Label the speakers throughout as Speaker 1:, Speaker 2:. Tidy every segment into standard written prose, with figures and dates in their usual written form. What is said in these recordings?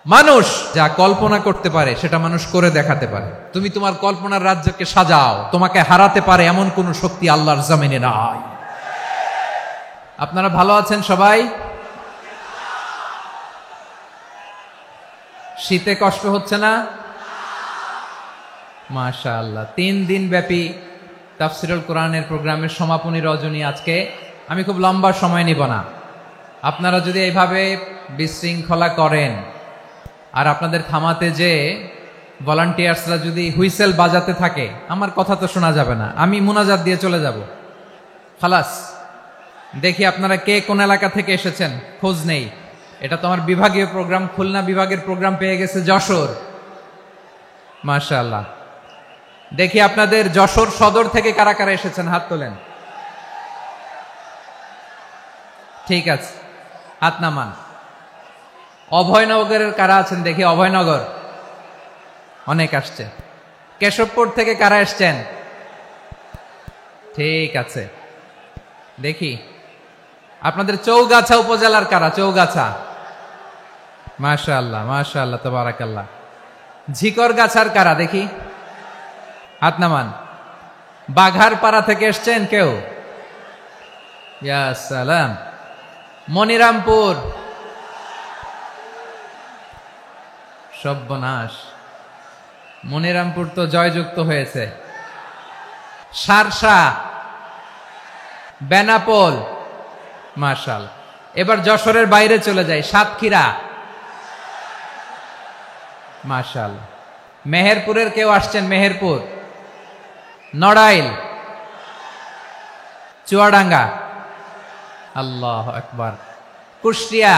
Speaker 1: মানুষ যা কল্পনা করতে পারে সেটা মানুষ করে দেখাতে পারে। তুমি তোমার কল্পনার রাজ্যকে সাজাও, তোমাকে হারাতে পারে এমন কোন শক্তি আল্লাহর জমিনে নাই। আপনারা ভালো আছেন সবাই? শীতে কষ্ট হচ্ছে না? মাশাআল্লাহ। 3 দিন ব্যাপী তাফসীরুল কোরআনের প্রোগ্রামের সমাপনী রজনী আজকে। আমি খুব লম্বা সময় নিব না। আপনারা যদি এইভাবে বিশৃঙ্খলা করেন আর আপনাদের থামাতে যে ভলান্টিয়ার্সরা যদি হুইসেল বাজাতে থাকে, আমার কথা তো শোনা যাবে না, আমি মুনাজাত দিয়ে চলে যাব। খালাস। দেখি আপনারা কে কোন এলাকা থেকে এসেছেন, খোঁজ নেই। এটা তো আমার বিভাগীয় প্রোগ্রাম, খুলনা বিভাগের প্রোগ্রাম পেয়ে গেছে যশোর। মাশাআল্লাহ। দেখি আপনাদের যশোর সদর থেকে কারা কারা এসেছেন, হাত তোলেন। ঠিক আছে, হাত নামান। অভয়নগরের কারা আছেন দেখি? অভয়নগর অনেক আসছে। কেশবপুর থেকে কারা এসছেন? ঠিক আছে, দেখি আপনাদের চৌগাছা উপজেলার কারা? চৌগাছা, মাশাআল্লাহ মাশাআল্লাহ তাবারাকাল্লাহ। ঝিকরগাছার কারা দেখি? হাত নামান। বাঘারপাড়া থেকে এসছেন কেউ? ইয়া সালাম। মনিরামপুর, সর্বনাশ, মনিরামপুর তো জয়যুক্ত হয়েছে। সারসা, বেনাপোল, মাশাআল্লাহ। এবার যশোরের বাইরে চলে যায়, সাতক্ষীরা, মাশাআল্লাহ। মেহেরপুরের কেউ আসছেন? মেহেরপুর, নড়াইল, চুয়াডাঙ্গা, আল্লাহু আকবার। কুষ্টিয়া,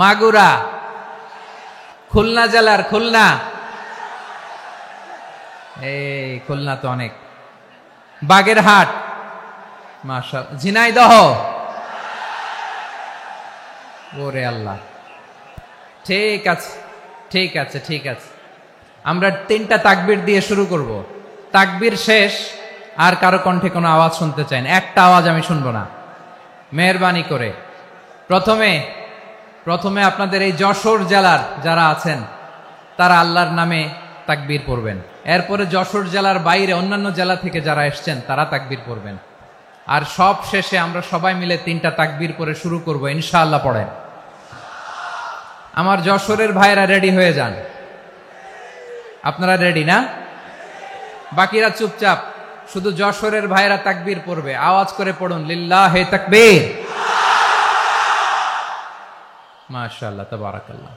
Speaker 1: মাগুরা, খুলনা জেলার খুলনা, এই খুলনা তো অনেক। বাগেরহাট, মাশাআল্লাহ। ঝিনাইদহ, ওরে আল্লাহ। ঠিক আছে ঠিক আছে ঠিক আছে, আমরা 3টা তাকবীর দিয়ে শুরু করব। তাকবীর শেষ আর কারো কণ্ঠে কোনো আওয়াজ শুনতে চাই না, একটা আওয়াজ আমি শুনবো না, মেহেরবানি করে। প্রথমে আপনাদের এই যশোর জেলার যারা আছেন তারা আল্লাহর নামে তাকবীর পড়বেন। এরপরে যশোর জেলার বাইরে অন্যান্য জেলা থেকে যারা এসছেন তারা তাকবীর পড়বেন। আর সব শেষে আমরা সবাই মিলে 3টা তাকবীর পরে শুরু করব ইনশাআল্লাহ। পড়েন। আমার যশোরের ভাইরা রেডি হয়ে যান। আপনারা রেডি না? বাকিরা চুপচাপ, শুধু যশোরের ভাইরা তাকবীর পড়বে। আওয়াজ করে পড়ুন, লিল্লাহে তাকবীর। মাশাআল্লাহ তাবারাকাল্লাহ।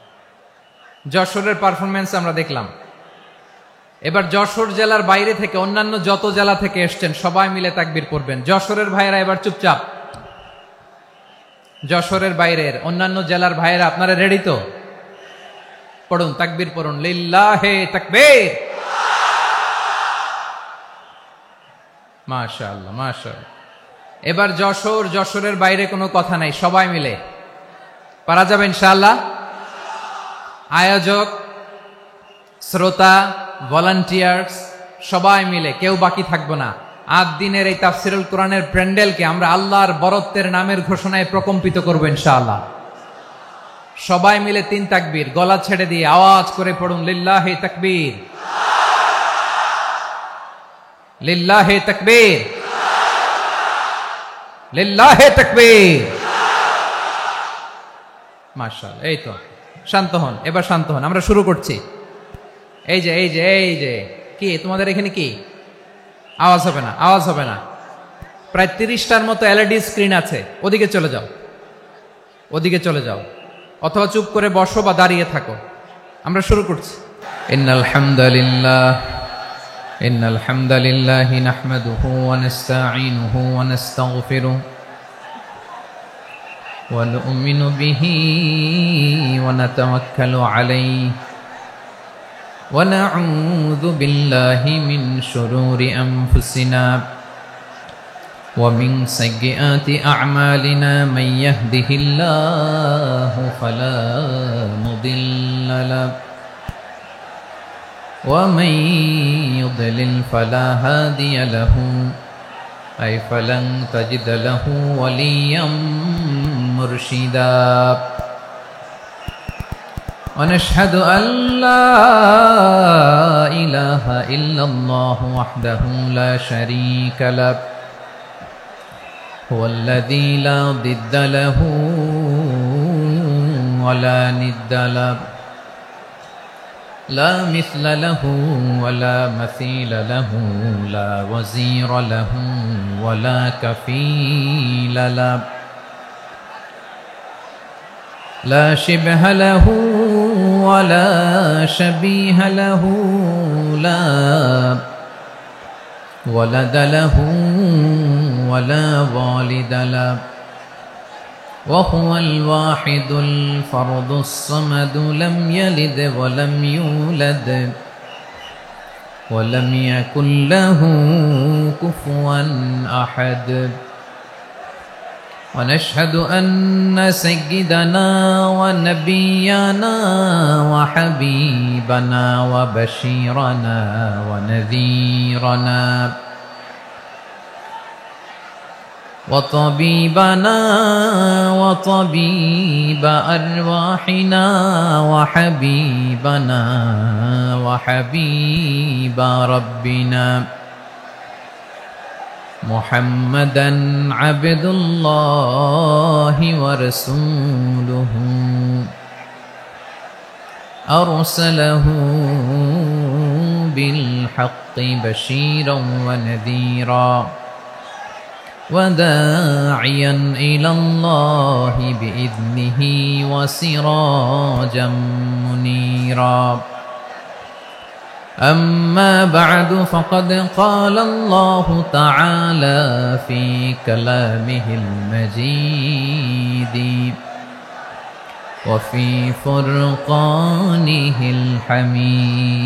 Speaker 1: যশোরের পারফরমেন্স আমরা দেখলাম। এবার যশোর জেলার বাইরে থেকে অন্যান্য যত জেলা থেকে এসছেন সবাই মিলে তাকবীর পড়বেন। যশোরের ভাইরা এবার চুপচাপ। যশোরের বাইরের অন্যান্য জেলার ভাইরা আপনারা রেডি তো? পড়ুন, তাকবীর পড়ুন, লিল্লাহে তাকবীর। মাশাআল্লাহ মাশাআল্লাহ। এবার যশোরের বাইরে কোনো কথা নাই, সবাই মিলে পারা যাবে ইনশাআল্লাহ। আয়োজক, শ্রোতা, ভলান্টিয়ার্স সবাই মিলে কেউ বাকি থাকবো না। 8 দিনের এই তাফসীরুল কোরআনের প্যান্ডেলকে আমরা আল্লাহর বরত্বের নামের ঘোষণায় প্রকম্পিত করব ইনশাআল্লাহ। সবাই মিলে 3 তাকবীর, গলা ছেড়ে দিয়ে আওয়াজ করে পড়ুন, লিল্লাহে তাকবীর, লিল্লাহে তাকবীর, লিল্লাহে তাকবীর। মাশাআল্লাহ। এই তো, শান্ত হন, এবার শান্ত হন, আমরা শুরু করছি। এই যে কি তোমাদের এখানে কি আওয়াজ হবে না? আওয়াজ হবে না। প্রায় 30টার মতো এলইডি স্ক্রিন আছে, ওদিকে চলে যাও, ওদিকে চলে যাও, অথবা চুপ করে বসো বা দাঁড়িয়ে থাকো। আমরা শুরু করছি। ইন্নাল হামদালিল্লাহি নাহমাদুহু ওয়া নাস্তাঈনুহু ওয়া নাস্তাগফিরুহু ওয়া নু'মিনু বিহি ওয়া নাতাওয়াক্কালু আলাইহি ওয়া নাউযু বিল্লাহি মিন শুরুরি আনফুসিনা ওয়া মিন সাইয়্যাতি আ'মালিনা মান ইয়াহদিহিল্লাহু ফালা মুদিল্লা লাহু ওয়া মান ইউদ্লিল ফালা হাদিয়া লাহু আই ফালান তাজিদ লাহু ওয়ালিয়াম মুরশিদা। ونشهد أن لا إله إلا الله وحده لا شريك له هو الذي لا ضد له ولا ند له لا مثل له ولا مثيل له لا وزير له ولا كفيل له لا شبه له ولا شبيه له لا ولد له ولا والد له وهو الواحد الفرد الصمد لم يلد ولم يولد ولم يكن له كفوا أحد ونشهد أن سيدنا ونبينا وحبيبنا وبشيرنا ونذيرنا وطبيبنا وطبيب أرواحنا وحبيبنا وحبيب ربنا محمدا عبد الله ورسوله أرسله بالحق بشيرا ونذيرا وداعيا إلى الله بإذنه وسراجا منيرا أما بعد فقد قال الله تعالى في كلامه المجيد وفي فرقانه الحميد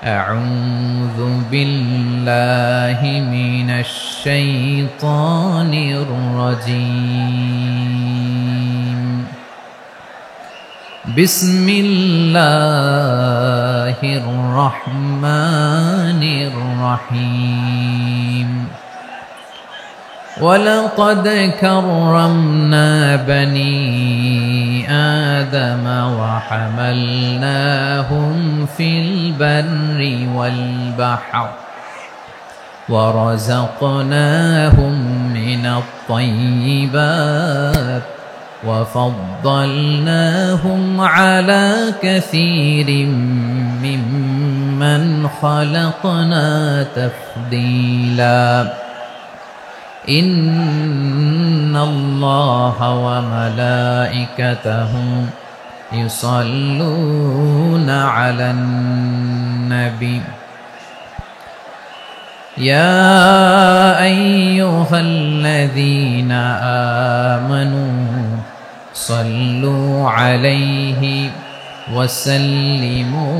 Speaker 1: أعوذ بالله من الشيطان الرجيم بسم الله الرحمن الرحيم ولقد كرمنا بني آدم وحملناهم في البر والبحر ورزقناهم من الطيبات وفضلناهم على كثير ممن خلقنا تفضيلا إن الله وملائكته يصلون على النبي يا أيها الذين آمنوا صلوا عليه وسلموا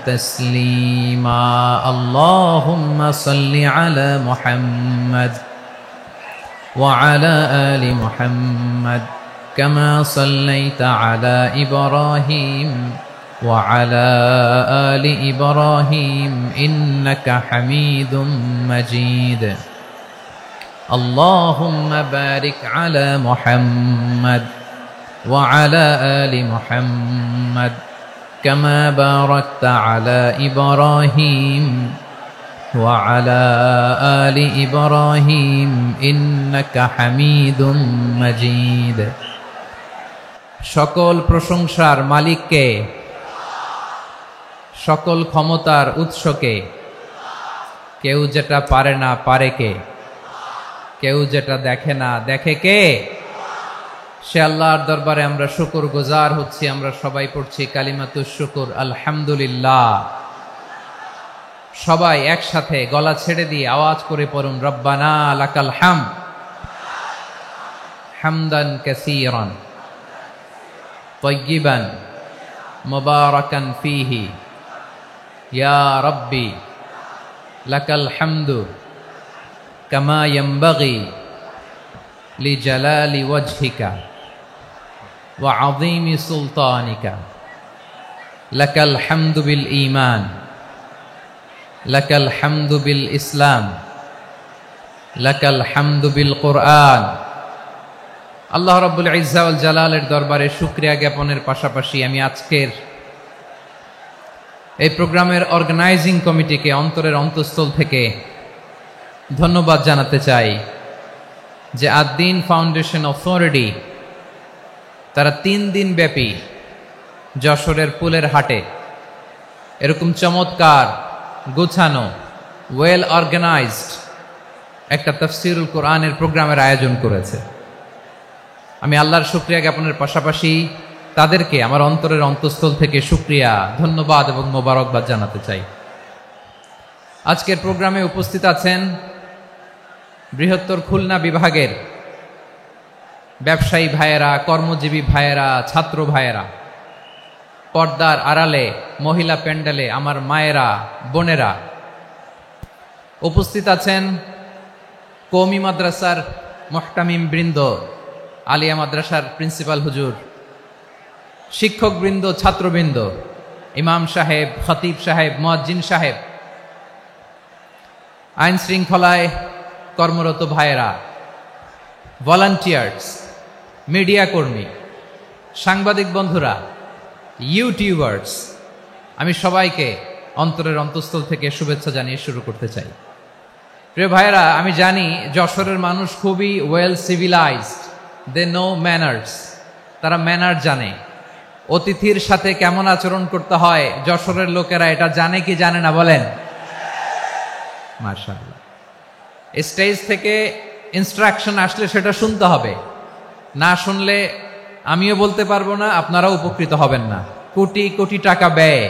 Speaker 1: تسليما اللهم صل على محمد وعلى آل محمد كما صليت على إبراهيم وعلى آل إبراهيم إنك حميد مجيد اللهم بارك على محمد وعلى آل محمد كما باركت على إبراهيم وعلى آل إبراهيم إنك حميد مجيد সকল প্রশংসার মালিককে সকল ক্ষমতার উৎসকে কেউ যেটা পারে না পারে কে কেউ যেটা দেখে না দেখে কে সে আল্লাহর দরবারে আমরা শুকর গুজার হচ্ছি আমরা সবাই পড়ছি কালিমাতুশ শুকর আলহামদুলিল্লাহ সবাই একসাথে গলা ছেড়ে দিয়ে আওয়াজ করে পড়ুন রব্বানা লাকাল হামদ হামদান কাসীরান তাইয়িবান মুবারাকান ফীহি ইয়া রাব্বি লাকাল হামদু কামা ইয়ানবাগি লিজালালি ওয়াজহিকা ওয়া আযীমি সুলতানিকা লাকাল হামদু বিল ঈমান লাকাল হামদু বিল ইসলাম লাকাল হামদু বিল কুরআন আল্লাহ রাব্বুল ইজ্জা ওয়াল জালালের দরবারে শুকরিয়া জ্ঞাপনের পাশাপাশি আমি আজকের এই প্রোগ্রামের অর্গানাইজিং কমিটিকে অন্তরের অন্তঃস্থল থেকে ধন্যবাদ জানাতে চাই যে আদ-দ্বীন ফাউন্ডেশন অথরিটি তারা 3 দিন ব্যাপী যশোরের পুলের হাটে এরকম চমৎকার গোছানো ওয়েল অর্গানাইজড একটা তাফসীরুল কোরআনের প্রোগ্রামের আয়োজন করেছে। আমি আল্লাহর শুকরিয়া জ্ঞাপনের পাশাপাশি তাদেরকে আমার অন্তরের অন্তঃস্থল থেকে শুকরিয়া, ধন্যবাদ এবং মোবারকবাদ জানাতে চাই। আজকের প্রোগ্রামে উপস্থিত আছেন বৃহত্তর খুলনা বিভাগের ব্যবসায়ী ভাইয়েরা, কর্মজীবী ভাইয়েরা, ছাত্র ভাইয়েরা, পর্দার আড়ালে, মহিলা প্যান্ডেলে আমার মায়েরা, বোনেরা। উপস্থিত আছেন কওমি মাদ্রাসার মুহতামিম বৃন্দ, আলিয়া মাদ্রাসার প্রিন্সিপাল হুজুর, শিক্ষকবৃন্দ, ছাত্রবৃন্দ, ইমাম সাহেব, খতিব সাহেব, মুয়াজ্জিন সাহেব, আইন শৃঙ্খলায় কর্মরত ভাইয়েরা, ভলান্টিয়ার্স, মিডিয়া কর্মী, সাংবাদিক বন্ধুরা, ইউটিউবার্স, আমি সবাইকে অন্তরের অন্তঃস্থল থেকে শুভেচ্ছা জানিয়ে শুরু করতে চাই। প্রিয় ভাইয়েরা, আমি জানি যশোরের মানুষ খুবই well civilized, they know manners, তারা ম্যানার জানে। অতিথির সাথে কেমন আচরণ করতে হয় যশোরের লোকেরা এটা জানে কি জানে না বলেন? মাশাআল্লাহ। স্টেজ থেকে ইনস্ট্রাকশন আসলে সেটা শুনতে হবে, না শুনলে আমিও বলতে পারবো না, আপনারাও উপকৃত হবেন না। কোটি কোটি টাকা ব্যয়,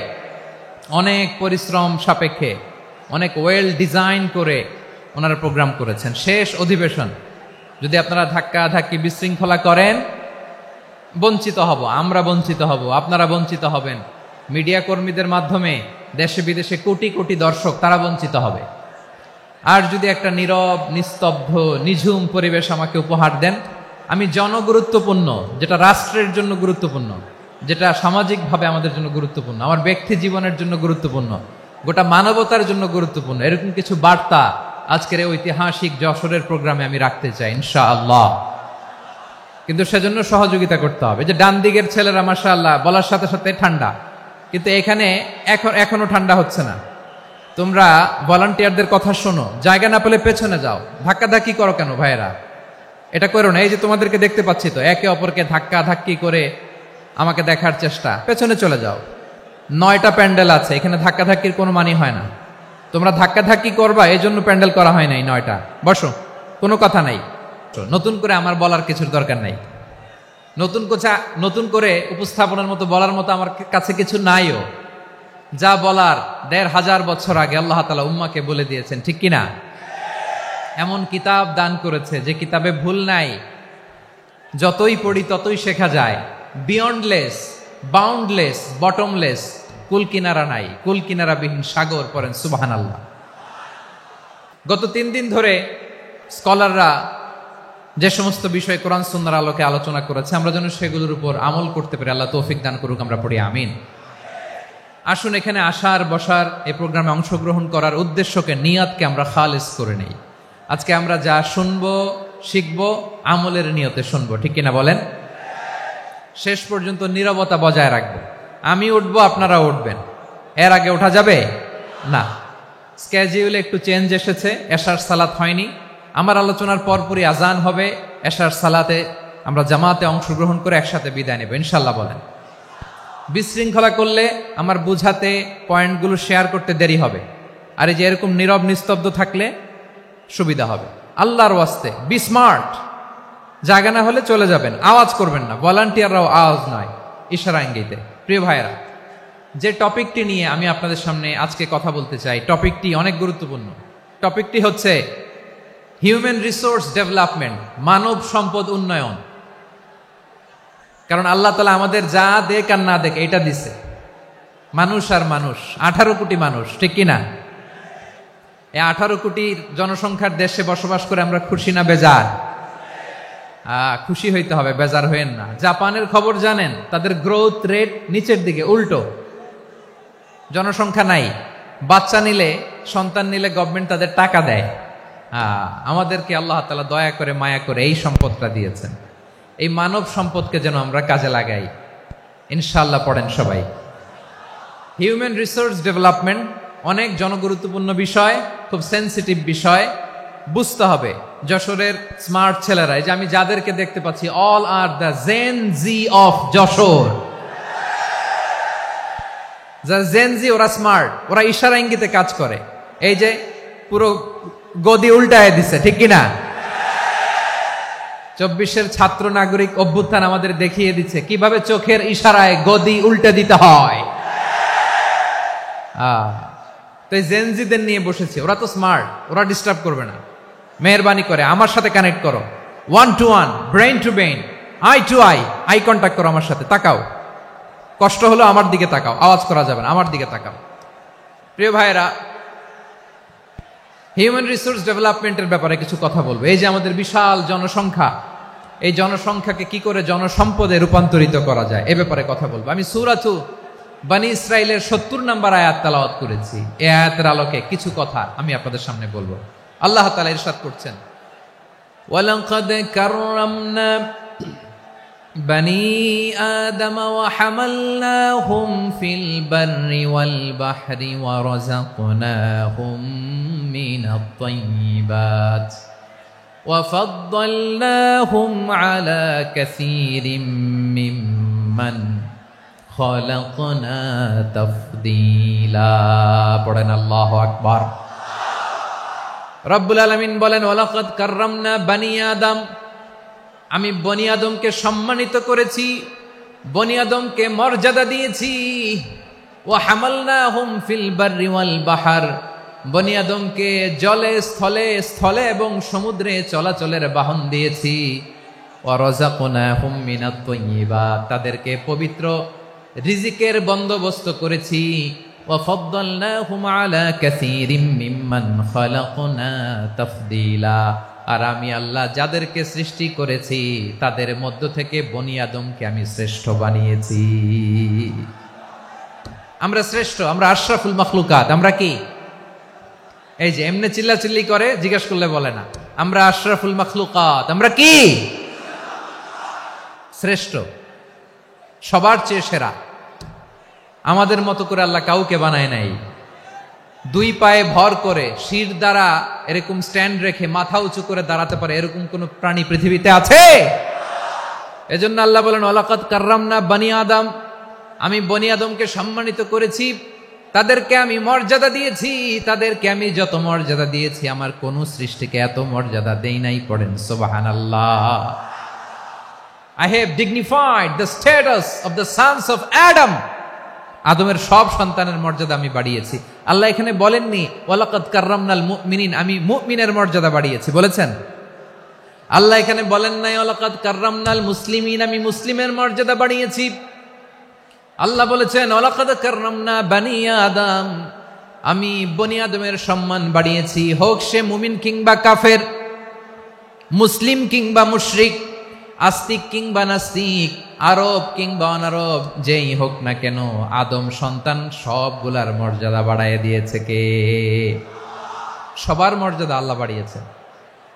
Speaker 1: অনেক পরিশ্রম সাপেক্ষে, অনেক ওয়েল ডিজাইন করে ওনারা প্রোগ্রাম করেছেন। শেষ অধিবেশন যদি আপনারা ধাক্কা ধাক্কি বিশৃঙ্খলা করেন, বঞ্চিত হব, আমরা বঞ্চিত হব, আপনারা বঞ্চিত হবেন। মিডিয়া কর্মীদের মাধ্যমে দেশে বিদেশে কোটি কোটি দর্শক তারা বঞ্চিত হবে। আর যদি একটা নীরব, নিস্তব্ধ, নিঝুম পরিবেশ আমাকে উপহার দেন, আমি জনগুরুত্বপূর্ণ, যেটা রাষ্ট্রের জন্য গুরুত্বপূর্ণ, যেটা সামাজিকভাবে আমাদের জন্য গুরুত্বপূর্ণ, আমার ব্যক্তি জীবনের জন্য গুরুত্বপূর্ণ, গোটা মানবতার জন্য গুরুত্বপূর্ণ, এরকম কিছু বার্তা আজকের এই ঐতিহাসিক যশোরের প্রোগ্রামে আমি রাখতে চাই ইনশাআল্লাহ। কিন্তু সেজন্য সহযোগিতা করতে হবে। যে ডান দিকের ছেলেরা মাশাআল্লাহ বলার সাথে সাথে ঠান্ডা, কিন্তু এখানে এখনো ঠান্ডা হচ্ছে না। তোমরা ভলান্টিয়ারদের কথা শোনো, জায়গা না পেলে পেছনে যাও, ধাক্কাধাক্কি করো কেন ভাইয়েরা? এটা করো না। এই যে তোমাদেরকে দেখতে পাচ্ছি তো, একে অপরকে ধাক্কা ধাক্কি করে আমাকে দেখার চেষ্টা, পেছনে চলে যাও। 9টা প্যান্ডেল আছে, এখানে ধাক্কাধাক্কির কোনো মানি হয় না। তোমরা ধাক্কাধাক্কি করবা, এই জন্য প্যান্ডেল করা হয় নাই 9টা। বসো, কোনো কথা নাই। নতুন করে আমার বলার কিছুর দরকার নাই। নতুন করে উপস্থাপনের মতো বলার মতো আমার কাছে কিছু নাইও। যা বলার 1500 বছর আগে আল্লাহ তাআলা উম্মাকে বলে দিয়েছেন, ঠিক কিনা? এমন কিতাব দান করেছে যে কিতাবে ভুল নাই, যতই পড়ি ততই শেখা যায়। বিয়ন্ডলেস, বাউন্ডলেস, বটমলেস, কুল কিনারা নাই, কুল কিনারা বিহীন সাগর, পড়েন সুবহানাল্লাহ। গত 3 দিন ধরে স্কলাররা যে সমস্ত বিষয় কোরআন সুন্নাহর আলোকে আলোচনা করেছে, আমরা যেন সেগুলোর উপর আমল করতে পারি। আল্লাহ তৌফিক দান করুক, আমরা পড়ি আমিন। আসুন এখানে আসার, বসার, এই প্রোগ্রামে অংশগ্রহণ করার উদ্দেশ্যকে, নিয়াতকে আমরা খালেস করে নেই। আজকে আমরা যা শুনবো, শিখবো, আমলের নিয়তে শুনবো, ঠিক কিনা বলেন? শেষ পর্যন্ত নীরবতা বজায় রাখবো। আমি উঠবো, আপনারা উঠবেন, এর আগে ওঠা যাবে না। স্কেজিউলে একটু চেঞ্জ এসেছে, এশার সালাত হয়নি। আমার আলোচনার পরপরই আজান হবে, এশার সালাতে আমরা জামাতে অংশগ্রহণ করে একসাথে বিদায় নেব ইনশাল্লাহ। বলেন, বিশৃঙ্খলা করলে আমার বুঝাতে, পয়েন্টগুলো শেয়ার করতে দেরি হবে। আর এই যে এরকম নীরব নিস্তব্ধ থাকলে সুবিধা হবে। আল্লাহর ওয়াস্তে বি স্মার্ট। জায়গা না হলে চলে যাবেন, আওয়াজ করবেন না। ভলান্টিয়াররাও আওয়াজ নয়, ইশারা ইঙ্গিতে। প্রিয় ভাইয়েরা, যে টপিকটি নিয়ে আমি আপনাদের সামনে আজকে কথা বলতে চাই, টপিকটি অনেক গুরুত্বপূর্ণ। টপিকটি হচ্ছে হিউম্যান রিসোর্স ডেভেলপমেন্ট, মানব সম্পদ উন্নয়ন। কারণ আল্লাহ তাআলা আমাদের যা দেখ আর না দেখ এটা দিছে। মানুষ আর মানুষ, 18 কোটি মানুষ, ঠিক কিনা? এই 18 কোটি জনসংখ্যার দেশে বসবাস করে আমরা খুশি না বেজার? খুশি হইতে হবে, বেজার হইেন না। জাপানের খবর জানেন? তাদের গ্রোথ রেট নিচের দিকে, উল্টো। জনসংখ্যা নাই, বাচ্চা নিলে, সন্তান নিলে গভর্নমেন্ট তাদের টাকা দেয়। আমাদেরকে আল্লাহ তাআলা দয়া করে, মায়া করে এই সম্পদটা দিয়েছেন। এই মানব সম্পদকে যেন আমরা কাজে লাগাই, ইনশাআল্লাহ। পড়েন সবাই। হিউম্যান রিসোর্স ডেভেলপমেন্ট অনেক জনগুরুত্বপূর্ণ বিষয়, খুব সেন্সিটিভ বিষয়, বুঝতে হবে। যশোরের স্মার্ট ছেলেরা, এই যে আমি যাদেরকে দেখতে পাচ্ছি, all are the Gen Z of Jessore. যারা জেন জি, ওরা স্মার্ট, ওরা ইশারা ইঙ্গিতে কাজ করে। এই যে পুরো গদি উল্টায় দিছে, ঠিক কিনা? 24-এর ছাত্র নাগরিক অভ্যুত্থান আমাদের দেখিয়ে দিচ্ছে কিভাবে চোখের ইশারায় গদি উল্টে দিতে হয়। তো এই জেনজিদের নিয়ে বসেছে, ওরা তো স্মার্ট, ওরা ডিস্টার্ব করবে না। মেহরবানি করে আমার সাথে কানেক্ট করো, 1 to 1, brain to brain, eye to eye contact করো, আমার সাথে তাকাও। কষ্ট হলো আমার দিকে তাকাও, আওয়াজ করা যাবে না, আমার দিকে তাকাও। প্রিয় ভাইরা, হিউম্যান রিসোর্স ডেভেলপমেন্টের ব্যাপারে কিছু কথা বলবো। এই যে আমাদের বিশাল জনসংখ্যা, এই জনসংখ্যাকে কি করে জনসম্পদে রূপান্তরিত করা যায় এ ব্যাপারে কথা বলবো। আমি সূরাতু বনী ইসরাইলের 70 নম্বর আয়াত তেলাওয়াত করেছি। এই আয়াতের আলোকে কিছু কথা আমি আপনাদের সামনে বলবো। আল্লাহ তাআলা ইরশাদ করছেন, ওয়ালাকাদ কাররামনা বনী আদম ওয়া হামালনাহুম ফিল বাররি ওয়াল বাহরি ওয়া রাযাকনাহুম মিনাত তাইয়্যিবাত ওয়া ফাদ্দালনাহুম আলা কাসীরিম মিম্মান খালাকনা তাফদীলা। পড়েন আল্লাহু আকবার। রব্বুল আলামিন বলেন, ওয়ালাকাদ কাররামনা বনী আদম, আমি বনী আদমকে সম্মানিত করেছি, বনী আদমকে মর্যাদা দিয়েছি। ওয়া হামালনাহুম ফিল বাররি ওয়াল বাহর, বনী আদমকে জলে স্থলে, স্থলে এবং সমুদ্রে চলাচলের বাহন দিয়েছি। ওয়া রাযাকনাহুম মিনাত তাইয়্যিবাত, তাদেরকে পবিত্র রিজিকের বন্দোবস্ত করেছি। ওয়া ফাদ্দালনাহুম আলা কাসীরিম মিম্মান খালাকনা তাফদীলা, আর আমি আল্লাহ যাদেরকে সৃষ্টি করেছি তাদের মধ্য থেকে বনী আদমকে আমি শ্রেষ্ঠ বানিয়েছি। আমরা শ্রেষ্ঠ, আমরা আশরাফুল মাখলুকাত। আমরা কি? এই যে এমনি চিল্লাচিল্লি করে, জিজ্ঞেস করলে বলে না। আমরা আশরাফুল মাখলুকাত। আমরা কি? শ্রেষ্ঠ, সবার চেয়ে সেরা। আমাদের মতো করে আল্লাহ কাউকে বানায় নাই। 2 পায়ে ভর করে, শির দ্বারা এরকম স্ট্যান্ড রেখে মাথা উঁচু করে দাঁড়াতে পারে এরকম কোন প্রাণী পৃথিবীতে আছে? এজন্য আল্লাহ বলেন, ওয়ালাকাদ কাররামনা বনী আদম, আমি বনী আদমকে সম্মানিত করেছি, তাদেরকে আমি মর্যাদা দিয়েছি। তাদেরকে আমি যত মর্যাদা দিয়েছি আমার কোন সৃষ্টিকে এত মর্যাদা দেই নাই। পড়েন সুবহানাল্লাহ। I have dignified the status of the sons of Adam. আদমের সব সন্তানের মর্যাদা আমি বাড়িয়েছি। আল্লাহ এখানে বলেননি ওয়ালাকাদ কাররামনাল মুমিনিন, আমি মুমিনের মর্যাদা বাড়িয়েছি, বলেছেন? আল্লাহ এখানে বলেন নাই ওয়ালাকাদ কাররামনাল মুসলিমিন, আমি মুসলিমের মর্যাদা বাড়িয়েছি। আল্লাহ বলেছেন ওয়ালাকাদ কাররামনা বনী আদম, আমি বনী আদমের সম্মান বাড়িয়েছি। হোক সে মুমিন কিংবা কাফের, মুসলিম কিংবা মুশরিক, আস্তিক কিংবা নাস্তিক, আরব কিংবা অনারব, যেই হোক না কেন, আদম সন্তান সবগুলার মর্যাদা বাড়ায় দিয়েছে কে? সবার মর্যাদা আল্লাহ বাড়িয়েছে।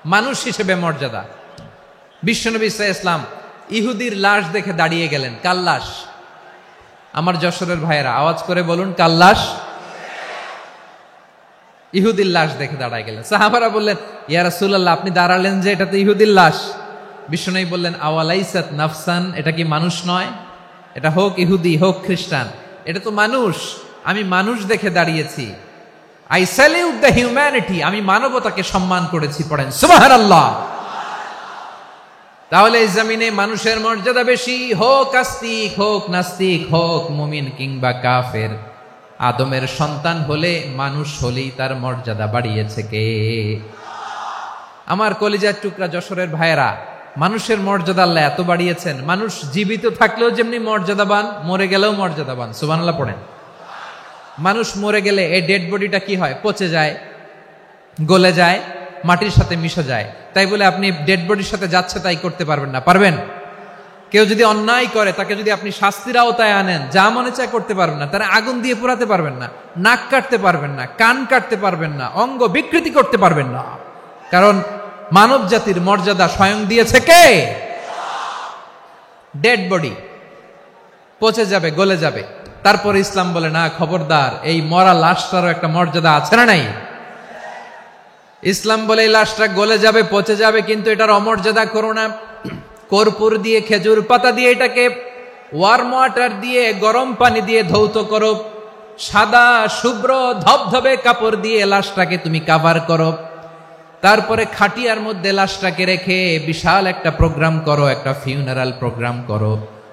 Speaker 1: মানুষ হিসেবে মর্যাদা। বিশ্বনবী ইসলাম ইহুদির লাশ দেখে দাঁড়িয়ে গেলেন। কার লাশ? আমার যশোরের ভাইয়েরা আওয়াজ করে বলুন, কার লাশ? ইহুদির লাশ দেখে দাঁড়ায় গেলেন। সাহাবারা বললেন, ইয়া রাসূলুল্লাহ, আপনি দাঁড়ালেন যে, এটা তো ইহুদির লাশ। বিশ্বনবী বললেন, আওয়ালাইসাত নাফসান, এটা কি মানুষ নয়? এটা হোক ইহুদি হোক খ্রিস্টান, এটা তো মানুষ। আমি মানুষ দেখে দাঁড়িয়েছি। আই স্যালিউট দ্য হিউম্যানিটি, আমি মানবতাকে সম্মান করেছি। পড়েন সুবহানাল্লাহ। তাহলে এই জমিনে মানুষের মর্যাদা বেশি, হোক আস্তিক হোক নাস্তিক, হোক মুমিন কিংবা কাফের। আদমের সন্তান হলে, মানুষ হলেই তার মর্যাদা বাড়িয়েছে কে? আমার কলিজার টুকরা যশোরের ভাইয়েরা, মানুষের মর্যাদা আল্লাহ এত বাড়িয়েছেন, মানুষ জীবিত থাকলেও যেমনি মর্যাদাবান, মরে গেলেও মর্যাদাবান। সুবহানাল্লাহ পড়েন। মানুষ মরে গেলে এই ডেড বডিটা কি হয়? পচে যায়, গলে যায়, মাটির সাথে মিশে যায়। তাই বলে আপনি ডেড বডির সাথে যাচ্ছে তাই করতে পারবেন না। পারবেন? কেউ যদি অন্যায় করে, তাকে যদি আপনি শাস্তির আওতায় আনেন, যা মনে চায় করতে পারবেন না। তারা আগুন দিয়ে পোড়াতে পারবেন না, নাক কাটতে পারবেন না, কান কাটতে পারবেন না, অঙ্গ বিকৃতি করতে পারবেন না। কারণ মানব জাতির মর্যাদা স্বয়ং দিয়েছে কে? ডেড বডি, পচে যাবে, গলে যাবে। তারপরে ইসলাম বলে না, খবরদার, এই মরা লাশটারও একটা মর্যাদা আছে না নাই? ইসলাম বলে এই লাশটা গলে যাবে, পচে যাবে, কিন্তু এটার অমর্যাদা করো না। কর্পূর দিয়ে, খেজুর পাতা দিয়ে, এটাকে ওয়ার্ম ওয়াটার দিয়ে, গরম পানি দিয়ে ধৌত করো, সাদা শুভ্র ধবধবে কাপড় দিয়ে লাশটাকে তুমি কাভার করো, তারপরে খাটিয়ার মধ্যে লাশটাকে রেখে বিশাল একটা প্রোগ্রাম করো, একটা ফিউনারাল প্রোগ্রাম করো।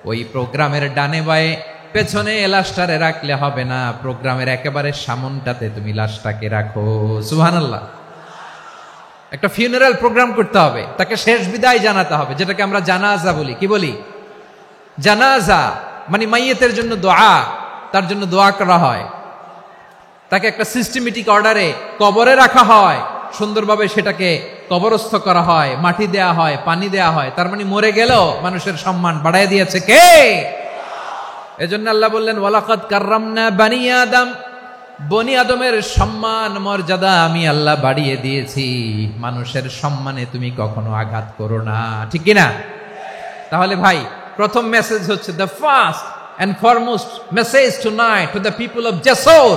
Speaker 1: ওই প্রোগ্রামের ডানে বায়ে পেছনে লাশটারে রাখলে হবে না, প্রোগ্রামের একেবারে সামনটাতে তুমি লাশটাকে রাখো। সুবহানাল্লাহ। একটা ফিউনারাল প্রোগ্রাম করতে হবে, তাকে শেষ বিদায় জানাতে হবে, যেটাকে আমরা জানাজা বলি। কি বলি? জানাজা মানে মাইয়েতের জন্য দোয়া, তার জন্য দোয়া করা হয়, তাকে একটা সিস্টেমেটিক অর্ডারে কবরে রাখা হয়, সুন্দরভাবে সেটাকে কবরস্থ করা হয়, মাটি দেয়া হয়, পানি দেয়া হয়। তার মানে মরে গেলেও মানুষের সম্মান বাড়ায় দিয়েছে কে? এজন্য আল্লাহ বললেন ওয়ালাকাদ কাররামনা বানি আদম, বনি আদমের সম্মান মর্যাদা আমি আল্লাহ বাড়িয়ে দিয়েছি। মানুষের সম্মানে তুমি কখনো আঘাত করো না, ঠিক কি না? তাহলে ভাই, প্রথম মেসেজ হচ্ছে, the first and foremost message tonight to the people of Jessore.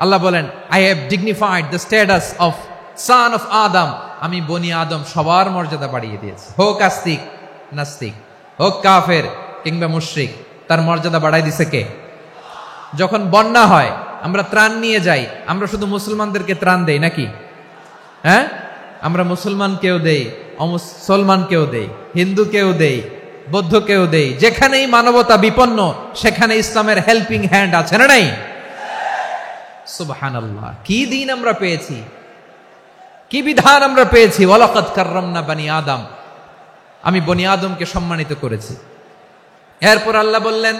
Speaker 1: Allah বলেন, I have dignified the status of son of Adam. আমি বনি আদম সবার মর্যাদা বাড়িয়ে দিয়েছি, হোক আস্তিক নাস্তিক, হোক কাফের কিংবা মুশরিক, তার মর্যাদা বাড়াই দিছে কে? যখন বন্যা হয়, আমরা ত্রাণ নিয়ে যাই, আমরা শুধু মুসলমানদেরকে ত্রাণ দেই নাকি? হ্যাঁ, আমরা মুসলমানকেও দেই, অমুসলমানকেও দেই, হিন্দুকেও দেই, বৌদ্ধকেও দেই। যেখানেই মানবতা বিপন্ন, সেখানে ইসলামের হেল্পিং হ্যান্ড আছে না নাই? সুবহানাল্লাহ। কি দিন আমরা পেয়েছি, কি বিধান আমরা পেয়েছি। ওয়ালাকাদ কাররামনা বানি আদম, আমি বনি আদমকে সম্মানিত করেছি। এরপর আল্লাহ বললেন,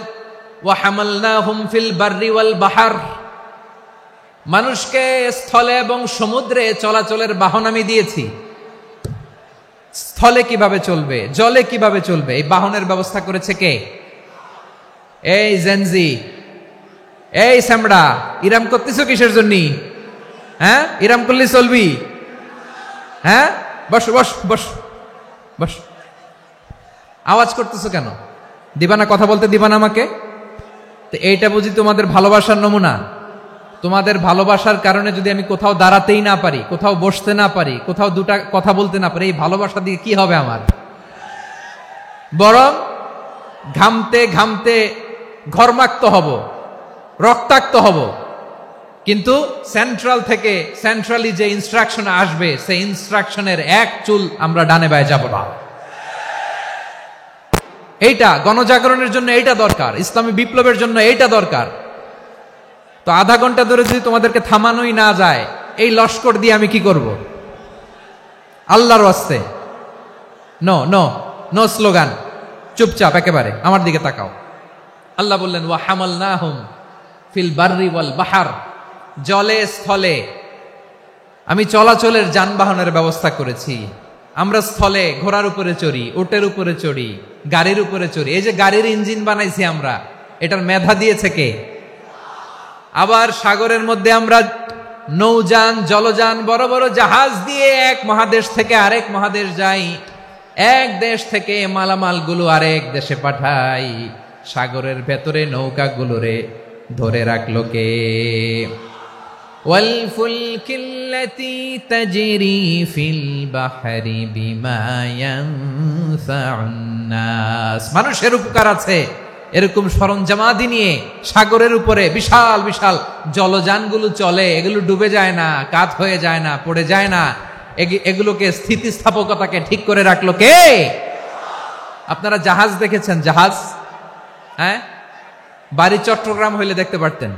Speaker 1: ওয়া হামালনাহুম ফিল বাররি ওয়াল বাহর, মানুষকে স্থলে এবং সমুদ্রে চলাচলের বাহন আমি দিয়েছি। স্থলে কিভাবে চলবে, জলে কিভাবে চলবে, এই বাহনের ব্যবস্থা করেছে কে? এই জেনজি, এই স্যামড়া, ইরাম করতেছো কিসের জন্য? হ্যাঁ, ইরাম করলে চলবি? হ্যাঁ, বস বস বস বস, আওয়াজ করতেছো কেন? দিবানা, কথা বলতে দিবানা আমাকে? তো এইটা বুঝি তোমাদের ভালোবাসার নমুনা? তোমাদের ভালোবাসার কারণে যদি আমি কোথাও দাঁড়াতেই না পারি, কোথাও বসতে না পারি, কোথাও দুটা কথা বলতে না পারি, এই ভালোবাসা দিয়ে কি হবে আমার? বরং ঘামতে ঘামতে ঘর্মাক্ত হব, রক্তাক্ত হব। কিন্তু সেন্ট্রাল থেকে, সেন্ট্রালি যে ইনস্ট্রাকশন আসবে, সেই ইনস্ট্রাকশনের এক চুল আমরা ডানে বায়ে যাব না। এইটা গণজাগরণের জন্য এইটা দরকার, ইসলামী বিপ্লবের জন্য এইটা দরকার। তো আধা ঘন্টা ধরে যদি তোমাদেরকে থামানোই না যায়, এই লস্কর দিয়ে আমি কি করব? আল্লাহর ওয়াস্তে নো নো নো স্লোগান, চুপচাপ একেবারে আমার দিকে তাকাও। আল্লাহ বললেন, ওয়া হামালনাহুম ফিল বাররি ওয়াল বাহর, জলে স্থলে আমি চলাচলের যানবাহনের ব্যবস্থা করেছি। আমরা স্থলে ঘোড়ার উপরে চড়ি, উটের উপরে চড়ি, গাড়ির উপরে চড়ি। এই যে গাড়ির ইঞ্জিন বানাইছি আমরা, এটার মেধা দিয়েছে কে? আবার সাগরের মধ্যে আমরা নৌযান, জলযান, বড় বড় জাহাজ দিয়ে এক মহাদেশ থেকে আরেক মহাদেশ যাই, এক দেশ থেকে মালামালগুলো আরেক দেশে পাঠাই। সাগরের ভেতরে নৌকাগুলোরে ধরে রাখলো কে? ওয়াল ফুলকিল্লাতী তাজরি ফিল বাহরি বিমা ইয়ানফাউন নাস, মানুষের উপকার আছে এরকম সরঞ্জামাদি নিয়ে সাগরের উপরে বিশাল বিশাল জলযানগুলো চলে। এগুলো ডুবে যায় না, কাত হয়ে যায় না, পড়ে যায় না। এগুলোকে স্থিতিস্থাপকতাকে ঠিক করে রাখলো কে? আপনারা জাহাজ দেখেছেন? জাহাজ, হ্যাঁ, বাড়ি চট্টগ্রাম হইলে দেখতে পারতেন।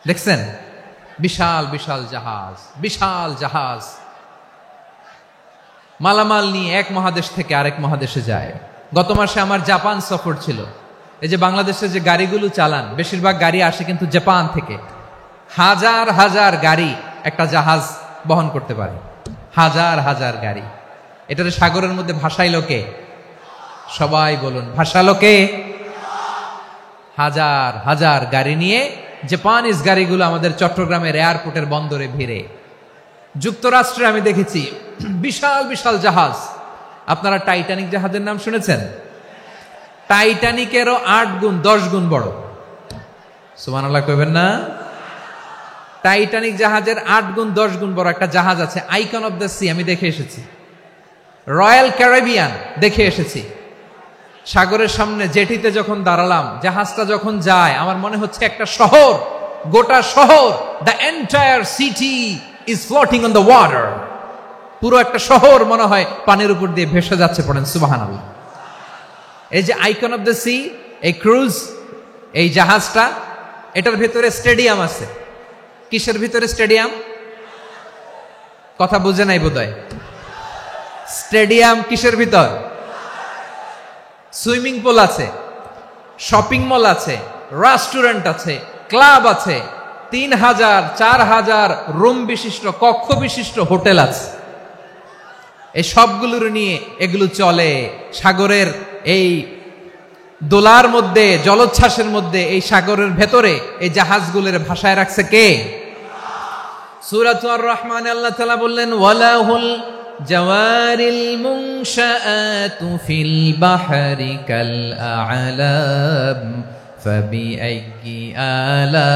Speaker 1: দেখছেন? বিশাল বিশাল জাহাজ, বিশাল জাহাজ মালামাল নিয়ে এক মহাদেশ থেকে আরেক মহাদেশে যায়। গত মাসে আমার জাপান সফর ছিল। এই যে বাংলাদেশে যে গাড়িগুলো চালান, বেশিরভাগ গাড়ি আসে কিন্তু জাপান থেকে। হাজার হাজার গাড়ি একটা জাহাজ বহন করতে পারে, হাজার হাজার গাড়ি। এটারে সাগরের মধ্যে ভাসাইলো কে? সবাই বলুন, ভাসালো কে? হাজার হাজার গাড়ি নিয়ে জাপানিজ গাড়িগুলো আমাদের চট্টগ্রামের এয়ারপোর্টের বন্দরে ভিড়ে। যুক্তরাষ্ট্রে আমি দেখেছি বিশাল বিশাল জাহাজ, আপনারা টাইটানিক জাহাজের নাম শুনেছেন? টাইটানিকেরও 8 গুণ 10 গুণ বড়। সুবহানাল্লাহ কইবেন না? টাইটানিক জাহাজের 8 গুণ 10 গুণ বড় একটা জাহাজ আছে, আইকন অফ দ্য সি, আমি দেখে এসেছি। রয়্যাল ক্যারিবিয়ান দেখে এসেছি। সাগরের সামনে জেটিতে যখন দাঁড়ালাম, জাহাজটা যখন যায়, আমার মনে হচ্ছে একটা শহর, গোটা শহর, the entire city is floating on the water. পুরো একটা শহর মনে হয় পানির উপর দিয়ে ভেসে যাচ্ছে। পড়েন সুবহানাল্লাহ। এই যে আইকন অফ দ্য সি, এই ক্রুজ, এই জাহাজটা, এটার ভিতরে স্টেডিয়াম আছে। কিসের ভিতরে স্টেডিয়াম? কথা বুঝে নাই বোধহয়। স্টেডিয়াম কিসের ভিতর? সুইমিং পুল আছে, শপিং মল আছে, রেস্টুরেন্ট আছে, ক্লাব আছে, 3000 4000 রুম বিশিষ্ট, কক্ষ বিশিষ্ট হোটেল আছে। এই সবগুলোর নিয়ে এগুলো চলে সাগরের এই দোলার মধ্যে, জলোচ্ছ্বাসের মধ্যে, এই সাগরের ভেতরে এই জাহাজগুলোর ভাষায় রাখছে কে? সূরাতুর রহমান আল্লাহ তাআলা বললেন, ওয়ালাহুল জাওয়ারিল মুনশাআতু ফিল বাহরি কাল আ'লাম ফাবিআইয়ি আলা,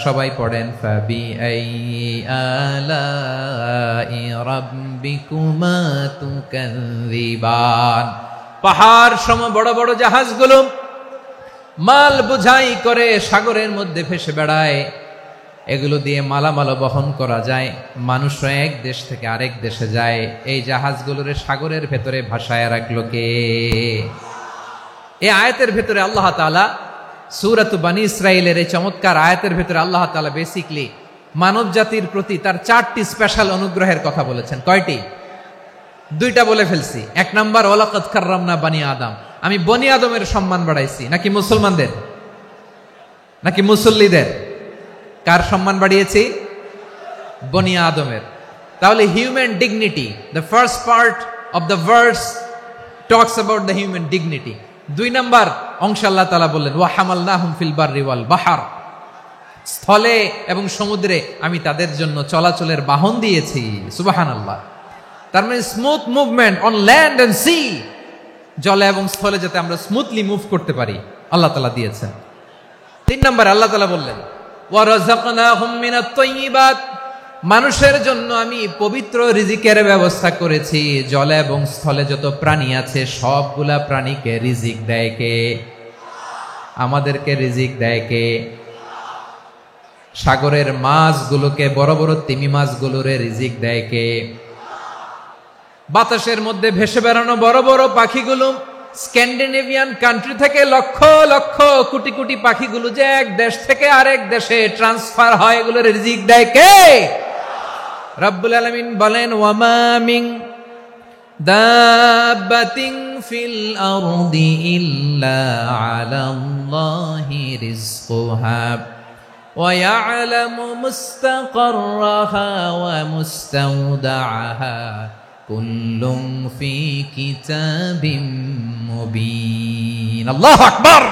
Speaker 1: সবাই পড়েন, ফাবিআইয়ি আলাই রাব্বিকুমা তুকাযযিবান। পাহাড় সম বড় বড় জাহাজগুলো মাল বোঝাই করে সাগরের মধ্যে ভেসে বেড়ায়। এগুলো দিয়ে মালামাল বহন করা যায়, মানুষরা এক দেশ থেকে আরেক দেশে যায়। এই জাহাজগুলোর সাগরের ভেতরে ভাসায় রাখলো কে? এই আয়াতের ভেতরে আল্লাহ তাআলা সূরাতু বনী ইসরাঈলের এই চমৎকার আয়াতের ভেতরে আল্লাহ তাআলা বেসিকলি মানব জাতির প্রতি তার 4টি স্পেশাল অনুগ্রহের কথা বলেছেন। কয়টি? 2টা বলে ফেলছি। 1 নাম্বার, ওয়ালাকাদ কাররামনা বনী আদম, আমি বনী আদমের সম্মান বাড়াইছি। নাকি মুসলমানদের? নাকি মুসল্লিদের? কার সম্মান বাড়িয়েছি? বনী আদমের। তাহলে human dignity, the first part of the verse talks about the human dignity. 2 number অংশ আল্লাহ তাআলা বললেন, ওয়া হামালনাহুম ফিল বাররি ওয়াল বাহর, স্থলে এবং সমুদ্রে আমি তাদের জন্য চলাচলের বাহন দিয়েছি। সুবহানাল্লাহ। তার মানে smooth movement on land and sea, জলে এবং স্থলে যাতে আমরা স্মুথলি মুভ করতে পারি আল্লাহ তাআলা দিয়েছেন। 3 নাম্বার আল্লাহ তাআলা বললেন, ওয়া রাযাকনাহুম মিনাত তাইয়্যিবাত, মানুষের জন্য আমি পবিত্র রিজিকের ব্যবস্থা করেছি। জলে এবং স্থলে যত প্রাণী আছে সবগুলা প্রাণীকে রিজিক দেয় কে? আমাদেরকে রিজিক দেয় কে? সাগরের মাছগুলোকে, বড় বড় তিমি মাছগুলোরে রিজিক দেয় কে? বাতাসের মধ্যে ভেসে বেড়ানো বড় বড় পাখিগুলো, স্ক্যান্ডিনেভিয়ান কান্ট্রি থেকে লক্ষ লক্ষ কোটি কোটি পাখিগুলো যে এক দেশ থেকে আরেক দেশে ট্রান্সফার হয়, এগুলোর রিজিক দেয় কে? রব্বুল আলামিন বলেন, ওয়ামা মিন দাব্বাতিন ফিল আরদি ইল্লা আলাল্লাহি রিজকুহা ওয়া ইয়ালামু মুস্তাকাররাহা ওয়া মুস্তাওদাআহা কুল্লুম ফি কিতাবিম মুবিন। আল্লাহু আকবার।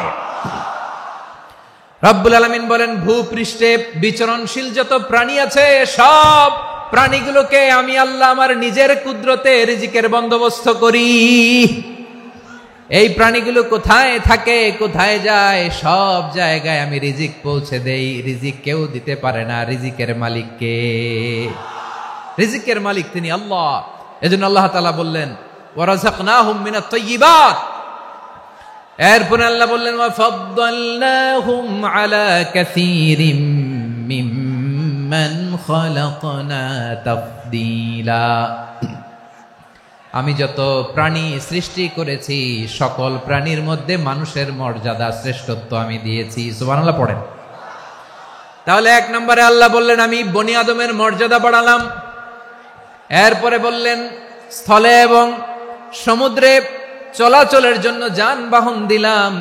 Speaker 1: রব্বুল আলামিন বলেন, ভূপৃষ্ঠে বিচরণশীল যত প্রাণী আছে সব প্রাণীগুলোকে আমি আল্লাহ আমার নিজের কুদরতে রিজিকের বন্দোবস্ত করি। এই প্রাণীগুলো কোথায় থাকে, কোথায় যায়, সব জায়গায় আমি রিজিক পৌঁছে দেই। রিজিক কেউ দিতে পারে না, রিজিকের মালিক কে? রিজিকের মালিক তিনি আল্লাহ। এজন্য আল্লাহ তাআলা বললেন, ওয়া রাযাকনাহুম মিনাত তাইয়্যিবাত। এরপর আল্লাহ বললেন, ওয়া ফাদ্দালনাহুম আলা কাসীরিম মিম্মান খালাকনা তাফদীলা। আমি যত প্রাণী সৃষ্টি করেছি সকল প্রাণীর মধ্যে মানুষের মর্যাদা, শ্রেষ্ঠত্ব আমি দিয়েছি। সুবহানাল্লাহ পড়েন। তাহলে 1 নম্বরে আল্লাহ বললেন, আমি বনি আদমের মর্যাদা বাড়ালাম। এরপরে বললেন, স্থলে এবং সমুদ্রে চলাচলের জন্য যানবাহন দিলাম।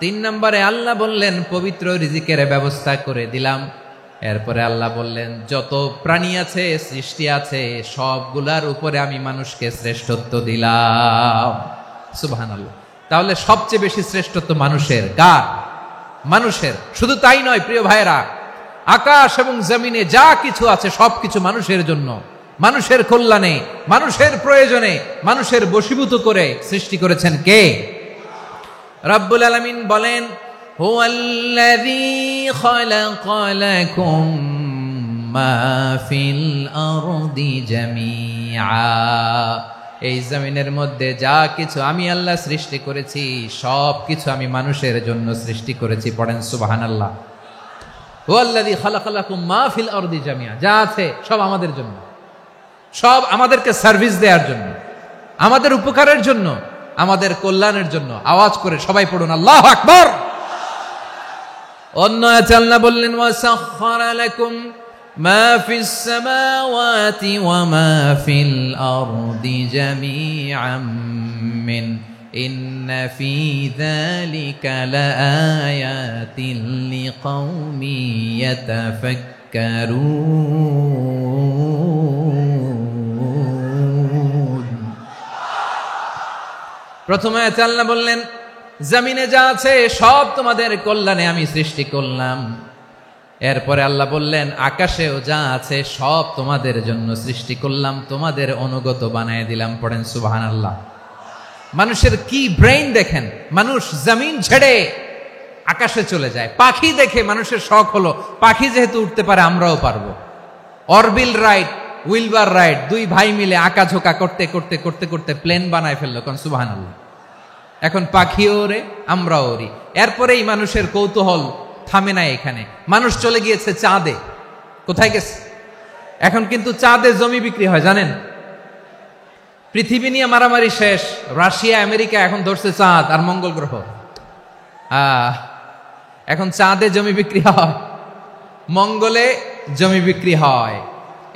Speaker 1: 3 নম্বরে আল্লাহ বললেন, পবিত্র রিজিকের ব্যবস্থা করে দিলাম। এরপরে আল্লাহ বললেন, যত প্রাণী আছে, সৃষ্টি আছে, সবগুলার উপরে আমি মানুষকে শ্রেষ্ঠত্ব দিলাম। সুবহানাল্লাহ। তাহলে সবচেয়ে বেশি শ্রেষ্ঠত্ব মানুষের। কার? মানুষের। শুধু তাই নয় প্রিয় ভাইরা, আকাশ এবং জমিনে যা কিছু আছে সবকিছু মানুষের জন্য। মানুষের কল্যাণে, মানুষের প্রয়োজনে, মানুষের বশীভূত করে সৃষ্টি করেছেন কে? রব্বুল আলামিন বলেন, হুয়াল্লাযী খালাকা লাকুম মা ফিল আরদি জামিআ। এই জমিনের মধ্যে যা কিছু আমি আল্লাহ সৃষ্টি করেছি, সব কিছু আমি মানুষের জন্য সৃষ্টি করেছি। পড়েন সুবহানাল্লাহ। হুয়াল্লাযী খালাকা লাকুম মা ফিল আরদি জামিআ, যা আছে সব আমাদের জন্য, সব আমাদেরকে সার্ভিস দেওয়ার জন্য, আমাদের উপকারের জন্য, আমাদের কল্যাণের জন্য। আওয়াজ করে সবাই পড়ুন আল্লাহু আকবার। অন্য আয়াতে আল্লাহ বললেন, ওয়াসাখখারা লাকুম মা ফিস সামাওয়াতি ওয়া মা ফিল আরদি জামিআম মিন ইন্না ফি যালিকা লাআয়াতিন লিকাউমি ইয়াতাফাক্কারুন। প্রথমে আল্লাহ বললেন, জমিনে যা আছে সব তোমাদের কল্যাণে আমি সৃষ্টি করলাম। এরপরে আল্লাহ বললেন, আকাশেও যা আছে সব তোমাদের জন্য সৃষ্টি করলাম, তোমাদের অনুগত বানায় দিলাম। পড়েন সুবহানাল্লাহ। মানুষের কি ব্রেইন দেখেন, মানুষ জমিন ছেড়ে আকাশে চলে যায়। পাখি দেখে মানুষের শখ হলো, পাখি যেহেতু উঠতে পারে আমরাও পারবো। অরবিল রাইট, উইলবার রাইট, দুই ভাই মিলে আঁকাঝোঁকা করতে করতে করতে করতে প্লেন বানায় ফেললো। কোন সুবহানাল্লাহ। এখন পাখিও ওরে, আমরাও ওরি। এরপরেই মানুষের কৌতূহল থামে না এখানে। মানুষ চলে গিয়েছে চাঁদে। কোথায় গেছে? এখন কিন্তু চাঁদে জমি বিক্রি হয়, জানেন? পৃথিবী নিয়ে মারামারি শেষ। রাশিয়া আমেরিকা এখন ধরছে চাঁদ আর মঙ্গল গ্রহ। এখন চাঁদে জমি বিক্রি হয়, মঙ্গলে জমি বিক্রি হয়।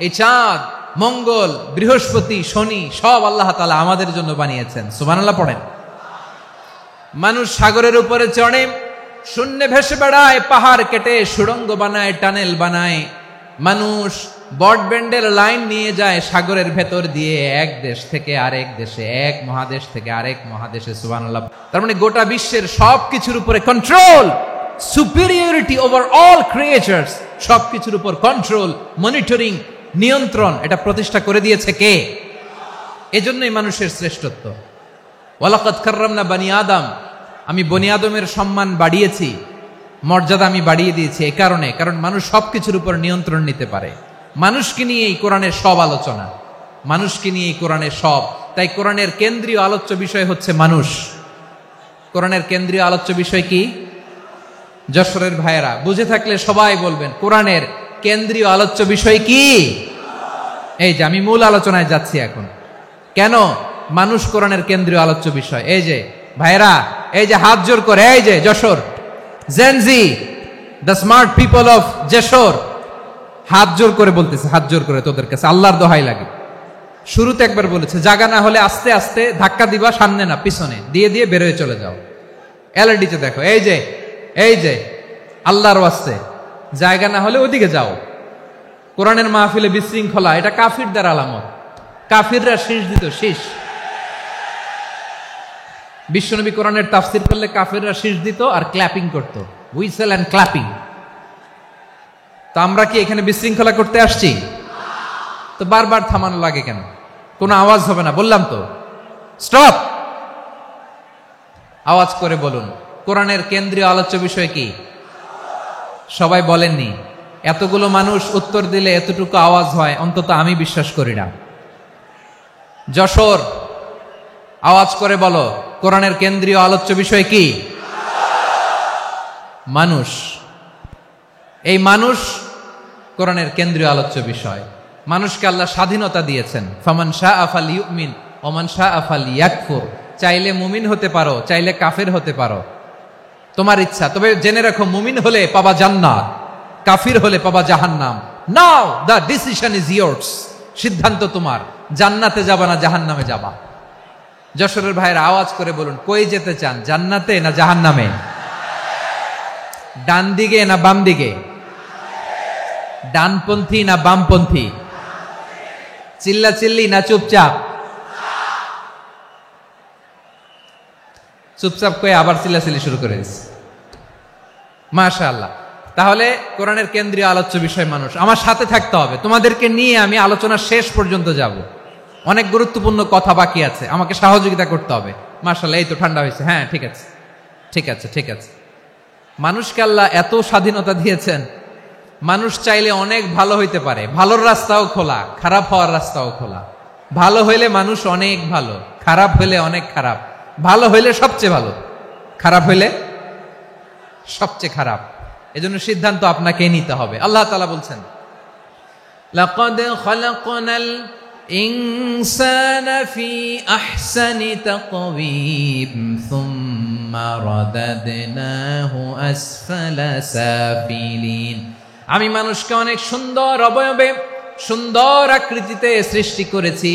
Speaker 1: এই চাঁদ, মঙ্গল, বৃহস্পতি, শনি সব আল্লাহ তাআলা আমাদের জন্য বানিয়েছেন। সুবহানাল্লাহ পড়েন। মানুষ সাগরের উপরে চড়ে, শূন্যে ভেসে বেড়ায়, পাহাড় কেটে সুড়ঙ্গ বানায়, টানেল বানায়। মানুষ ব্রডব্যান্ডের লাইন নিয়ে যায় সাগরের ভেতর দিয়ে, এক দেশ থেকে আরেক দেশে, এক মহাদেশ থেকে আরেক মহাদেশে। সুবহানাল্লাহ। তার মানে গোটা বিশ্বের সবকিছুর উপরে control, superiority over all creatures, সবকিছুর উপর কন্ট্রোল, মনিটরিং, নিয়ন্ত্রণ, এটা প্রতিষ্ঠা করে দিয়েছে কে? এজন্যই মানুষের শ্রেষ্ঠত্ব। ওয়ালাকাদ কাররামনা বানি আদম, আমি বনি আদমের সম্মান বাড়িয়েছি, মর্যাদা আমি বাড়িয়ে দিয়েছি। এই কারণে, কারণ মানুষ সবকিছুর উপর নিয়ন্ত্রণ নিতে পারে। মানুষকে নিয়ে এই কোরআনের সব আলোচনা, মানুষকে নিয়ে এই কোরআনের সব। তাই কোরআনের কেন্দ্রীয় আলোচ্য বিষয় হচ্ছে মানুষ। কোরআনের কেন্দ্রীয় আলোচ্য বিষয় কি? যশোরের ভাইয়েরা বুঝে থাকলে সবাই বলবেন, কোরআনের কেন্দ্রীয় আলোচ্য বিষয় কি? এই যে আমি মূল আলোচনায় যাচ্ছি এখন। কেন মানুষ কোরআনের কেন্দ্রীয় আলোচ্য বিষয়? এই যে ভাইয়েরা, এই যে হাত জোর করে, এই যে Jessore Gen Z, the smart people of Jessore, হাত জোর করে বলতেছে, হাত জোর করে তোদের কাছে আল্লাহর দোহাই লাগে। শুরুতে একবার বলেছে, জায়গা না হলে আস্তে আস্তে ধাক্কা দিবা, সামনে না পিছনে, দিয়ে দিয়ে বেরোয় চলে যাও। এলইডিতে দেখো, এই যে এই যে আল্লাহর ওয়াস্তে, জায়গা না হলে ওদিকে যাও। কোরআনের মাহফিলে বিশৃঙ্খলা, এটা কাফিরদের আলামত। কাফিররা শীষ দিত, শীষ। বিশ্বনবী কোরআনের তাফসির করলে কাফিররা শীষ দিত আর ক্ল্যাপিং করত, হুইসেল এন্ড ক্ল্যাপিং। তো আমরা কি এখানে বিশৃঙ্খলা করতে আসছি? তো বারবার থামানো লাগে কেন? কোনো আওয়াজ হবে না, বললাম তো, স্টপ। আওয়াজ করে বলুন, কোরআনের কেন্দ্রীয় আলোচ্য বিষয় কি? সবাই বলেননি। এতগুলো মানুষ উত্তর দিলে এতটুকু আওয়াজ হয়, অন্তত আমি বিশ্বাস করি না। যশোর, আওয়াজ করে বলো, কোরআনের কেন্দ্রীয় আলোচ্য বিষয় কি? মানুষ। এই মানুষ কোরআনের কেন্দ্রীয় আলোচ্য বিষয়। মানুষকে আল্লাহ স্বাধীনতা দিয়েছেন। ফামান শাআ ফালইউমিন ওয়া মান শাআ ফালইয়াকফুর। চাইলে মুমিন হতে পারো, চাইলে কাফের হতে পারো, তোমার ইচ্ছা। তবে জেনে রাখো, মুমিন হলে পাবা জান্নাত, কাফির হলে পাবা জাহান্নাম। নাও দ্য ডিসিশন ইজ ইয়ার্স। সিদ্ধান্ত তোমার, জান্নাতে যাবা না জাহান্নামে যাবা। যশোরের ভাইয়েরা আওয়াজ করে বলুন, কই যেতে চান, জান্নাতে না জাহান্নামে? ডান দিকে না বাম দিকে? ডানপন্থী না বামপন্থী? চিল্লা চিল্লি না চুপচাপ? চুপচাপ কয়ে আবার চিল্লাচিল্লি শুরু করে দিচ্ছে। মাশাআল্লাহ। তাহলে কোরআনের কেন্দ্রীয় আলোচ্য বিষয় মানুষ। আমার সাথে থাকতে হবে, তোমাদেরকে নিয়ে আমি আলোচনা শেষ পর্যন্ত যাব। অনেক গুরুত্বপূর্ণ কথা বাকি আছে, আমাকে সহযোগিতা করতে হবে। মাশাআল্লাহ, এই তো ঠান্ডা হয়েছে। হ্যাঁ, ঠিক আছে ঠিক আছে ঠিক আছে। মানুষকে আল্লাহ এত স্বাধীনতা দিয়েছেন, মানুষ চাইলে অনেক ভালো হইতে পারে। ভালোর রাস্তাও খোলা, খারাপ হওয়ার রাস্তাও খোলা। ভালো হইলে মানুষ অনেক ভালো, খারাপ হইলে অনেক খারাপ। ভালো হইলে সবচেয়ে ভালো, খারাপ হইলে সবচেয়ে খারাপ। এজন্য সিদ্ধান্ত আপনাকে নিতে হবে। আল্লাহ তাআলা বলছেন, লাকাদ খালাকনাল ইনসানা ফি আহসানি তাকওয়িম সুম্মা রাদাদনাহু আসফালা সাফিলিন। আমি মানুষকে অনেক সুন্দর অবয়বে, সুন্দর আকৃতিতে সৃষ্টি করেছি।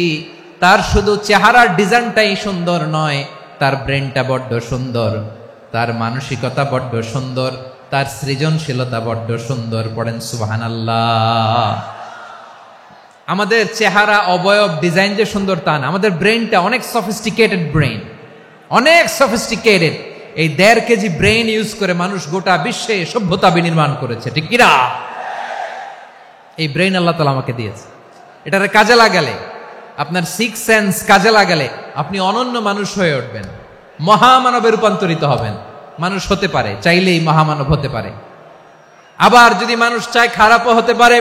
Speaker 1: তার শুধু চেহারার ডিজাইনটাই সুন্দর নয়, তার ব্রেনটা বড্ড সুন্দর, তার মানসিকতা বড্ড সুন্দর, তার সৃজনশীলতা বড্ড সুন্দর। পড়েন সুবহানাল্লাহ। আমাদের চেহারা, অবয়ব, ডিজাইন যে সুন্দর তা না, আমাদের ব্রেনটা অনেক সফিস্টিকেটেড ব্রেন, অনেক সফিস্টিকেটেড। এই 1.5 কেজি ব্রেন ইউজ করে মানুষ গোটা বিশ্বে সভ্যতা বিনির্মাণ করেছে, ঠিক কিনা? এই ব্রেন আল্লাহ তাআলা আমাকে দিয়েছে। এটারে কাজে লাগালে, আপনার 6 সেন্স কাজে লাগালে আপনি অনন্য মানুষ হয়ে উঠবেন, মহামানবে রূপান্তরিত হবেন। মানুষ হতে পারে, চাইলেই মহামানব হতে পারে। আবার যদি মানুষ চায় খারাপও হতে পারে।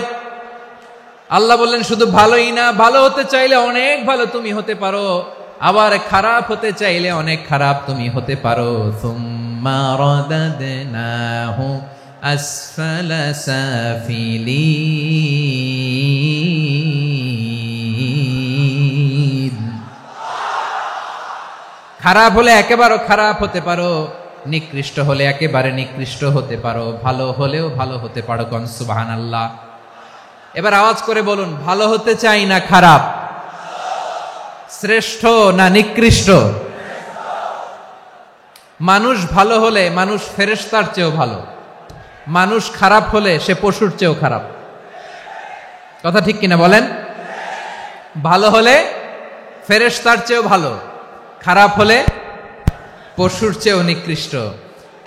Speaker 1: আল্লাহ বললেন শুধু ভালোই না, ভালো হতে চাইলে অনেক ভালো তুমি হতে পারো, আবার খারাপ হতে চাইলে অনেক খারাপ তুমি হতে পারো। সুম্মা রাদাদনাহু আসফালা সাফিলিন। খারাপ হলে একেবারে খারাপ হতে পারো, নিকৃষ্ট হলে একেবারে নিকৃষ্ট হতে পারো, ভালো হলেও ভালো হতে পারো। কোন সুবহানাল্লাহ। এবার আওয়াজ করে বলুন, ভালো হতে চাই না খারাপ? শ্রেষ্ঠ না নিকৃষ্ট? মানুষ ভালো হলে মানুষ ফেরেশতার চেয়েও ভালো, মানুষ খারাপ হলে সে পশুর চেয়েও খারাপ। কথা ঠিক কিনা বলেন? ভালো হলে ফেরেশতার চেয়েও ভালো, খারাপ হলে পশুর চেয়েও নিকৃষ্ট।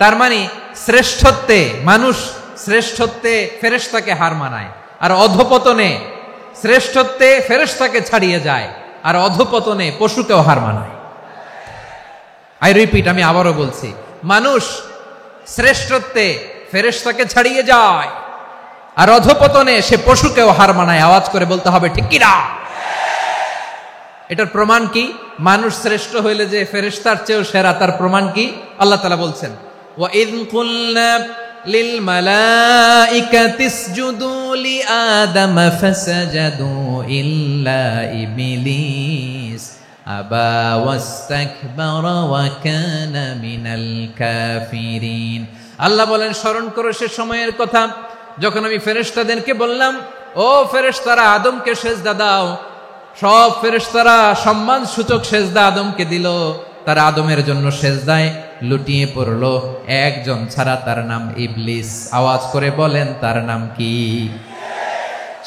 Speaker 1: তার মানে শ্রেষ্ঠত্বে মানুষ, শ্রেষ্ঠত্বে ফেরেশতাকে হার মানায়, আর অধপতনে শ্রেষ্ঠত্বে ফেরেশতাকে ছাড়িয়ে যায়, আর অধপতনে পশুকেও হার মানায়। আই রিপিট, আমি আবারও বলছি, মানুষ শ্রেষ্ঠত্বে ফেরেশতাকে ছাড়িয়ে যায়, আর অধপতনে সে পশুকেও হার মানায়। আওয়াজ করে বলতে হবে ঠিক কিনা? এটার প্রমাণ কি? মানুষ শ্রেষ্ঠ হইলে যে ফেরেশতার চেয়েও সেরা, তার প্রমাণ কি? আল্লাহ তাআলা বলছেন, ওয়া ইয কুলনা লিল মালাইকাতি ইসজুদু লি আদম ফাসাজাদু ইল্লা ইবলিস আবা ওয়াস্তাকবারা ওয়া কানা মিনাল কাফিরিন। আল্লাহ বলেন, স্মরণ করো সে সময়ের কথা যখন আমি ফেরেশতাদেরকে বললাম, ও ফেরেশতারা আদমকে সেজদা দাও। সব ফেরেশতারা সম্মান সূচক সেজদা আদমকে দিল। তারা আদমের জন্য সেজদায় লুটিয়ে পড়লো, একজন ছাড়া, তার নাম ইবলিস। আওয়াজ করে বলেন, তার নাম কি?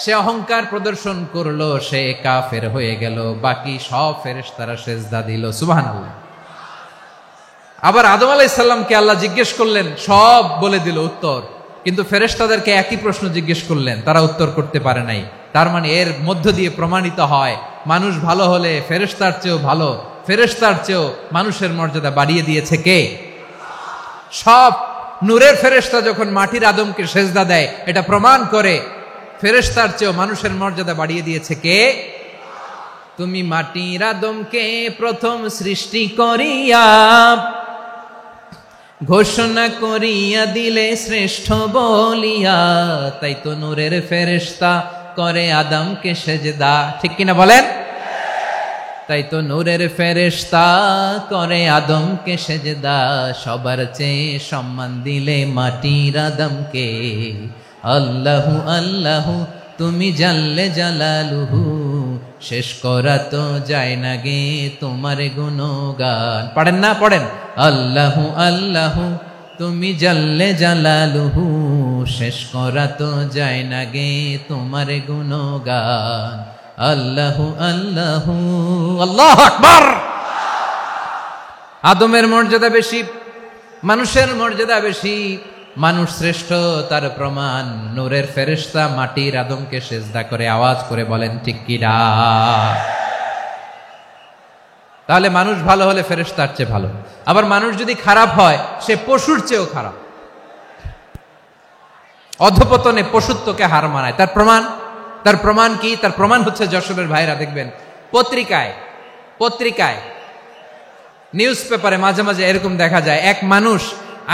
Speaker 1: সে অহংকার প্রদর্শন করলো, সে কাফের হয়ে গেল। বাকি সব ফেরেশতারা সেজদা দিল। সুবহানাল্লাহ। আবার আদম আলাইহিস সালামকে আল্লাহ জিজ্ঞেস করলেন, সব বলে দিল উত্তর, কিন্তু ফেরেশতাদেরকে একই প্রশ্ন জিজ্ঞেস করলেন, তারা উত্তর করতে পারে নাই। তার মানে এর মধ্য দিয়ে প্রমাণিত হয়, মানুষ ভালো হলে ফেরেশতার চেয়েও ভালো, ফেরেশতার চেয়েও মানুষের মর্যাদা বাড়িয়ে দিয়েছে কে? সব নূরের ফেরেশতা যখন মাটির আদমকে সেজদা দেয়, এটা প্রমাণ করে ফেরেশতার চেয়েও মানুষের মর্যাদা বাড়িয়ে দিয়েছে কে? তুমি মাটির আদমকে প্রথম সৃষ্টি করিয়া ঘোষণা করিয়া দিলে শ্রেষ্ঠ বলিয়া, তাই তো নূরের ফেরেশতা করে আদমকে সেজদা। ঠিক কিনা বলেন? তাই তো নূরের ফেরেশতা করে আদমকে সেজদা। সবার চেয়ে সম্মান দিলে মাটির আদমকে। আল্লাহু আল্লাহু তুমি জাল্লে জালালুহু, শেষ করা তো যায় না গে তোমার গুণগান। পড়েন না? পড়েন। আল্লাহু আল্লাহু তুমি জাল্লে জালালুহু, শেষ করা তো যায় না গে তোমার গুণগান। আল্লাহু আল্লাহু। আল্লাহু আকবার। আদমের মর্যাদা বেশি, মানুষের মর্যাদা বেশি, মানুষ শ্রেষ্ঠ তার প্রমাণ, নূরের ফেরেশতা মাটির আদমকে সেজদা করে আওয়াজ করে বলেন ঠিক কিনা? তাহলে মানুষ ভালো হলে ফেরেশতার চেয়ে ভালো। আবার মানুষ যদি খারাপ হয় সে পশুর চেয়েও খারাপ, অধপতনে পশুত্বকে হার মানায়। তার প্রমাণ কি? তার প্রমাণ হচ্ছে যশোরের ভাইরা দেখবেন পত্রিকায় নিউজ পেপারে মাঝে মাঝে এরকম দেখা যায়, এক মানুষ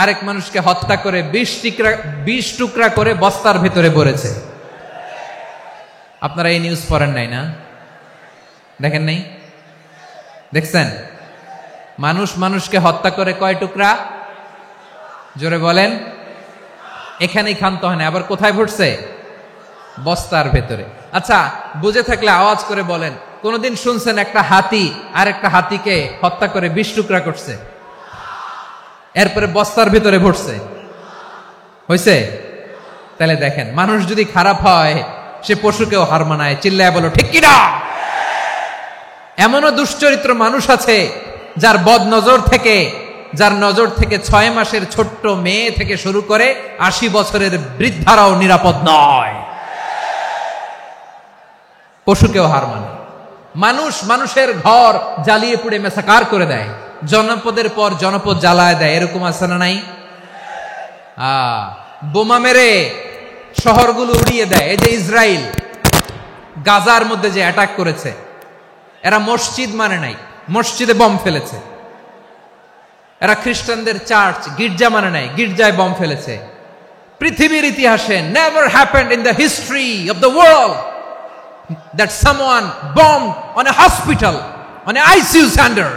Speaker 1: আরেক মানুষকে হত্যা করে 20 টুকরা করে বস্তার ভেতরে ভরেছে। আপনারা এই নিউজ পড়েন নাই না? দেখেন নাই? দেখছেন? মানুষ মানুষকে হত্যা করে কয় টুকরা? জোরে বলেন। এখানেই ক্ষান্ত হয় না, আবার কোথায় ভরছে? বস্তার ভেতরে। আচ্ছা, বুঝে থাকলে আওয়াজ করে বলেন, কোনদিন শুনছেন একটা হাতি আর একটা হাতিকে হত্যা করে 20 টুকরা করছে, এরপরে বস্তার ভিতরে ভরছে? হয়েছে? তাহলে দেখেন, মানুষ যদি খারাপ হয় সে পশুকেও হার মানায়। চিল্লায় বলো ঠিক কিনা? এমনও দুশ্চরিত্র মানুষ আছে যার নজর থেকে 6 মাসের ছোট্ট মেয়ে থেকে শুরু করে 80 বছরের বৃদ্ধারাও নিরাপদ নয়। পশুকেও হার মানে। মানুষের ঘর জ্বালিয়ে পুড়ে মেসাকার করে দেয়, জনপদের পর জনপদ জ্বালায় দেয়, এরকম আছে না নাই? বোমা মেরে শহরগুলো উড়িয়ে দেয়। এই যে ইসরায়েল গাজার মধ্যে যে অ্যাটাক করেছে, এরা মসজিদ মানে নাই, মসজিদে বম ফেলেছে। এরা খ্রিস্টানদের চার্চ গির্জা মানে নাই, গির্জায় বম ফেলেছে। পৃথিবীর ইতিহাসে never happened in the history of the world that someone bombed on a hospital, on a ICU center.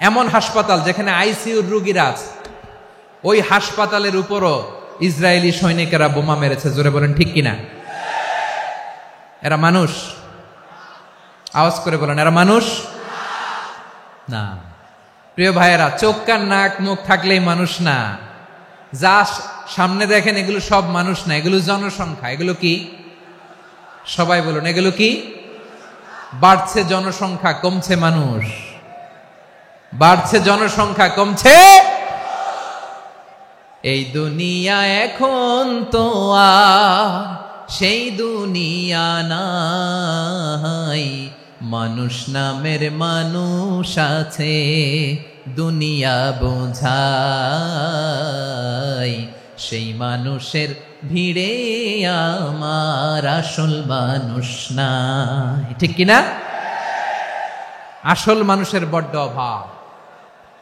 Speaker 1: এমন হাসপাতাল যেখানে আইসিইউর রোগীরা আছে, ওই হাসপাতালের উপরও ইসরায়েলি সৈনিকেরা বোমা মেরেছে। জোরে বলেন ঠিক কিনা? এরা মানুষ? আওয়াজ করে বলেন, এরা মানুষ না। প্রিয় ভাইয়েরা, চোখ কান নাক মুখ থাকলেই মানুষ না। যা সামনে দেখেন এগুলো সব মানুষ না, এগুলো জনসংখ্যা। এগুলো কি? সবাই বলুন, এগুলো কি? বাড়ছে জনসংখ্যা, কমছে মানুষ। বাড়ছে জনসংখ্যা, কমছে। এই দুনিয়া এখন তো আর সেই দুনিয়া নাই, মানুষ নামের মানুষ আছে দুনিয়া বোঝাই, সেই মানুষের ভিড়ে আমার আসল মানুষ নাই। ঠিক কিনা? আসল মানুষের বড্ড অভাব,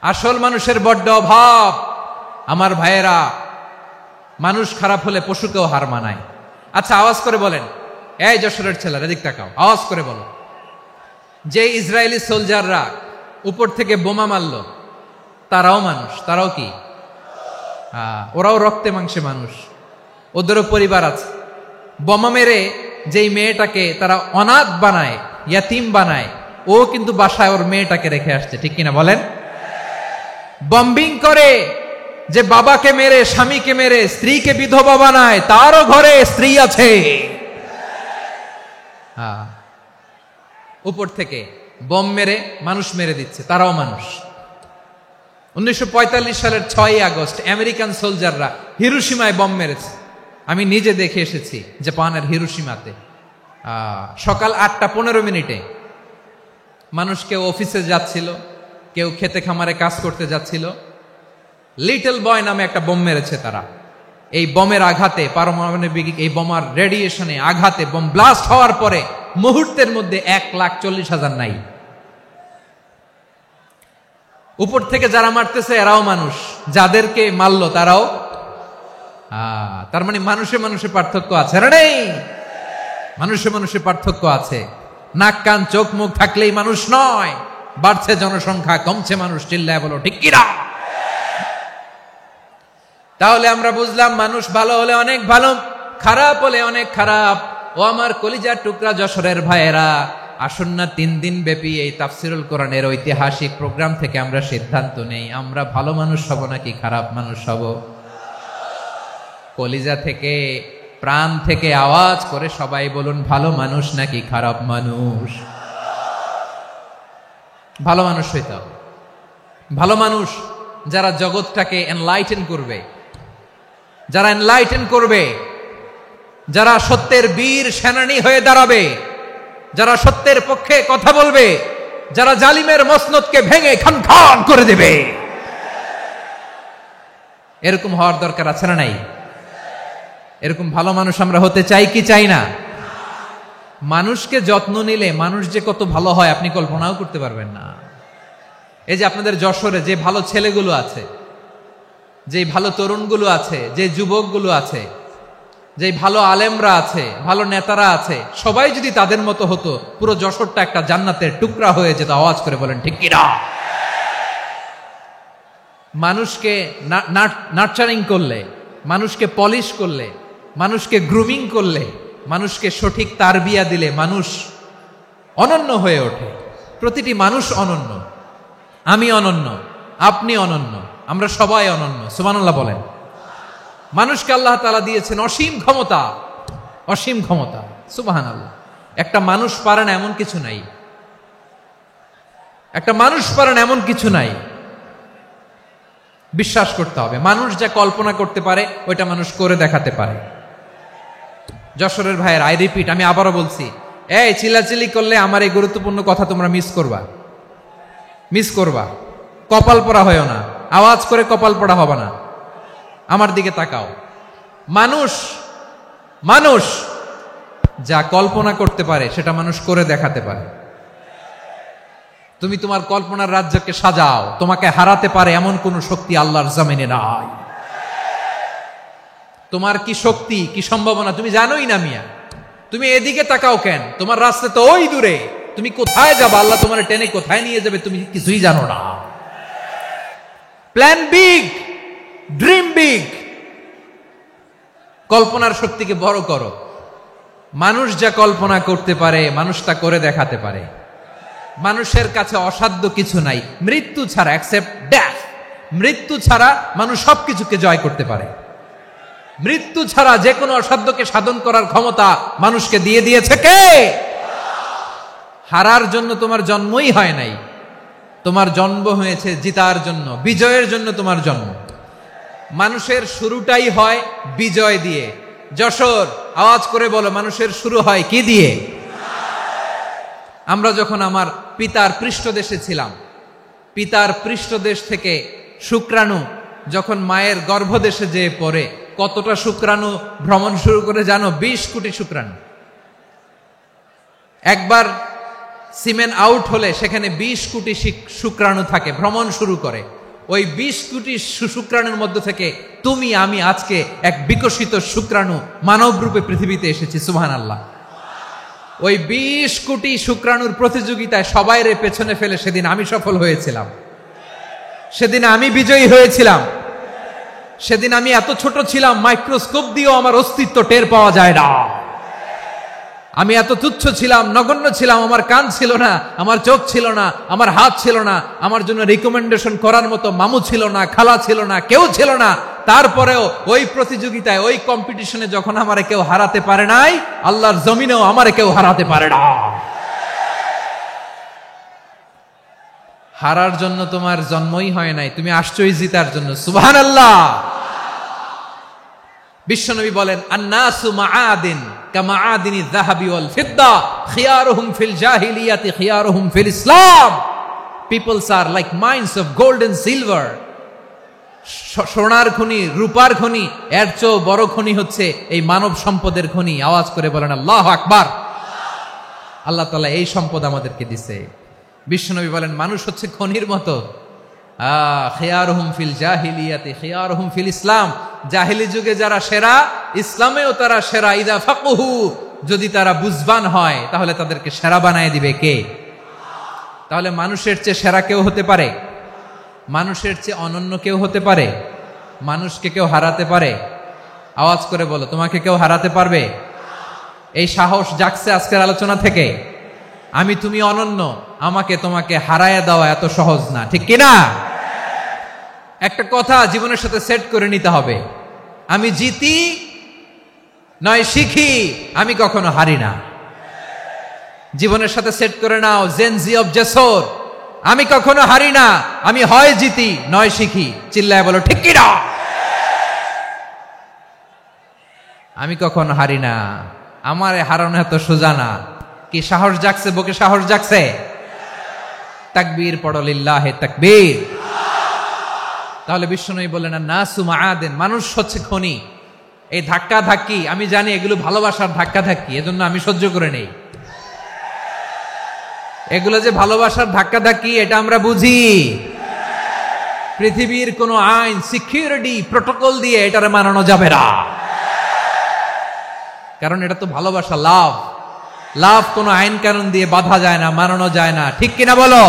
Speaker 1: আসল মানুষের বড্ড অভাব। আমার ভাইয়েরা, মানুষ খারাপ হলে পশুকেও হার মানায়। আচ্ছা, আওয়াজ করে বলেন, এই যশোরের ছেলেরা এদিক তাকাও, আওয়াজ করে বলো, যে ইসরায়েলি সোলজাররা উপর থেকে বোমা মারল তারাও মানুষ? তারাও কি? ওরাও রক্তে মাংসে মানুষ, ওদেরও পরিবার আছে। বোমা মেরে যেই মেয়েটাকে তারা অনাথ বানায়, ইয়াতিম বানায়, ও কিন্তু বাসায় ওর মেয়েটাকে রেখে আসছে। ঠিক কিনা বলেন? বম্বিং করে যে বাবাকে মেরে, স্বামীকে মেরে স্ত্রীকে বিধবা বানায়, তারও ঘরে স্ত্রী আছে। উপর থেকে বম মেরে মানুষ মেরে দিচ্ছে, তারাও মানুষ। 1945 সালের 6 আগস্ট আমেরিকান সোলজাররা হিরোশিমায় বম মেরেছে। আমি নিজে দেখে এসেছি জাপানের হিরোশিমাতে। সকাল 8:15 মানুষ কেউ অফিসে যাচ্ছিল, কেউ খেতে খামারে কাজ করতে যাচ্ছিল। লিটল বয় নামে একটা বোম মেরেছে তারা। এই বোমের আঘাতে, পারমাণবিক এই বোমার রেডিয়েশনে আঘাতে, বোম ব্লাস্ট হওয়ার পরে মুহূর্তের মধ্যে 1,40,000 নাই। উপর থেকে যারা মারতেছে এরাও মানুষ, যাদেরকে মারলো তারাও। তার মানে মানুষে মানুষে পার্থক্য আছে না? নেই? মানুষে মানুষে পার্থক্য আছে। নাক কান চোখ মুখ থাকলেই মানুষ নয়। বাড়ছে জনসংখ্যা, কমছে মানুষ। চিল্লায় বলো ঠিক কিনা? তাহলে আমরা বুঝলাম, মানুষ ভালো হলে অনেক ভালো, খারাপ হলে অনেক খারাপ। ও আমার কলিজার টুকরা যশোরের ভাইয়েরা, আসুন না 3 দিন ব্যাপী এই তাফসিরুল কোরআনের ঐতিহাসিক প্রোগ্রাম থেকে আমরা সিদ্ধান্ত নেই, আমরা ভালো মানুষ হব নাকি খারাপ মানুষ হব। কলিজা থেকে, প্রাণ থেকে আওয়াজ করে সবাই বলুন, ভালো মানুষ নাকি খারাপ মানুষ? ভালো মানুষ হইতে হবে। ভালো মানুষ যারা জগৎটাকে এনলাইটেন করবে, যারা এনলাইটেন করবে, যারা সত্যের বীর সেনানী হয়ে দাঁড়াবে, যারা সত্যের পক্ষে কথা বলবে, যারা জালিমের মসনদকে ভেঙে খান খান করে দেবে। এরকম হওয়ার দরকার আছে না নাই? এরকম ভালো মানুষ আমরা হতে চাই কি চাই না? মানুষকে যত্ন নিলে মানুষ যে কত ভালো হয় আপনি কল্পনাও করতে পারবেন না। এই যে আপনাদের যশোরে যে ভালো ছেলেগুলো আছে, যে ভালো তরুণগুলো আছে, যে যুবকগুলো আছে, যে ভালো আলেমরা আছে, ভালো নেতারা আছে, সবাই যদি তাদের মতো হতো পুরো যশোরটা একটা জান্নাতের টুকরা হয়ে যেত। আওয়াজ করে বলেন ঠিক কিনা? মানুষকে নার্চারিং করলে, মানুষকে পলিশ করলে, মানুষকে গ্রুমিং করলে, মানুষকে সঠিক তারবিয়া দিলে মানুষ অনন্য হয়ে ওঠে। প্রতিটি মানুষ অনন্য। আমি অনন্য, আপনি অনন্য, আমরা সবাই অনন্য। সুবহানাল্লাহ বলেন। মানুষকে আল্লাহ তাআলা দিয়েছেন অসীম ক্ষমতা, অসীম ক্ষমতা। সুবহানাল্লাহ। একটা মানুষ পারে না এমন কিছু নাই, একটা মানুষ পারে না এমন কিছু নাই। বিশ্বাস করতে হবে, মানুষ যা কল্পনা করতে পারে ওইটা মানুষ করে দেখাতে পারে। যশোরের ভাইয়ের, আই রিপিট, আমি আবারও বলছি, এই চিল্লাচিল্লি করলে আমার এই গুরুত্বপূর্ণ কথা তোমরা মিস করবা, মিস করবা। কপাল পড়া হয় না, আওয়াজ করে কপাল পড়া হবে না। আমার দিকে তাকাও। মানুষ মানুষ যা কল্পনা করতে পারে সেটা মানুষ করে দেখাতে পারে। তুমি তোমার কল্পনার রাজ্যকে সাজাও, তোমাকে হারাতে পারে এমন কোন শক্তি আল্লাহর জমিনে নাই। তোমার কি শক্তি, কি সম্ভাবনা তুমি জানোই না মিয়া। তুমি এদিকে তাকাও কেন? তোমার রাস্তা তো ওই দূরে। তুমি কোথায় যাবে, আল্লাহ তোমার টেনে কোথায় নিয়ে যাবে তুমি কিছুই জানো না। Plan big, dream big. কল্পনার শক্তিকে বড় করো। মানুষ যা কল্পনা করতে পারে মানুষ তা করে দেখাতে পারে। মানুষের কাছে অসাধ্য কিছু নাই মৃত্যু ছাড়া, অ্যাকসেপ্ট ডেথ। মৃত্যু ছাড়া মানুষ সবকিছুকে জয় করতে পারে। মৃত্যু ছাড়া যে কোনো অসাধ্যকে সাধন করার ক্ষমতা মানুষকে দিয়ে দিয়েছে কে? হারার জন্য তোমার জন্মই হয় নাই, তোমার জন্ম হয়েছে জিতার জন্য, বিজয়ের জন্য তোমার জন্ম। মানুষের শুরুটাই হয় বিজয় দিয়ে। যশোর, আওয়াজ করে বলো, মানুষের শুরু হয় কি দিয়ে? আমরা যখন আমার পিতার পৃষ্ঠদেশে ছিলাম, পিতার পৃষ্ঠদেশ থেকে শুক্রাণু যখন মায়ের গর্ভদেশে যেয়ে পড়ে, কতটা শুক্রাণু ভ্রমণ শুরু করে জানো? 20 কোটি শুক্রাণু। একবার সিমেন আউট হলে সেখানে 20 কোটি শুক্রাণু থাকে, ভ্রমণ শুরু করে। ওই 20 কোটি শুক্রাণুর মধ্য থেকে তুমি আমি আজকে এক বিকশিত শুক্রাণু মানব রূপে পৃথিবীতে এসেছি। সুবহানাল্লাহ। ওই 20 কোটি শুক্রাণুর প্রতিযোগিতায় সবাইরে পেছনে ফেলে সেদিন আমি সফল হয়েছিলাম, সেদিন আমি বিজয়ী হয়েছিলাম। সেদিন আমি এত ছোট ছিলাম মাইক্রোস্কোপ দিয়েও আমার অস্তিত্ব টের পাওয়া যায় না। আমি এত তুচ্ছ ছিলাম, নগণ্য ছিলাম। আমার কান ছিল না, আমার চোখ ছিল না, আমার হাত ছিল না, আমার জন্য রিকমেন্ডেশন করার মতো মামু ছিল না, খালা ছিল না, কেউ ছিল না। তারপরেও ওই প্রতিযোগিতায়, ওই কম্পিটিশনে যখন আমারে কেউ হারাতে পারে নাই, আল্লাহর জমিনেও আমারে কেউ হারাতে পারে না। হারার জন্য তোমার জন্মই হয় নাই, তুমি আসছই জিতার জন্য। সুবহানাল্লাহ। বিশ্বনবী বলেন, আন্নাসু মাআদিন কামাআদিনি যাহাবি ওয়াল ফিদ্দা খিয়ারুহুম ফিল জাহিলিয়াতি খিয়ারুহুম ফিল ইসলাম। Peoples are like mines of gold and silver. সোনার খনি, রূপার খনি, এর চেয়েও বড় খনি হচ্ছে এই মানব সম্পদের খনি। আওয়াজ করে বলেন আল্লাহু আকবার। আল্লাহ তাআলা এই সম্পদ আমাদেরকে দিয়েছে। বিশ্বনবী বলেন, মানুষ হচ্ছে খনির মতো। খিয়ারুহুম ফিল জাহিলিয়াতি খিয়ারুহুম ফিল ইসলাম। জাহিলি যুগে যারা সেরা, ইসলামেও তারা সেরা। ইদা ফাকুহু, যদি তারা বুঝবান হয় তাহলে তাদেরকে সেরা বানায় দিবে কে? তাহলে মানুষের চেয়ে সেরা কেউ হতে পারে? মানুষের চেয়ে অনন্য কেউ হতে পারে? মানুষকে কেউ হারাতে পারে? আওয়াজ করে বলো, তোমাকে কেউ হারাতে পারবে? এই সাহস জাগছে আজকের আলোচনা থেকে। আমি তুমি অনন্য, আমাকে তোমাকে হারায়া দেওয়া এত সহজ না, ঠিক কিনা? একটা কথা জীবনের সাথে সেট করে নিতে হবে, আমি জিতি নয় শিখি, আমি কখনো হারি না। জীবনের সাথে সেট করে নাও, জেনজি অফ যশোর, আমি কখনো হারি না, আমি হয় জিতি নয় শিখি। চিল্লায় বলো ঠিক কিনা? আমি কখনো হারি না, আমার হারানো এত সোজা না। কি সাহস জাগছে, বুকে সাহস জাগছে? তাকবীর পড়ো, লিল্লাহে তাকবীর। তাহলে বিশ্বনবী বললেন না নাসু মাআদিন, মানুষ হচ্ছে খনি। এই ধাক্কা ধাক্কি আমি জানি এগুলো ভালোবাসার ধাক্কা ধাক্কি, এজন্য আমি সহ্য করে নেই। এগুলো যে ভালোবাসার ধাক্কা ধাক্কি এটা আমরা বুঝি। পৃথিবীর কোন আইন, সিকিউরিটি প্রটোকল দিয়ে এটারে মানানো যাবে না, কারণ এটা তো ভালোবাসা, লাভ। লাভ কোন আইন কানুন দিয়ে বাধা যায় না, মানানো যায় না, ঠিক কিনা বলো?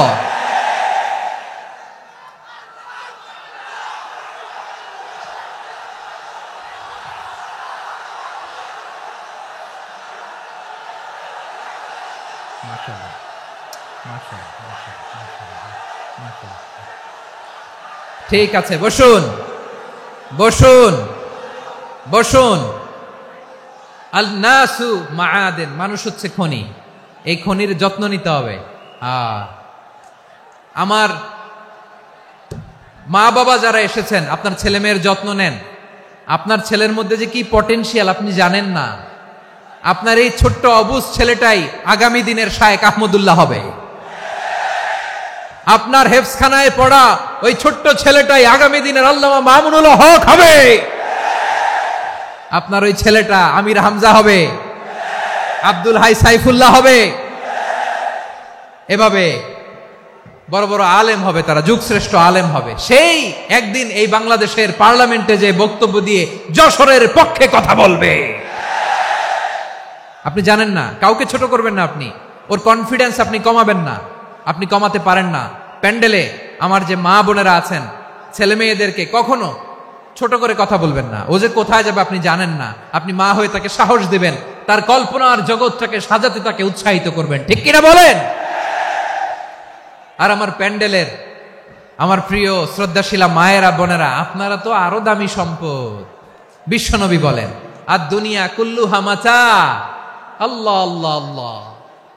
Speaker 1: ঠিক আছে, বসুন বসুন বসুন। আল নাসু মাআদিন, মানুষ হচ্ছে খনি, এই খনির যত্ন নিতে হবে। আমার মা বাবা যারা এসেছেন, আপনার ছেলে মেয়ের যত্ন নেন। আপনার ছেলের মধ্যে যে কি পটেনশিয়াল আপনি জানেন না। আপনার এই ছোট্ট অবুজ ছেলেটাই আগামী দিনের শায়েখ আহমদুল্লাহ হবে। আপনার হেফজখানায় পড়া ওই ছোট্ট ছেলেটাই আগামী দিনের আল্লামা মামুনুল হক হবে। আপনার ওই ছেলেটা আমির হামজা হবে, আব্দুল হাই সাইফুল্লাহ হবে। এভাবে বড় বড় আলেম হবে, তারা যুগশ্রেষ্ঠ আলেম হবে। সেই একদিন এই বাংলাদেশের পার্লামেন্টে যে বক্তব্য দিয়ে যশোরের পক্ষে কথা বলবে। আপনি জানেন না, কাউকে ছোট করবেন না আপনি, ওর কনফিডেন্স আপনি কমাবেন না, আপনি কমাতে পারেন না। প্যান্ডেলে আমার যে মা বোনেরা আছেন, ছেলে মেয়েদেরকে কখনো ছোট করে কথা বলবেন না। ও যে কোথায় যাবে আপনি জানেন না, আপনি মা হয়ে তাকে সাহস দিবেন, তার কল্পনার জগৎটাকে সাজাতে তাকে উৎসাহিত করবেন, ঠিক কিনা বলেন? আর আমার প্যান্ডেলের আমার প্রিয় শ্রদ্ধাশীলা মায়েরা বোনেরা, আপনারা তো আরো দামি সম্পদ। বিশ্বনবী বলেন আর দুনিয়া কুল্লুহা মাতা। আল্লাহ আল্লাহ আল্লাহ,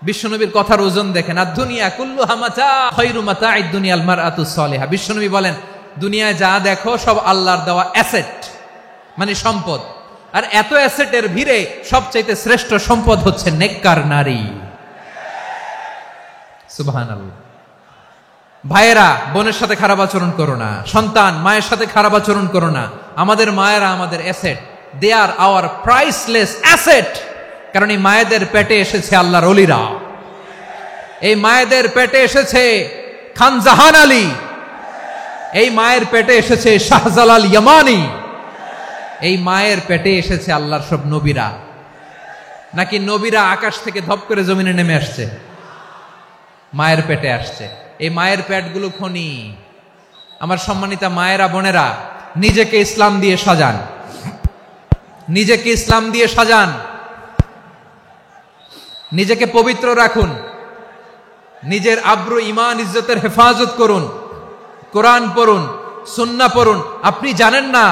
Speaker 1: বিশ্বনবীর কথার ওজন দেখেন। আর দুনিয়া কুল্লুহা মাতা খায়রু মাতা'আদ দুনিয়াল মারআতুস সালিহা। বিশ্বনবী বলেন দুনিয়ায় যা দেখো সব আল্লাহর দেওয়া অ্যাসেট, মানে সম্পদ। আর এত অ্যাসেটের ভিড়ে সবচাইতে শ্রেষ্ঠ সম্পদ হচ্ছে নেককার নারী। সুবহানাল্লাহ। ভাইয়েরা বোনের সাথে খারাপ আচরণ করো না, সন্তান মায়ের সাথে খারাপ আচরণ করো না। আমাদের মায়েরা আমাদের asset, they are our priceless asset. কারণ এই মায়েদের পেটে এসেছে আল্লাহর ওলিরা, এই মায়েদের পেটে এসেছে খান জাহান আলী, এই মায়ের পেটে এসেছে শাহজালাল ইয়ামানি, এই মায়ের পেটে এসেছে আল্লাহর সব নবীরা। নাকি নবীরা আকাশ থেকে ধপ করে জমিনে নেমে আসছে? মায়ের পেটে আসছে। এই মায়ের পেটগুলো খনি। আমার সম্মানিতা মায়েরা বোনেরা, নিজেকে ইসলাম দিয়ে সাজান, নিজেকে ইসলাম দিয়ে সাজান, নিজেকে পবিত্র রাখুন, নিজের আব্রু ইমান ইজ্জতের হেফাজত করুন, কোরআন পড়ুন, সুন্নাহ পড়ুন। আপনি জানেন না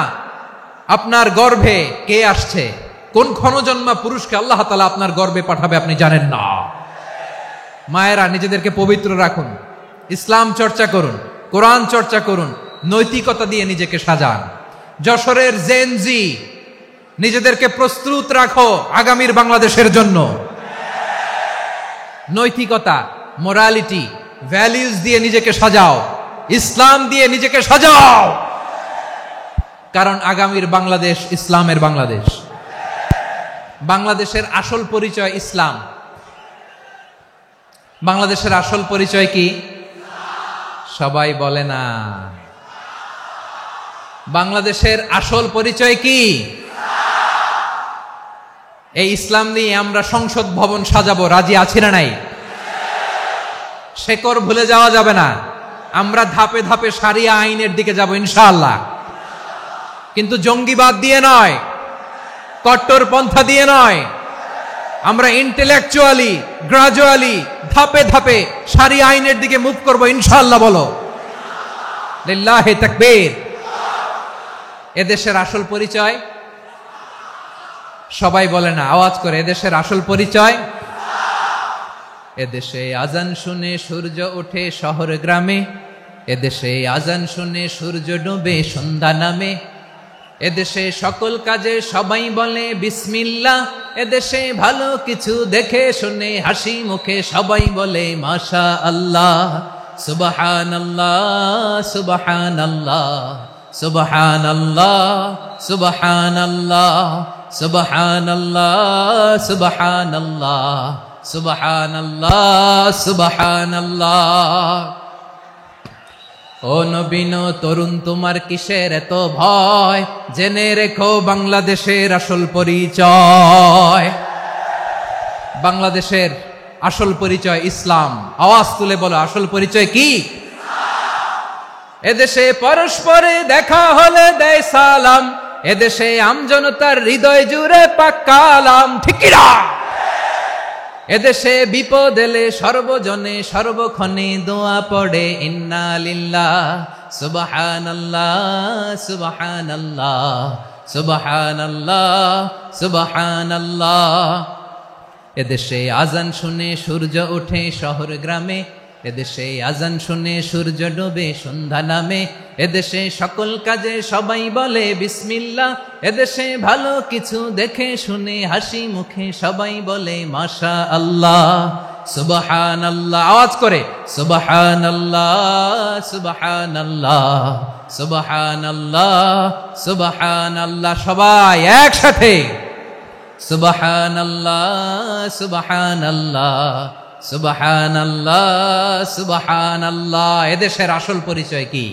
Speaker 1: আপনার গর্ভে কে আসছে, কোন ক্ষণজন্মা পুরুষকে আল্লাহ তাআলা আপনার গর্ভে পাঠাবে আপনি জানেন না। মায়েরা নিজেদেরকে পবিত্র রাখুন, ইসলাম চর্চা করুন, কোরআন চর্চা করুন, নৈতিকতা দিয়ে নিজেকে সাজান। যশোরের জেনজি, নিজেদেরকে প্রস্তুত রাখো আগামীর বাংলাদেশের জন্য। নৈতিকতা, মোরালিটি, ভ্যালিউজ দিয়ে নিজেকে সাজাও, ইসলাম দিয়ে নিজেকে সাজাও। কারণ আগামীর বাংলাদেশ ইসলামের বাংলাদেশ। বাংলাদেশের আসল পরিচয় ইসলাম। বাংলাদেশের আসল পরিচয় কি? সবাই বলে না। বাংলাদেশের আসল পরিচয় কি? এই ইসলাম নিয়ে আমরা সংসদ ভবন সাজাবো, রাজি আছি না নাই? শেকড় ভুলে যাওয়া যাবে না। আমরা ধাপে ধাপে শারিয়া আইনের দিকে যাব ইনশাআল্লাহ, কিন্তু জঙ্গিবাদ দিয়ে নয়, কট্টর পন্থা দিয়ে নয়। আমরা ইন্টেলেকচুয়ালি, গ্রাজুয়ালি, ধাপে ধাপে শারিয়া আইনের দিকে মুভ করব ইনশাআল্লাহ। বলো লিল্লাহি তাকবীর। এদেশের আসল পরিচয় সবাই বলে না, আওয়াজ করে, এদেশের আসল পরিচয়। এদেশে আজান শুনে সূর্য ওঠে শহর গ্রামে, এদেশে আজান শুনে সূর্য ডুবে সন্ধ্যা নামে, এদেশে সকল কাজে সবাই বলে বিসমিল্লাহ, এদেশে ভালো কিছু দেখে শুনে হাসি মুখে সবাই বলে মাশা আল্লাহ। সুবহানাল্লাহ সুবহানাল্লাহ সুবহানাল্লাহ সুবহানাল্লাহ সুবহানাল্লাহ সুবহানাল্লাহ সুবহানাল্লাহ সুবহানাল্লাহ। ও নবীন তরুণ তোমার কিসের এত ভয়, জেনে রেখো বাংলাদেশের আসল পরিচয়। বাংলাদেশের আসল পরিচয় ইসলাম। আওয়াজ তুলে বলো, আসল পরিচয় কি? এদেশে পরস্পরে দেখা হলে দেয় সালাম, এদেশে আমজনতার হৃদয় জুড়ে পাক্কালাম। ঠিক না? এদেশে বিপদ এলে সর্বজনে সর্বক্ষণে দোয়া পড়ে ইন্না লিল্লাহ সুবহানাল্লাহ সুবহানাল্লাহ সুবহানাল্লাহ সুবহানাল্লাহ। এদেশে আজান শুনে সূর্য ওঠে শহর গ্রামে, এদেশে আজান শুনে সূর্য ডোবে সন্ধ্যা নামে, এদেশে সকল কাজে সবাই বলে বিসমিল্লাহ, এদেশে ভালো কিছু দেখে শুনে হাসি মুখে সবাই বলে মাশা আল্লাহ। সুবহানাল্লাহ, আওয়াজ করে সুবহানাল্লাহ সুবহানাল্লাহ সুবহানাল্লাহ সুবহানাল্লাহ। সবাই একসাথে সুবহানাল্লাহ সুবহানাল্লাহ সুবহানাল্লাহ সুবহানাল্লাহ। এদেশের আসল পরিচয় কি?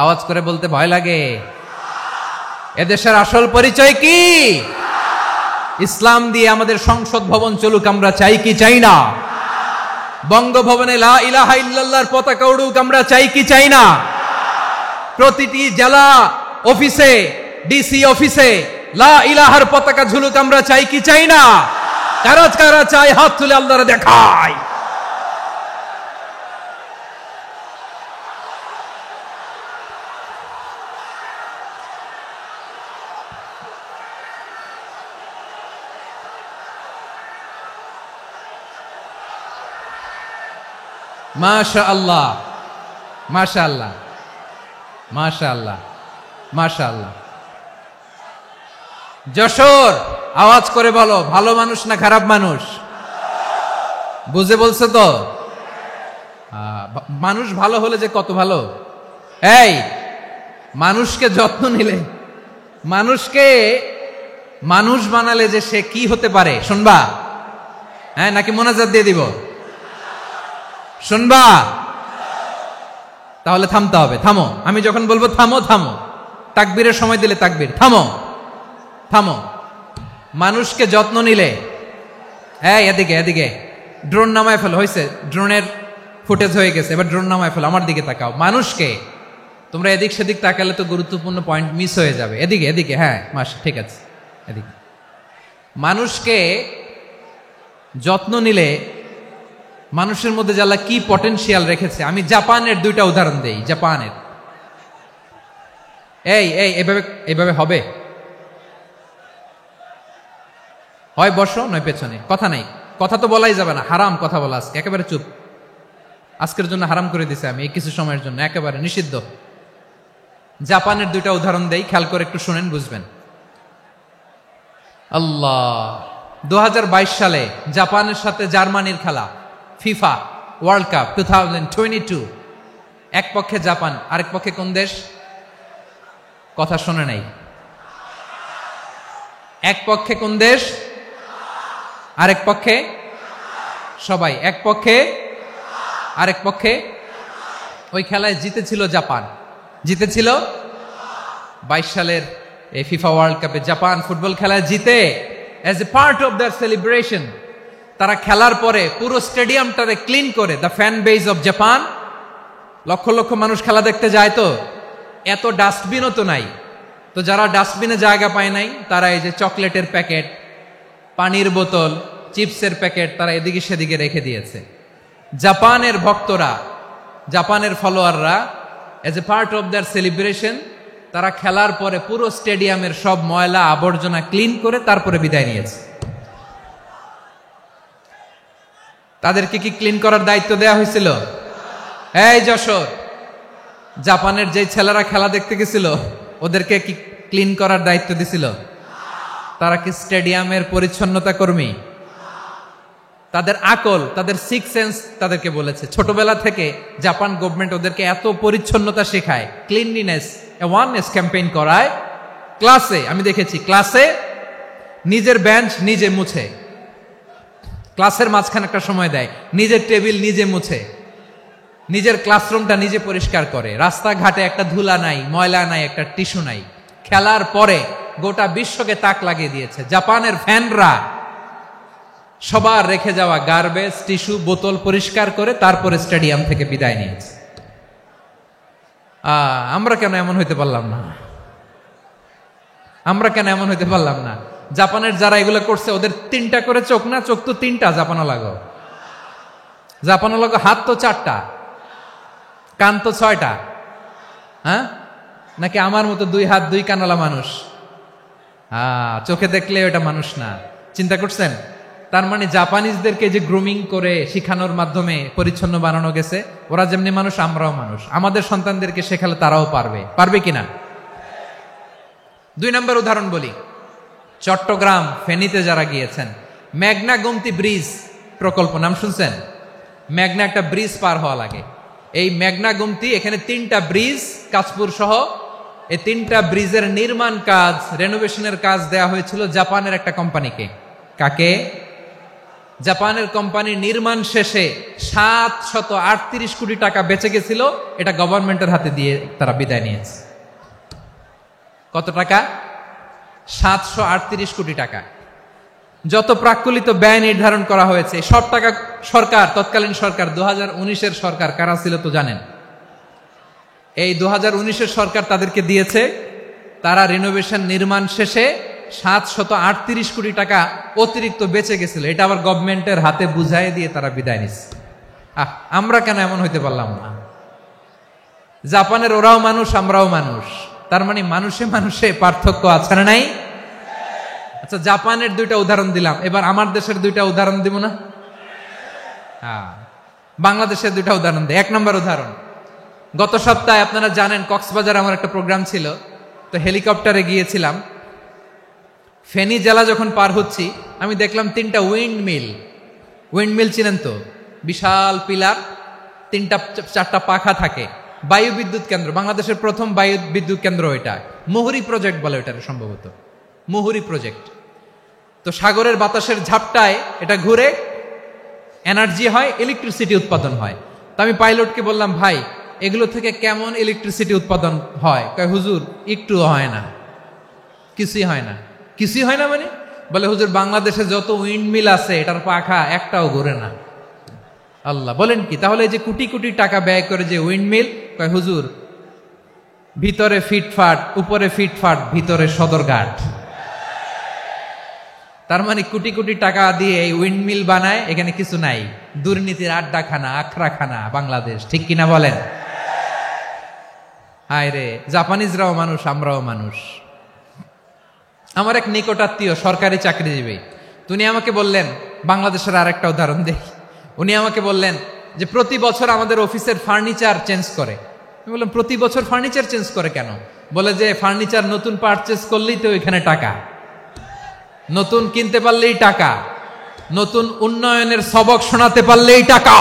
Speaker 1: আওয়াজ করে বলতে ভয় লাগে। এদেশের আসল পরিচয় কি? ইসলাম দিয়ে আমাদের সংসদ ভবন চলুক, আমরা চাই কি চাই না? বঙ্গভবনে লা ইলাহা ইল্লাল্লাহর পতাকা উড়ুক, আমরা চাই কি চাই না? প্রতিটি জেলা অফিসে, ডিসি অফিসে লা ইলাহার পতাকা ঝুলুক, আমরা চাই কি চাই না? কারা কারা চাই হাত তুলে আল্লাহরে দেখায়। মাশাআল্লাহ মাশাআল্লাহ মাশাআল্লাহ মাশাআল্লাহ। যশোর, আওয়াজ করে বলো, ভালো মানুষ না খারাপ মানুষ? বুঝে বলছো তো? মানুষ ভালো হলে যে কত ভালো। এই মানুষকে যত্ন নিলে, মানুষকে মানুষ বানালে যে সে কি হতে পারে শুনবা? হ্যাঁ, নাকি মোনাজাত দিয়ে দিব? শুনবা? তাহলে থামতে হবে। থামো, আমি যখন বলবো থামো থামো, তাকবীরের সময় দিলে তাকবীর। থামো থামো। মানুষকে যত্ন নিলে, হ্যাঁ এদিকে এদিকে, ড্রোন নামায় ফেলো। হয়েছে, ড্রোনের ফুটেজ হয়ে গেছে, এবার ড্রোন নামায় ফেলো। আমার দিকে তাকাও। মানুষকে, তোমরা এদিক সেদিক তাকালে তো গুরুত্বপূর্ণ পয়েন্ট মিস হয়ে যাবে। এদিকে এদিকে, হ্যাঁ মাস ঠিক আছে, এদিকে। মানুষকে যত্ন নিলে মানুষের মধ্যে যারা কি পটেনশিয়াল রেখেছে। আমি জাপানের দুইটা উদাহরণ দেই। জাপানের, এই এই এভাবে এভাবে হবে, হয় বসো নয় পেছনে, কথা নাই। কথা তো বলাই যাবে না, হারাম কথা বলা। আজকে একেবারে চুপ। আজকের জন্য হারাম করে দিছে আমি, এই কিছু সময়ের জন্য একেবারে নিষিদ্ধ। জাপানের দুইটা উদাহরণ দেই, খেয়াল করে একটু শুনেন, বুঝবেন। আল্লাহ, 2022 সালে জাপানের সাথে জার্মানির খেলা, ফিফা ওয়ার্ল্ড কাপ 2022। এক পক্ষে জাপান, আরেক পক্ষে কোন দেশ? কথা শোনে নাই। এক পক্ষে কোন দেশ? আরেক পক্ষে সবাই। এক পক্ষে আরেক পক্ষে। ওই খেলায় জিতেছিল জাপান, জিতেছিল 22 সালের এই ফিফা ওয়ার্ল্ড কাপে। জাপান ফুটবল খেলায় জিতে, as a part of their celebration তারা খেলার পরে পুরো স্টেডিয়ামটারে ক্লিন করে। The fan base of Japan, lakh lakh মানুষ খেলা দেখতে যায়, তো এত ডাস্টবিনও তো নাই। তো যারা ডাস্টবিনে জায়গা পায় নাই, তারা এই যে চকলেটের প্যাকেট, পানির বোতল, চিপসের প্যাকেট তারা এদিকে সেদিকে রেখে দিয়েছে। জাপানের ভক্তরা, জাপানের ফলোয়াররা, as a part of their celebration তারা খেলার পরে পুরো স্টেডিয়ামের সব ময়লা আবর্জনা ক্লিন করে তারপরে বিদায় নিয়েছে। তাদেরকে কি ক্লিন করার দায়িত্ব দেয়া হয়েছিল? এই যশোর, জাপানের যে ছেলেরা খেলা দেখতে গেছিল, ওদেরকে কি ক্লিন করার দায়িত্ব দিছিল? তারা কি স্টেডিয়ামের পরিচ্ছন্নতা কর্মী? তাদের আকল, তাদের সিক্স সেন্স তাদেরকে বলেছে। ছোটবেলা থেকে জাপান গভর্নমেন্ট ওদেরকে এত পরিচ্ছন্নতা শেখায়, ক্লিনলিনেস অ্যাওয়ারনেস ক্যাম্পেইন করায়। ক্লাসে আমি দেখেছি, ক্লাসে নিজের বেঞ্চ নিজে মুছে, ক্লাসের মাঝখানে একটা সময় দেয়, নিজের টেবিল নিজে মুছে, নিজের ক্লাসরুমটা নিজে পরিষ্কার করে। রাস্তাঘাটে একটা ধুলা নাই, ময়লা নাই, একটা টিস্যু নাই। খেলার পরে গোটা বিশ্বকে তাক লাগিয়ে দিয়েছে। জাপানের ফ্যানরা সবার রেখে যাওয়া গার্বেজ, টিস্যু, বোতল পরিষ্কার করে তারপরে স্টেডিয়াম থেকে বিদায় নিয়েছে। আমরা কেন এমন হইতে পারলাম না? আমরা কেন এমন হইতে পারলাম না? জাপানের যারা এগুলো করছে ওদের 3টা করে চোখ না? চোখ তো 3টা। জাপানো লাগো, জাপানো লাগো। হাত তো 4টা, কান তো 6টা। হ্যাঁ, নাকি আমার মতো 2 হাত 2 কানওয়ালা মানুষ? চোখে দেখলে ওটা মানুষ না। চিন্তা করছেন? তার মানে জাপানিজদেরকে যে গ্রুমিং করে শিখানোর মাধ্যমে পরিচ্ছন্ন বানানো গেছে, ওরা যেমনি মানুষ আমরাও মানুষ। আমাদের সন্তানদেরকে শেখালে তারাও পারবে। পারবে কিনা? 2 নম্বর উদাহরণ বলি। চট্টগ্রাম ফেনীতে যারা গিয়েছেন, মেঘনা গোমতী ব্রিজ প্রকল্প নাম শুনছেন? মেঘনা একটা ব্রিজ পার হওয়া লাগে। এই মেঘনা গোমতী, এখানে 3টা ব্রিজ কাঁচপুর সহ, এই 3টা ব্রিজের নির্মাণ কাজ, রেনোভেশনের কাজ দেয়া হয়েছিল জাপানের একটা কোম্পানিকে। কাকে? জাপানের কোম্পানি। নির্মাণ শেষে 738 কোটি টাকা বেঁচে গেছিল, এটা গভর্নমেন্টের হাতে দিয়ে তারা বিদায় নিয়েছে। কত টাকা? 738 কোটি টাকা। যত প্রাক্কলিত ব্যয় নির্ধারণ করা হয়েছে সব টাকা সরকার, তৎকালীন সরকার 2019-এর সরকার, কারা ছিল তো জানেন? এই 2019-এর সরকার তাদেরকে দিয়েছে। তারা রিনোভেশন নির্মাণ শেষে 738 কোটি টাকা অতিরিক্ত বেঁচে গেছিল, এটা আবার গভর্নমেন্টের হাতে বুঝাই দিয়ে তারা বিদায় নিচ্ছে। আমরা কেন এমন হইতে পারলাম না? জাপানের ওরাও মানুষ, আমরাও মানুষ। তার মানে মানুষে মানুষে পার্থক্য আছে না নাই? আচ্ছা, জাপানের 2টা উদাহরণ দিলাম, এবার আমার দেশের 2টা উদাহরণ দিব না? বাংলাদেশের 2টা উদাহরণ দেয়। 1 নম্বর উদাহরণ, গত সপ্তাহে আপনারা জানেন কক্সবাজার আমার একটা প্রোগ্রাম ছিল, তো হেলিকপ্টারে গিয়েছিলাম। ফেনী জেলা যখন পার হচ্ছি, আমি দেখলাম 3টা উইন্ডমিল। উইন্ডমিল চিনেন তো? বিশাল পিলার, 3টা 4টা পাখা থাকে। বায়ু বিদ্যুৎ কেন্দ্র, বাংলাদেশের প্রথম বায়ু বিদ্যুৎ কেন্দ্র এটা। মুহুরী প্রজেক্ট বলে এটার, সম্ভবত মুহুরী প্রজেক্ট। তো সাগরের বাতাসের ঝাপটায় এটা ঘুরে এনার্জি হয়, ইলেকট্রিসিটি উৎপাদন হয়। তো আমি পাইলটকে বললাম, ভাই এগুলো থেকে কেমন ইলেকট্রিসিটি উৎপাদন হয়? কয়, হুজুর একটুও হয় না, কিছুই হয় না। কিছুই হয় না মানে? বলে, হুজুর বাংলাদেশে যত উইন্ডমিল আছে এটার পাখা একটাও ঘুরে না। আল্লাহ, বলেন কি? তাহলে যে কোটি কোটি টাকা ব্যয় করে যে উইন্ডমিল, কয় হুজুর ভিতরে ফিটফাট, উপরে ফিটফাট, ভিতরে সদরঘাট। তার মানে কোটি কোটি টাকা দিয়ে এই উইন্ডমিল বানায়, এখানে কিছু নাই। দুর্নীতির আড্ডাখানা, আখড়াখানা বাংলাদেশ, ঠিক কিনা বলেন? হায় রে, জাপানিজরাও মানুষ, আমরাও মানুষ। আমার এক নিকটাত্মীয় সরকারি চাকরিজীবী, উনি আমাকে বললেন, বাংলাদেশের আরেকটা উদাহরণ দেখি। উনি আমাকে বললেন যে প্রতি বছর আমাদের অফিসের ফার্নিচার চেঞ্জ করে। আমি বললাম, প্রতি বছর ফার্নিচার চেঞ্জ করে কেন? বলে যে ফার্নিচার নতুন পারচেজ করলেই তো এখানে টাকা, নতুন কিনতে পারলেই টাকা, নতুন উন্নয়নের সবক শোনাতে পারলেই টাকা।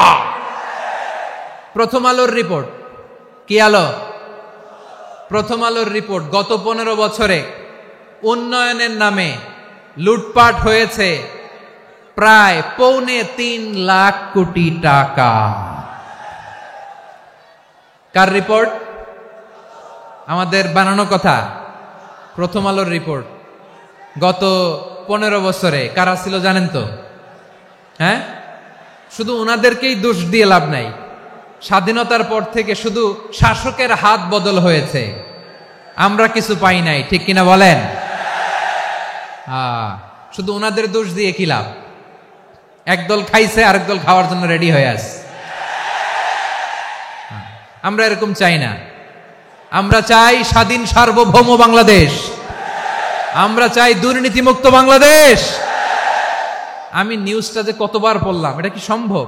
Speaker 1: প্রথম আলোর রিপোর্ট। কি আলো? প্রথম আলোর রিপোর্ট। গত 15 বছরে উন্নয়নের নামে লুটপাট হয়েছে প্রায় 3.25 লাখ কোটি টাকা। কার রিপোর্ট? আমাদের বানানো কথা? প্রথম আলোর রিপোর্ট। গত 15 বছরে কারা ছিল জানেন তো? হ্যাঁ, শুধু ওনাদেরকেই দোষ দিয়ে লাভ নাই। স্বাধীনতার পর থেকে শুধু শাসকের হাত বদল হয়েছে, আমরা কিছু পাই নাই, ঠিক কিনা বলেন? শুধু ওনাদের দোষ দিয়ে কি লাভ? একদল খাইছে, আরেক দল খাওয়ার জন্য রেডি হয়ে আছে। আমরা এরকম চাই না। আমরা চাই স্বাধীন সার্বভৌম বাংলাদেশ। আমরা চাই দুর্নীতিমুক্ত বাংলাদেশ। আমি নিউজটা যে কতবার পড়লাম, এটা কি সম্ভব?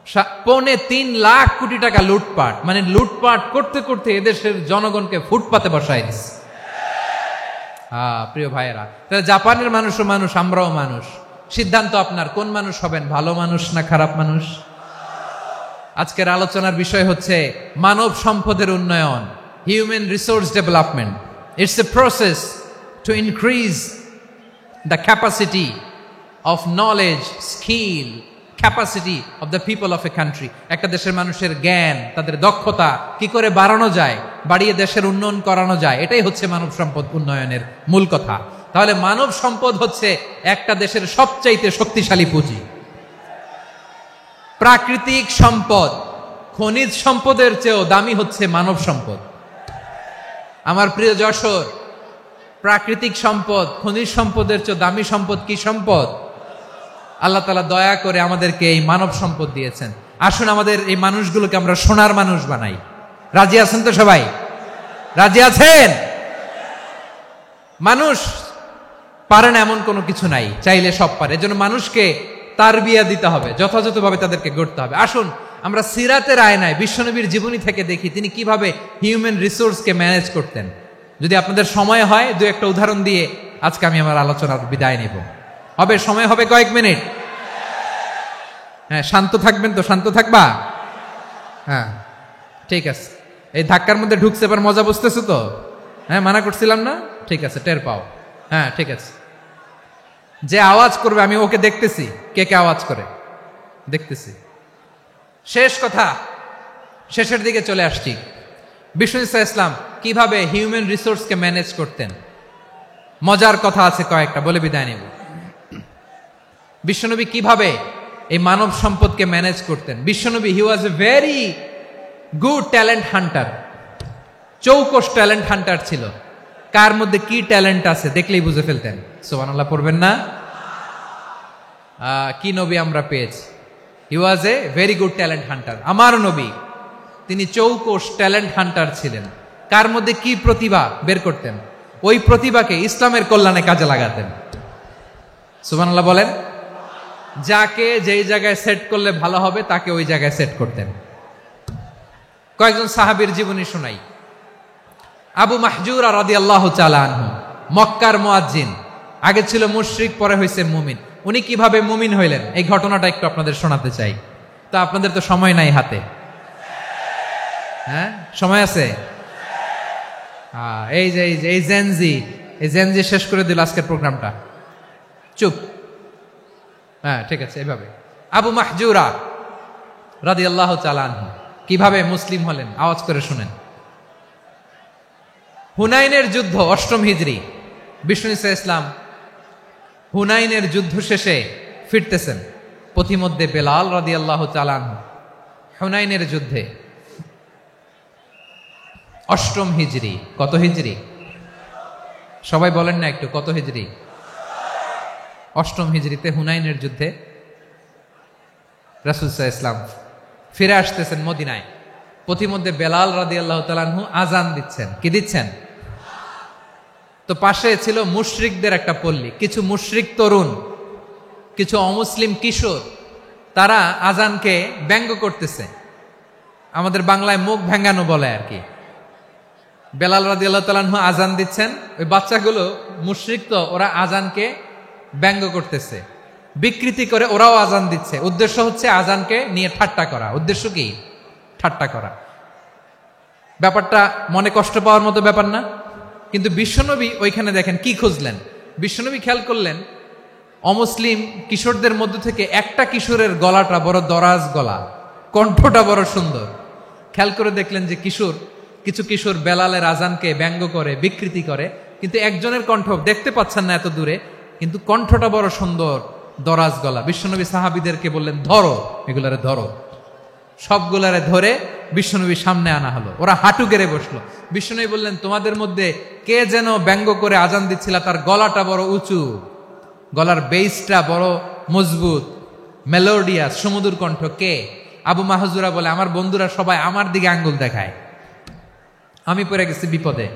Speaker 1: 3.5 টাকা লুটপাট, মানে লুটপাট করতে করতে এদেশের জনগণকে ফুটপাতে বসাই দিচ্ছে। প্রিয় ভাইয়েরা, তাহলে জাপানের মানুষও মানুষ, আমরাও মানুষ। সিদ্ধান্ত আপনার, কোন মানুষ হবেন, ভালো মানুষ না খারাপ মানুষ? আজকের আলোচনার বিষয় হচ্ছে মানব সম্পদের উন্নয়ন, human resource development. It's a process to increase the capacity of knowledge, skill, capacity of the people of a country. একটা দেশের মানুষের জ্ঞান, তাদের দক্ষতা কি করে বাড়ানো যায়, বাড়িয়ে দেশের উন্নয়ন করানো যায়, এটাই হচ্ছে মানব সম্পদ উন্নয়নের মূল কথা। তাহলে মানব সম্পদ হচ্ছে একটা দেশের সবচাইতে শক্তিশালী পুঁজি। প্রাকৃতিক সম্পদ, খনিজ সম্পদের চেয়েও দামি হচ্ছে মানব সম্পদ। আমার প্রিয় যশোর, প্রাকৃতিক সম্পদ, খনিজ সম্পদের চেয়ে দামি সম্পদ কি সম্পদ? আল্লাহ তাআলা দয়া করে আমাদেরকে এই মানব সম্পদ দিয়েছেন। আসুন আমাদের এই মানুষগুলোকে আমরা সোনার মানুষ বানাই। রাজি আছেন তো সবাই? রাজি আছেন? মানুষ পারে না এমন কোনো কিছু নাই, চাইলে সব পারে। এজন্য মানুষকে তারবিয়া দিতে হবে, যথাযথভাবে তাদেরকে গড়তে হবে। আসুন আমরা সিরাতের আয়নায় বিশ্বনবীর জীবনী থেকে দেখি তিনি কিভাবে হিউম্যান রিসোর্সকে ম্যানেজ করতেন। যদি আপনাদের সময় হয়, দু একটা উদাহরণ দিয়ে আজকে আমি আমার আলোচনার বিদায় নেব। হবে সময় হবে কয়েক মিনিট? হ্যাঁ, শান্ত থাকবেন তো? শান্ত থাকবা? হ্যাঁ, ঠিক আছে। এই ধাক্কার মধ্যে ঢুকছে, এবার মজা বুঝতেছো তো? হ্যাঁ, মানা করছিলাম না? ঠিক আছে, টের পাও। হ্যাঁ, ঠিক আছে। যে আওয়াজ করবে আমি ওকে দেখতেছি, কে কে আওয়াজ করে দেখতেছি। শেষ কথা, শেষের দিকে চলে আসছি। বিষ্ণু ইসলাম কিভাবে হিউম্যান রিসোর্সকে ম্যানেজ করতেন, মজার কথা আছে কয়েকটা, বলে বিদায় নেব। বিশ্বনবী কিভাবে এই মানব সম্পদকে ম্যানেজ করতেন? বিশ্বনবী he was a very good talent hunter, চৌকস ট্যালেন্ট হান্টার ছিল। কার মধ্যে কি ট্যালেন্ট আছে দেখলেই বুঝে ফেলতেন। সুবহানাল্লাহ পড়বেন না? কি নবী আমরা পেয়েছি! He was a very good talent hunter. আমার নবী তিনি চৌকস ট্যালেন্ট হান্টার ছিলেন। কার মধ্যে কি প্রতিভা বের করতেন, ওই প্রতিভাকে ইসলামের কল্যাণে কাজে লাগাতেন। সুবহানাল্লাহ বলেন। যাকে যেই জায়গায় সেট করলে ভালো হবে তাকে ওই জায়গায় সেট করতেন। কয়েকজন সাহাবীর জীবনী শোনাই। আবু মাহজুরা রাদিয়াল্লাহু তাআলা আনহু, মক্কার মুয়াজ্জিন, আগে ছিল মুশরিক, পরে হয়েছে মুমিন। উনি কিভাবে মুমিন হইলেন এই ঘটনাটা একটু আপনাদের শোনাতে চাই। তো আপনাদের তো সময় নাই হাতে। হ্যাঁ, সময় আছে? এই যে এই জেনজি শেষ করে দিল আজকের প্রোগ্রামটা। চুপ। হ্যাঁ, ঠিক আছে। এভাবে আবু মাহজুরা রাদিয়াল্লাহু তাআলা আনহু কিভাবে মুসলিম হলেন, আওয়াজ করে শুনেন। হুনাইনের যুদ্ধ, 8ম হিজরি। বিষ্ণু ইসলাম হুনাইনের যুদ্ধ শেষে ফিরতেছেন। পথিমধ্যে বেলাল রাদিয়াল্লাহু তাআলা আনহু হুনাইনের যুদ্ধে, 8ম হিজরি। কত হিজরি? সবাই বলেন না একটু, কত হিজরি? 8ম হিজরিতে হুনাইনের যুদ্ধে রাসূল সাল্লাল্লাহু আলাইহি ওয়াসাল্লাম ফিরে আসতেছেন মদিনায়। পথিমধ্যে বেলাল রাদিয়াল্লাহু তাআলা আনহু আজান দিচ্ছেন। কি দিচ্ছেন? তো পাশে ছিল মুশরিকদের একটা পল্লী। কিছু মুশরিক তরুণ, কিছু অমুসলিম কিশোর, তারা আজানকে ব্যঙ্গ করতেছে। আমাদের বাংলায় মুখ ভেঙ্গানো বলে আর কি। বেলাল রাদিয়াল্লাহু তাআলা আনহু আজান দিচ্ছেন, ওই বাচ্চাগুলো মুশরিক, তো ওরা আজানকে ব্যঙ্গ করতেছে, বিকৃতি করে ওরাও আজান দিচ্ছে। উদ্দেশ্য হচ্ছে আজানকে নিয়ে ঠাট্টা করা। উদ্দেশ্য কি? ঠাট্টা করা। ব্যাপারটা মনে কষ্ট পাওয়ার মতো ব্যাপার না? কিন্তু বিশ্বনবী ওইখানে দেখেন কি খুঁজলেন। বিশ্বনবী খেয়াল করলেন অমুসলিম কিশোরদের মধ্য থেকে একটা কিশোরের গলাটা বড় দরাজ গলা, কণ্ঠটা বড় সুন্দর। খেয়াল করে দেখলেন যে কিছু কিশোর বেলালের আজানকে ব্যঙ্গ করে, বিকৃতি করে, কিন্তু একজনের কণ্ঠ দেখতে পাচ্ছেন না এত দূরে, কিন্তু কণ্ঠটা বড় সুন্দর, দরাজ গলা। বিশ্বনবী সাহাবীদেরকে বললেন, ধরো এগুলারে, ধরো। সবগুলারে ধরে বিশ্বনবীর সামনে আনা হলো। ওরা হাঁটু গেড়ে বসলো। বিশ্বনবী বললেন, তোমাদের মধ্যে কে যেন ব্যঙ্গ করে আজান দিচ্ছিল, তার গলাটা বড় উঁচু, গলার বেসটা বড় মজবুত, মেলোডিয়াস, সুমধুর কণ্ঠ। কে? আবু মাহজুরা বলে, আমার বন্ধুরা সবাই আমার দিকে আঙ্গুল দেখায়, আমি পড়ে গেছি বিপদে।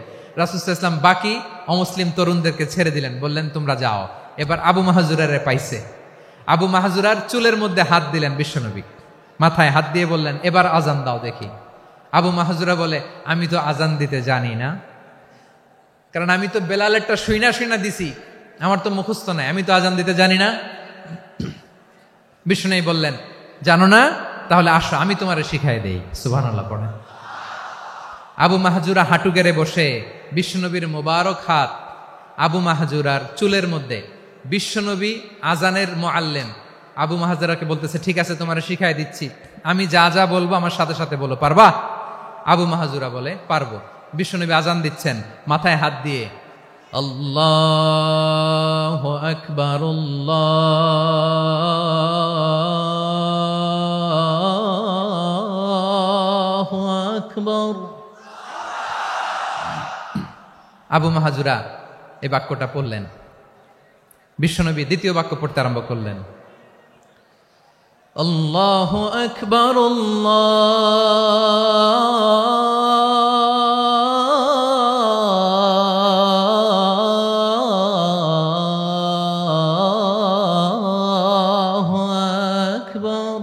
Speaker 1: রাসূল সাল্লাল্লাহু আলাইহি ওয়াসাল্লাম বাকি অমুসলিম তরুণদেরকে ছেড়ে দিলেন, বললেন তোমরা যাও। এবার আবু মাহজুরারে পাইছে। আবু মাহজুরার চুলের মধ্যে হাত দিলেন বিশ্বনবী। মাথায় হাত দিয়ে বললেন, এবার আজান দাও দেখি। আবু মাহজুরা বলে, আমি তো আজান দিতে জানি না, কারণ আমি তো বেলালেরটা শুইনা দিছি, আমার তো মুখস্থ নাই, আমি তো আজান দিতে জানি না। বিষ্ণু বললেন, জানো না, তাহলে আসো আমি তোমারে শিখাই দেই। সুবহানাল্লাহ পড়েন। আবু মাহজুরা হাঁটু গেড়ে বসে বিশ্বনবীর মোবারক হাত আবু মাহজুরার চুলের মধ্যে। বিশ্বনবী আজানের মুআল্লিম আবু মাহজুরাকে বলতেছে, ঠিক আছে তোমারে শিখাই দিচ্ছি, আমি যা যা বলবো আমার সাথে সাথে বলো, পারবা? আবু মাহজুরা বলে, পারবো। বিশ্বনবী আজান দিচ্ছেন মাথায় হাত দিয়ে, আল্লাহু আকবার, আল্লাহু আকবার। আবু মাহজুরা এই বাক্যটা পড়লেন। বিশ্বনবী দ্বিতীয় বাক্য পড়তে আরম্ভ করলেন, আল্লাহু আকবার, আল্লাহু আকবার।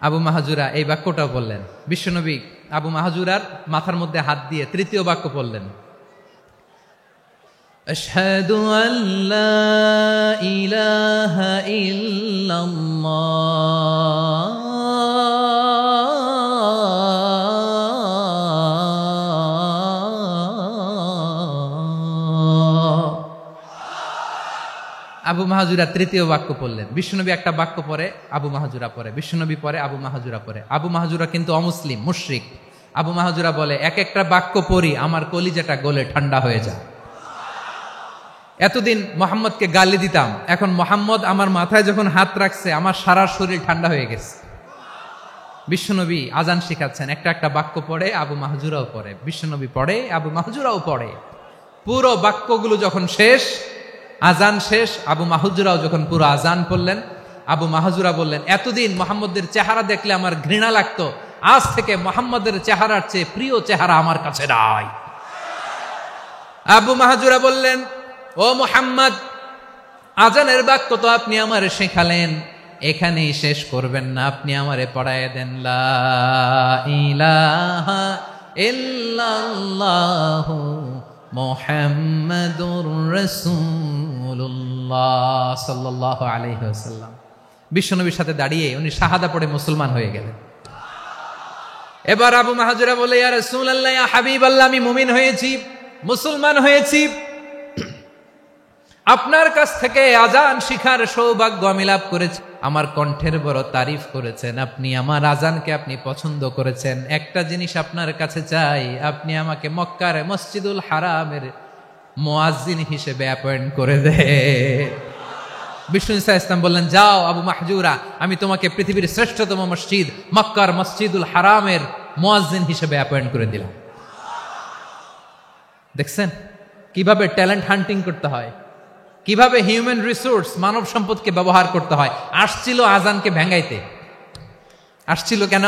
Speaker 1: আবু মাহজুরা এই বাক্যটাও বললেন। বিশ্বনবী আবু মাহজুরার মাথার মধ্যে হাত দিয়ে তৃতীয় বাক্য পড়লেন, আশহাদু আল্লা ইলাহা ইল্লাল্লাহ। আবু মাহজুরা তৃতীয় বাক্য পড়লেন। বিশ্বনবী একটা বাক্য পরে আবু মাহজুরা পরে, বিশ্বনবী পরে আবু মাহজুরা পরে। আবু মাহজুরা কিন্তু অমুসলিম, মুশরিক। আবু মাহজুরা বলে, এক একটা বাক্য পড়ি আমার কলিজাটা গলে ঠান্ডা হয়ে যায়। এতদিন মোহাম্মদকে গালি দিতাম, এখন মোহাম্মদ আমার মাথায় যখন হাত রাখছে আমার সারা শরীর ঠান্ডা হয়ে গেছে। বিশ্বনবী আজান শিখাচ্ছেন, একটা একটা বাক্য পড়ে আবু মাহজুরাও পড়ে, বিশ্বনবী পড়ে আবু মাহজুরাও পড়ে। পুরো বাক্যগুলো যখন শেষ, আজান শেষ, আবু মাহজুরাও যখন পুরো আজান পড়লেন, আবু মাহজুরা বললেন, এতদিন মোহাম্মদের চেহারা দেখলে আমার ঘৃণা লাগতো, আজ থেকে মোহাম্মদের চেহারার চেয়ে প্রিয় চেহারা আমার কাছে নাই। আবু মাহজুরা বললেন, ও মুহাম্মদ, আজানের বাক্য তো আপনি আমারে শেখালেন, এখানেই শেষ করবেন না, আপনি আমারে পড়ায় দেন, লা ইলাহা ইল্লাল্লাহু মুহাম্মাদুর রাসূলুল্লাহ সাল্লাল্লাহু আলাইহি ওয়াসাল্লাম। বিশ্বনবীর সাথে দাঁড়িয়ে উনি শাহাদা পড়ে মুসলমান হয়ে গেলেন। এবার আবু মাহজুরা বলে, ইয়া রাসূলুল্লাহ, ইয়া হাবিবাল্লাহ, আমি মুমিন হয়েছি, মুসলমান হয়েছি, আপনার কাছ থেকে আজান শিখার সৌভাগ্য আমি লাভ করেছি। আমার কণ্ঠের বড় তারিফ করেছেন আপনি, আমার আজানকে আপনি পছন্দ করেছেন। একটা জিনিস আপনার কাছে চাই, আপনি আমাকে মক্কার মসজিদুল হারামের মুয়াজ্জিন হিসেবে অ্যাপয়েন্ট করে দেন। বিষ্ণু ইসা ইসলাম বললেন, যাও আবু মাহজুরা, আমি তোমাকে পৃথিবীর শ্রেষ্ঠতম মসজিদ মক্কার মসজিদুল হারামের মুয়াজ্জিন হিসেবে অ্যাপয়েন্ট করে দিলাম। দেখছেন কিভাবে ট্যালেন্ট হান্টিং করতে হয়, কিভাবে হিউম্যান রিসোর্স মানব সম্পদকে ব্যবহার করতে হয়। আসছিল আজানকে ভেঙ্গাইতে, আসছিল কেন?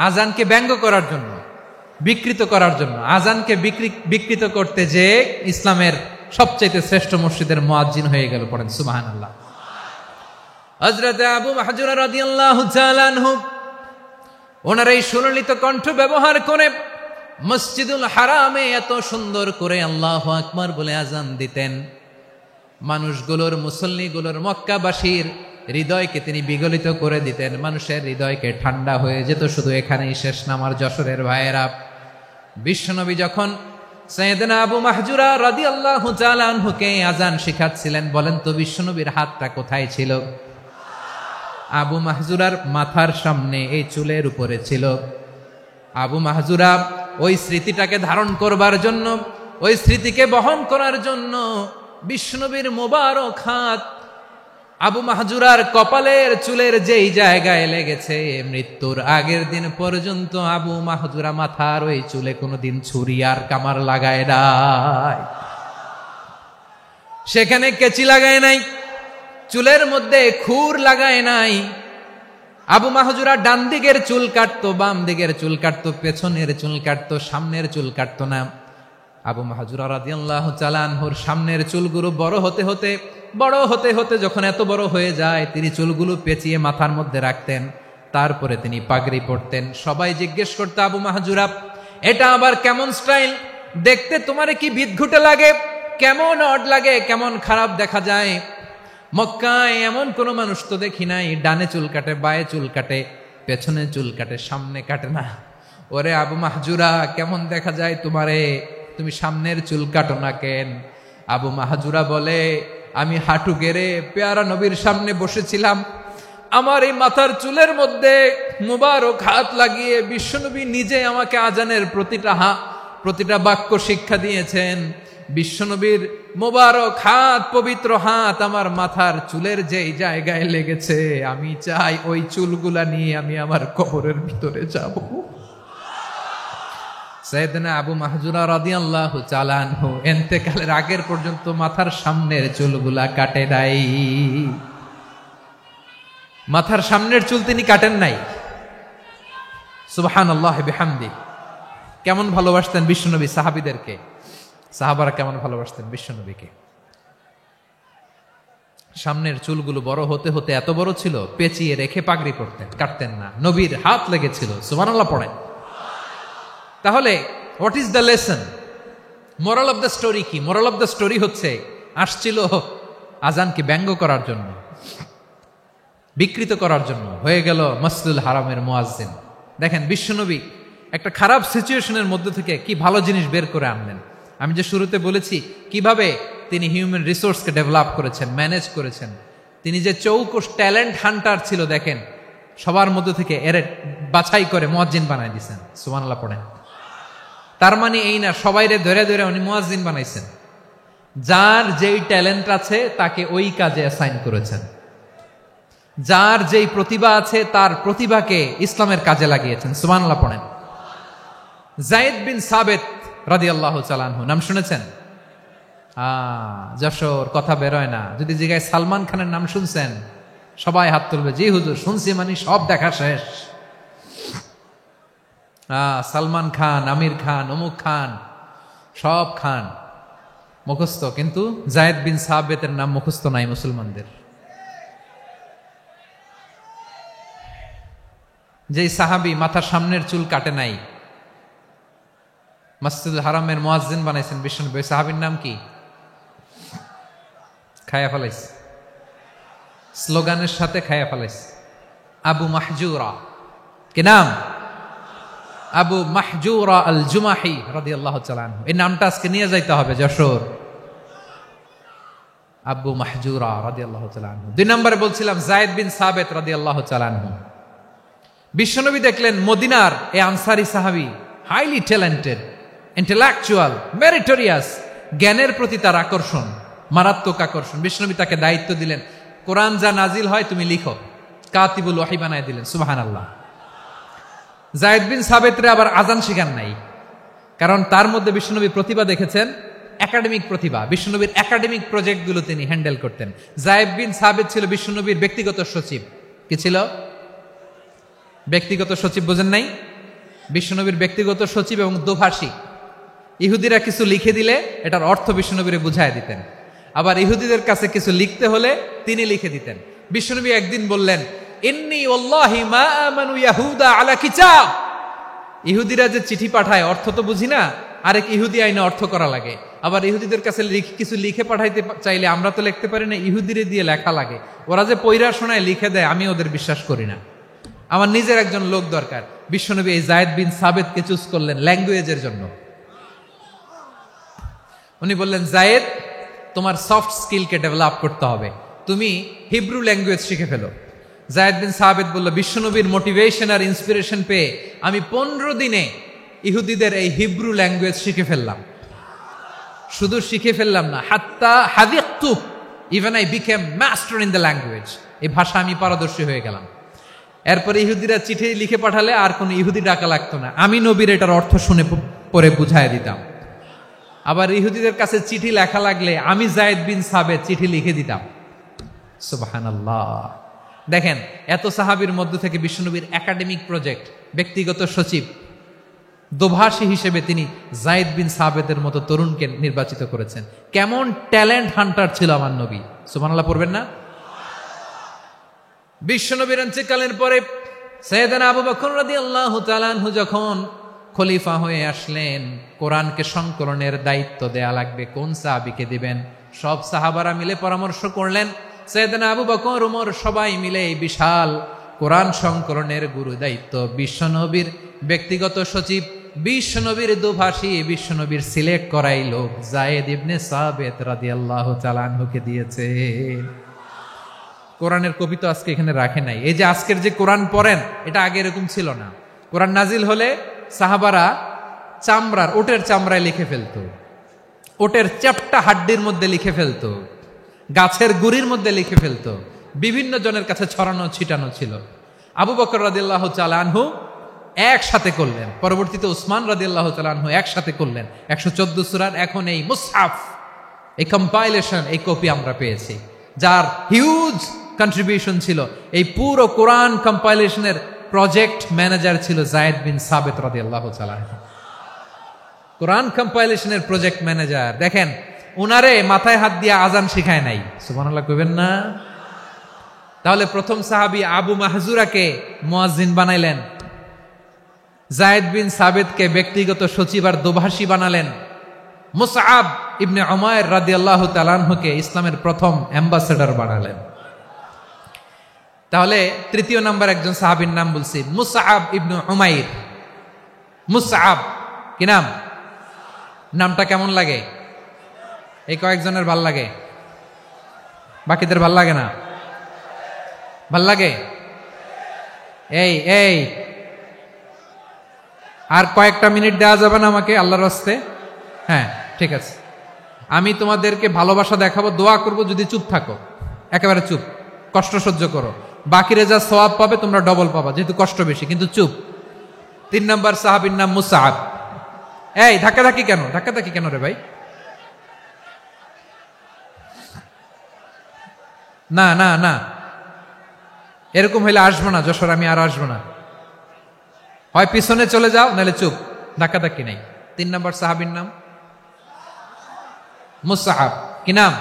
Speaker 1: আজানকে ব্যঙ্গ করার জন্য, বিকৃত করার জন্য। আজানকে বিকৃত করতে যে ইসলামের সবচাইতে শ্রেষ্ঠ মসজিদের মুয়াজ্জিন হয়ে গেল। পড়েন সুবহানাল্লাহ। হযরত আবু মাহজুরা রাদিয়াল্লাহু তাআলা আনহু ওনার এই সুললিত কণ্ঠ ব্যবহার করে মসজিদুল হারামে এত সুন্দর করে আল্লাহু আকবার বলে আজান দিতেন, মানুষগুলোর, মুসল্লিগুলোর, মক্কাবাসীর হৃদয়কে তিনি বিগলিত করে দিতেন, মানুষের হৃদয়কে ঠান্ডা হয়ে যেত। শুধু এখানেই শেষ না আমার যশোরের ভাইয়েরা, বিশ্বনবী যখন সাইয়েদনা আবু মাহজুরা রাদিয়াল্লাহু তাআলা আনহুকে আজান শিখাচ্ছিলেন, বলেন তো বিশ্বনবীর হাতটা কোথায় ছিল? আবু মাহজুরার মাথার সামনে, এই চুলের উপরে ছিল। আবু মাহজুরা ওই স্মৃতিটাকে ধারণ করবার জন্য, ওই স্মৃতিকে বহন করার জন্য বিশ্বনবীর মোবারক হাত আবু মাহজুরার কপালের চুলের যেই জায়গায় লেগেছে, মৃত্যুর আগের দিন পর্যন্ত আবু মাহজুরা মাথার ওই চুলে কোনোদিন ছুরি আর কামার লাগায় নাই, সেখানে কেচি লাগায় নাই, চুলের মধ্যে খুর লাগায় নাই। আবু মাহজুরা ডান দিকের চুল কাটতো, বাম দিকের চুল কাটতো, পেছনের চুল কাটতো, সামনের চুল কাটতো না। আবু মাহজুরা রাদিয়াল্লাহু তাআলা আনহুর সামনের চুলগুলো বড় হতে হতে বড় হতে হতে যখন এত বড় হয়ে যায়, তিনি চুলগুলো পেঁচিয়ে মাথার মধ্যে রাখতেন, তারপরে তিনি পাগড়ি পরতেন। সবাই জিজ্ঞেস করতো, আবু মাহজুরা, এটা আবার কেমন স্টাইল? দেখতে তোমারে কি বিদঘুটে লাগে? কেমন অড লাগে, কেমন খারাপ দেখা যায়। মক্কায় এমন কোন মানুষ তো দেখি নাই, ডানে চুল কাটে, বায়ে চুল কাটে, পেছনে চুল কাটে, সামনে কাটে না। ওরে আবু মাহজুরা, কেমন দেখা যায় তোমারে? তুমি সামনের চুল কাটো না কেন? আবু মাহজুরা বলে, আমি হাঁটু গেড়ে পেয়ারা নবীর সামনে বসেছিলাম, আমার এই মাথার চুলের মধ্যে মুবারক হাত লাগিয়ে বিশ্বনবী নিজে আমাকে আজানের প্রতিটা বাক্য শিক্ষা দিয়েছেন। বিশ্বনবীর মোবারক হাত, পবিত্র হাত আমার মাথার চুলের যেই জায়গায় লেগেছে, আমি চাই ওই চুলগুলা নিয়ে আমি আমার কবরের ভিতরে যাব। সাইয়েদনা আবু মাহজুরা রাদিয়াল্লাহু তাআলা আনহু ইন্তেকালের আগের পর্যন্ত মাথার সামনের চুলগুলা কাটে নাই। মাথার সামনের চুল তিনি কাটেন নাই। সুবহানাল্লাহ বিহামদি। কেমন ভালোবাসতেন বিশ্বনবী সাহাবীদেরকে, সাহাবারা কেমন ভালোবাসতেন বিশ্বনবীকে। সামনের চুলগুলো বড় হতে হতে এত বড় ছিল, পেঁচিয়ে রেখে পাগড়ি করতেন, কাটতেন না। নবীর হাত লেগেছিল। সুবহানাল্লাহ পড়েন। তাহলে what is the lesson? Moral of the story কি? মোরাল অফ দ্য স্টোরি হচ্ছে, আসছিল আজানকে ব্যঙ্গ করার জন্য, বিকৃত করার জন্য, হয়ে গেল মসজিদুল হারামের মুয়াজ্জিন। দেখেন বিশ্বনবী একটা খারাপ সিচুয়েশনের মধ্যে থেকে কি ভালো জিনিস বের করে আনলেন। আমি যে শুরুতে বলেছি কিভাবে তিনি হিউম্যান রিসোর্সকে ডেভেলপ করেছেন, ম্যানেজ করেছেন। তিনি যে চৌকস ট্যালেন্ট হান্টার ছিল, দেখেন সবার মধ্যে থেকে এর বাছাই করে মুয়াজ্জিন বানাই দিয়েছেন। সুবহানাল্লাহ পড়েন। তার মানে এই না সবাইরে ধরে ধরে উনি মুয়াজ্জিন বানাইছেন। যার যেই ট্যালেন্ট আছে তাকে ওই কাজে অ্যাসাইন করেছেন। যার যেই প্রতিভা আছে তার প্রতিভাকে ইসলামের কাজে লাগিয়েছেন। সুবহানাল্লাহ পড়েন। যায়েদ বিন সাবিত রাদিয়াল্লাহু তাআলা আনহু নাম শুনেছেন? যশোর, কথা বেরোয় না। যদি জিগায় সালমান খানের নাম শুনছেন, সবাই হাত তুলবে, জি হুজুর শুনছি, মানে সব দেখা শেষ। সালমান খান, আমির খান, অমুক খান, সব খান মুখস্থ, কিন্তু যায়েদ বিন সাবিতের নাম মুখস্থ নাই মুসলমানদের। যেই সাহাবী মাথার সামনের চুল কাটে নাই, মসজিদুল হারামের মুয়াজ্জিন বানাইছেন বিশ্বনবী, ওই সাহাবীর নাম কি? খায়া ফেলাইছে, স্লোগানের সাথে খায়া ফেলাইছে। আবু মাহজুরা। কি নাম? আবু মাহজুরা আল জুমাহি রাদিয়াল্লাহু তাআলা আনহু। এই নামটা আজকে নিয়ে যাইতে হবে যশোর। আবু মাহজুরা রাদিয়াল্লাহু তাআলা আনহু। 2 নম্বরে বলছিলাম যায়েদ বিন সাবিত রাদিয়াল্লাহু তাআলা আনহু। বিশ্বনবী দেখলেন মদিনার এই আনসারী সাহাবী হাইলি ট্যালেন্টেড, ইন্টেলেকচুয়াল, মেরিটোরিয়াস, জ্ঞানের প্রতি তার আকর্ষণ, মারাত্মক আকর্ষণ। বিশ্বনবী তাকে দায়িত্ব দিলেন, কোরআন যা নাজিল হয় তুমি লিখো, কাতিবুল ওয়াহি বানায় দিলেন। সুবহানাল্লাহ। যায়েদ বিন সাবিতরে আবার আজান শিখান নাই, কারণ তার মধ্যে বিশ্বনবী প্রতিভা দেখেছেন, একাডেমিক প্রতিভা। বিশ্বনবীর একাডেমিক প্রজেক্টগুলো তিনি হ্যান্ডেল করতেন। যায়েদ বিন সাবিত ছিল বিশ্বনবীর ব্যক্তিগত সচিব। কি ছিল? ব্যক্তিগত সচিব। বোঝেন নাই? বিশ্বনবীর ব্যক্তিগত সচিব এবং দোভাষী। ইহুদিরা কিছু লিখে দিলে এটার অর্থ বিশ্বনবীরে বুঝায় দিতেন। আবার ইহুদিদের কাছে কিছু লিখতে হলে তিনি লিখে দিতেন। বিশ্বনবী একদিন বললেন, ইন্নী ওয়াল্লাহি মা আমানু ইয়াহুদা আলা কিতাব। ইহুদিরা যে চিঠি পাঠায় অর্থ তো বুঝি না, আরেক ইহুদি আইনে অর্থ করা লাগে। আবার ইহুদিদের কাছে কিছু লিখে পাঠাইতে চাইলে আমরা তো লিখতে পারি না, ইহুদিরে দিয়ে লেখা লাগে। ওরা যে পয়রা শোনায় লিখে দেয়, আমি ওদের বিশ্বাস করি না। আমার নিজের একজন লোক দরকার। বিশ্বনবী এই যায়েদ বিন সাবিতকে চুজ করলেন ল্যাঙ্গুয়েজের জন্য। উনি বললেন, যায়েদ তোমার সফট স্কিলকে ডেভেলপ করতে হবে, তুমি হিব্রু ল্যাঙ্গুয়েজ শিখে ফেলো। যায়েদ বিন সাবিত বলল, বিশ্বনবীর মোটিভেশন আর ইন্সপিরেশন পেয়ে আমি 15 দিনে ইহুদিদের এই হিব্রু ল্যাঙ্গুয়েজ শিখে ফেললাম। শুধু শিখে ফেললাম না, হাত্তা হাদিকতু, even I became master in the language. এই ভাষা আমি পারদর্শী হয়ে গেলাম। এরপরে ইহুদিরা চিঠি লিখে পাঠালে আর কোনো ইহুদি ডাকা লাগতো না, আমি নবীর এটার অর্থ শুনে পরে বুঝায় দিতাম। আবার ইহুদিদের কাছে চিঠি লেখা লাগলে আমি যায়েদ বিন সাবিত চিঠি লিখে দিতাম। সুবহানাল্লাহ। দেখেন, এত সাহাবীর মধ্য থেকে বিশ্বনবীর একাডেমিক প্রজেক্ট, ব্যক্তিগত সচিব, দোভাষী হিসেবে তিনি যায়েদ বিন সাবিতের মতো তরুণকে নির্বাচিত করেছেন। কেমন ট্যালেন্ট হান্টার ছিল আমার নবী সুবহানাল্লাহ পড়বেন না? বিশ্বনবীর ইন্তেকালের পরে সাইয়েদনা আবু বকর রাদিয়াল্লাহু তাআলা আনহু যখন খলিফা হয়ে আসলেন, কোরআনকে সংকলনের দায়িত্ব দেয়া লাগবে, কোন সাহাবীকে দিবেন? সব সাহাবারা মিলে পরামর্শ করলেন। সাইয়েদনা আবু বকর, ওমর সবাই মিলে এই বিশাল কোরআন সংকলনের গুরু দায়িত্ব বিশ্বনবীর ব্যক্তিগত সচিব, বিশ্বনবীর দুভাষী, বিশ্বনবীর সিলেক্ট করাই লোক যায়েদ ইবনে সাবিত রাদিয়াল্লাহু তাআলা আনহুকে দিয়েছে। কোরআনের কপি তো আজকে এখানে রাখে নাই। এই যে আজকের যে কোরআন পড়েন, এটা আগে এরকম ছিল না। কোরআন নাজিল হলে সাহাবারা চামড়ার, ওটের চামড়ায় লিখে ফেলতো, ওটের চ্যাপ্টা হাড্ডির মধ্যে লিখে ফেলতো, গাছের গুড়ির মধ্যে লিখে ফেলতো, বিভিন্ন জনের কাছে ছড়ানো ছিটানো ছিল। আবু বকর রাদিয়াল্লাহু তাআলা আনহু একসাথে করলেন, পরবর্তীতে উসমান রাদিয়াল্লাহু তাআলা আনহু একসাথে করলেন 114 সূরার। এখন এই মুসহাফ, এই কম্পাইলেশন, এই কপি আমরা পেয়েছি, যার হিউজ কন্ট্রিবিউশন ছিল। এই পুরো কোরআন কম্পাইলেশনের প্রজেক্ট ম্যানেজার ছিল যায়েদ বিন সাবিত রাদিয়াল্লাহু তাআলা। কোরআন কম্পাইলেশনের প্রজেক্ট ম্যানেজার, দেখেন উনারে মাথায় হাত দিয়ে আজান শিখায় নাই, সুবহানাল্লাহ কইবেন না? তাহলে প্রথম সাহাবী আবু মাহজুরাকে মুয়াজ্জিন বানাইলেন, যায়েদ বিন সাবিতকে ব্যক্তিগত সচিব আর দোভাষী বানালেন, মুসআব ইবনে উমাইর রাদিয়াল্লাহু তাআলা আনহুকে ইসলামের প্রথম অ্যাম্বাসেডর বানালেন। তাহলে তৃতীয় নাম্বার একজন সাহাবীর নাম বলছি, মুসআব ইবনে উমাইর। মুসআব কি নাম? নামটা কেমন লাগে? এই কয়েকজনের ভাল লাগে, বাকিদের ভাল লাগে না? ভাল লাগে? এই এই আর কয়েকটা মিনিট দেওয়া যাবে না আমাকে আল্লাহর রাস্তে? হ্যাঁ ঠিক আছে, আমি তোমাদেরকে ভালোবাসা দেখাবো, দোয়া করব, যদি চুপ থাকো, একেবারে চুপ, কষ্ট সহ্য করো, বাকিরে যা সওয়াব পাবে তোমরা ডবল পাবা, যেহেতু কষ্ট বেশি, কিন্তু চুপ। 3 নম্বর সাহাবীর নাম মুসআব। এই ধাক্কাধাক্কি কেন? ধাক্কাধাক্কি কেন রে ভাই? না না না, এরকম হইলে আসবো না যশোর, আমি আর আসবো না। হয় পিছনে চলে যাও, নাহলে চুপ, ধাক্কাধাক্কি নাই। 3 নম্বর সাহাবীর নাম মুসআব। কি নাম?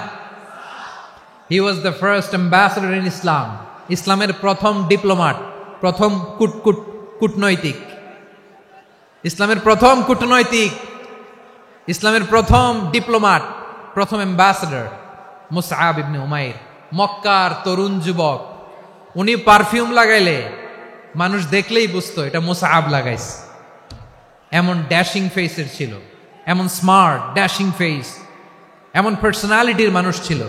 Speaker 1: He was the first ambassador in Islam. ইসলামের প্রথম ডিপ্লোমাট, প্রথম কূটনৈতিক, ইসলামের প্রথম কূটনৈতিক, ইসলামের প্রথম ডিপ্লোমাট, প্রথম অ্যাম্বাসেডর মুসআব ইবনে উমাইর। মক্কার তরুণ যুবক, উনি পারফিউম লাগাইলে মানুষ দেখলেই বুঝতো এটা মুসআব লাগাইছে। এমন ড্যাশিং ফেসের ছিল, এমন স্মার্ট ড্যাশিং ফেস, এমন পার্সোনালিটির মানুষ ছিল